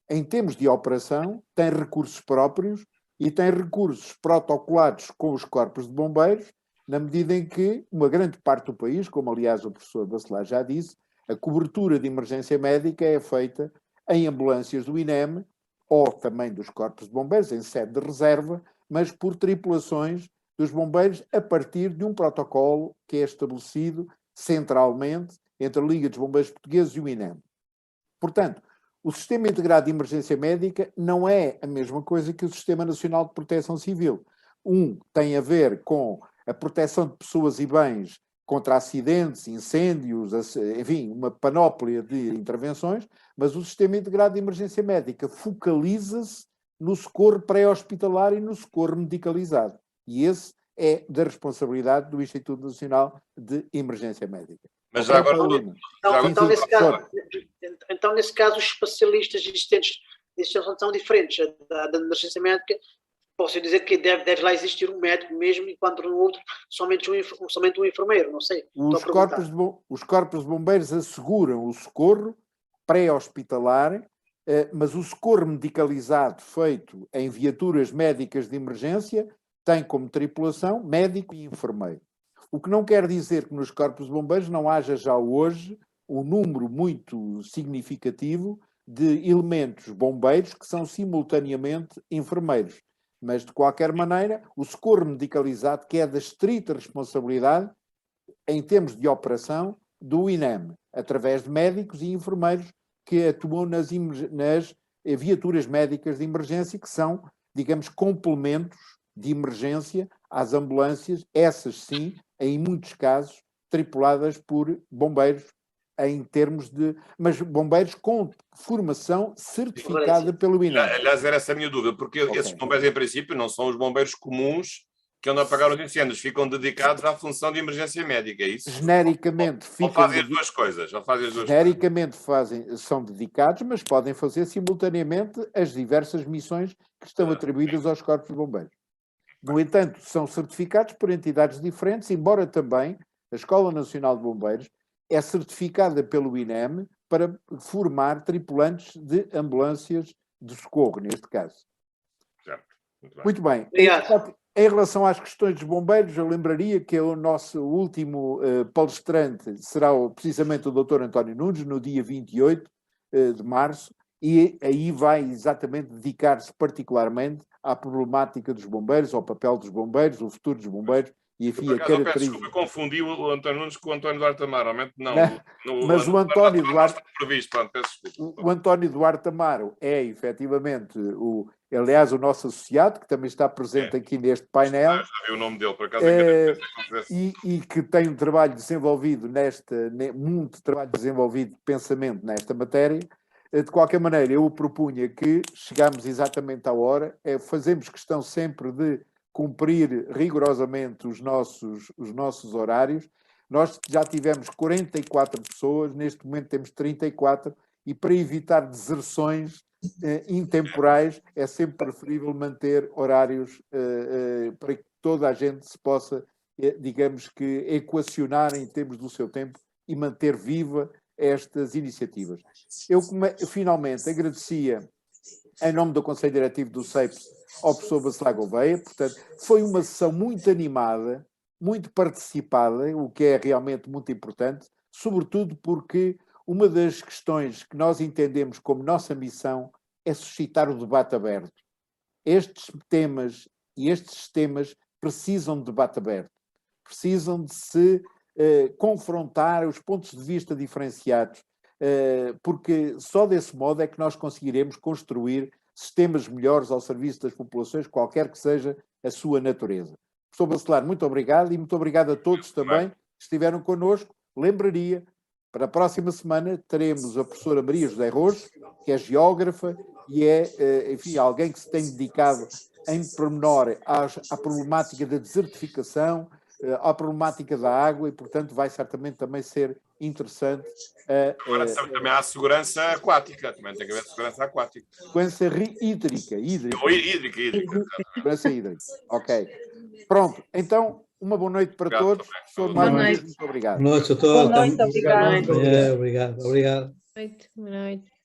em termos de operação, tem recursos próprios e tem recursos protocolados com os corpos de bombeiros, na medida em que uma grande parte do país, como aliás o professor Bacelar já disse, a cobertura de emergência médica é feita em ambulâncias do INEM ou também dos corpos de bombeiros, em sede de reserva, mas por tripulações dos bombeiros a partir de um protocolo que é estabelecido centralmente entre a Liga dos Bombeiros Portugueses e o INEM. Portanto, o Sistema Integrado de Emergência Médica não é a mesma coisa que o Sistema Nacional de Proteção Civil. Tem a ver com a proteção de pessoas e bens contra acidentes, incêndios, enfim, uma panóplia de intervenções, mas o Sistema Integrado de Emergência Médica focaliza-se no socorro pré-hospitalar e no socorro medicalizado. E esse é da responsabilidade do Instituto Nacional de Emergência Médica. Mas já agora... Então, nesse caso, os especialistas existentes são diferentes. Da emergência médica, posso dizer que deve lá existir um médico mesmo, enquanto no outro somente um enfermeiro, não sei. Os corpos de bombeiros asseguram o socorro pré-hospitalar, mas o socorro medicalizado feito em viaturas médicas de emergência tem como tripulação médico e enfermeiro. O que não quer dizer que nos corpos de bombeiros não haja já hoje um número muito significativo de elementos bombeiros que são simultaneamente enfermeiros. Mas, de qualquer maneira, o socorro medicalizado, que é da estrita responsabilidade, em termos de operação, do INEM, através de médicos e enfermeiros que atuam nas viaturas médicas de emergência, que são, digamos, complementos de emergência às ambulâncias, essas sim, em muitos casos, tripuladas por bombeiros, em termos de... mas bombeiros com formação certificada pelo INEM. Aliás, era essa a minha dúvida, porque esses bombeiros, em princípio, não são os bombeiros comuns que andam a apagar os incêndios, ficam dedicados à função de emergência médica, é isso? Genericamente ou fazem as duas coisas? Genericamente são dedicados, mas podem fazer simultaneamente as diversas missões que estão atribuídas aos corpos de bombeiros. No entanto, são certificados por entidades diferentes, embora também a Escola Nacional de Bombeiros é certificada pelo INEM para formar tripulantes de ambulâncias de socorro, neste caso. Certo. Muito bem. Em relação às questões dos bombeiros, eu lembraria que o nosso último palestrante será precisamente o Dr. António Nunes, no dia 28 de março, e aí vai exatamente dedicar-se particularmente à problemática dos bombeiros, ao papel dos bombeiros, o futuro dos bombeiros, e enfim, a característica... Desculpa, confundi o António Nunes com o António Duarte Amaro, realmente não. Mas o António Duarte... O António Duarte Amaro é, efetivamente, aliás, o nosso associado, que também está presente aqui neste painel. Já vi o nome dele, por acaso. E que tem um trabalho desenvolvido muito trabalho desenvolvido de pensamento nesta matéria. De qualquer maneira, eu propunha que chegamos exatamente à hora, fazemos questão sempre de cumprir rigorosamente os nossos horários. Nós já tivemos 44 pessoas, neste momento temos 34, e para evitar deserções intemporais é sempre preferível manter horários para que toda a gente se possa, digamos que, equacionar em termos do seu tempo e manter viva estas iniciativas. Eu finalmente agradecia, em nome do Conselho Diretivo do CEIPS, ao professor Bacelar Gouveia. Portanto, foi uma sessão muito animada, muito participada, o que é realmente muito importante, sobretudo porque uma das questões que nós entendemos como nossa missão é suscitar o debate aberto. Estes temas e estes sistemas precisam de debate aberto, precisam de se confrontar os pontos de vista diferenciados, porque só desse modo é que nós conseguiremos construir sistemas melhores ao serviço das populações, qualquer que seja a sua natureza. Professor Bacelar, muito obrigado e muito obrigado a todos também que estiveram connosco. Lembraria, para a próxima semana teremos a professora Maria José Roxo, que é geógrafa e é, enfim, alguém que se tem dedicado em pormenor à problemática da desertificação, à problemática da água e, portanto, vai certamente também ser interessante. Agora também há segurança aquática, também tem que haver segurança aquática. Segurança hídrica. Hídrica. Segurança hídrica. Ok. Pronto, então, uma boa noite para todos. Professor, mais uma vez, muito obrigado. Boa noite a todos. Boa noite, obrigado. Obrigado. Boa noite.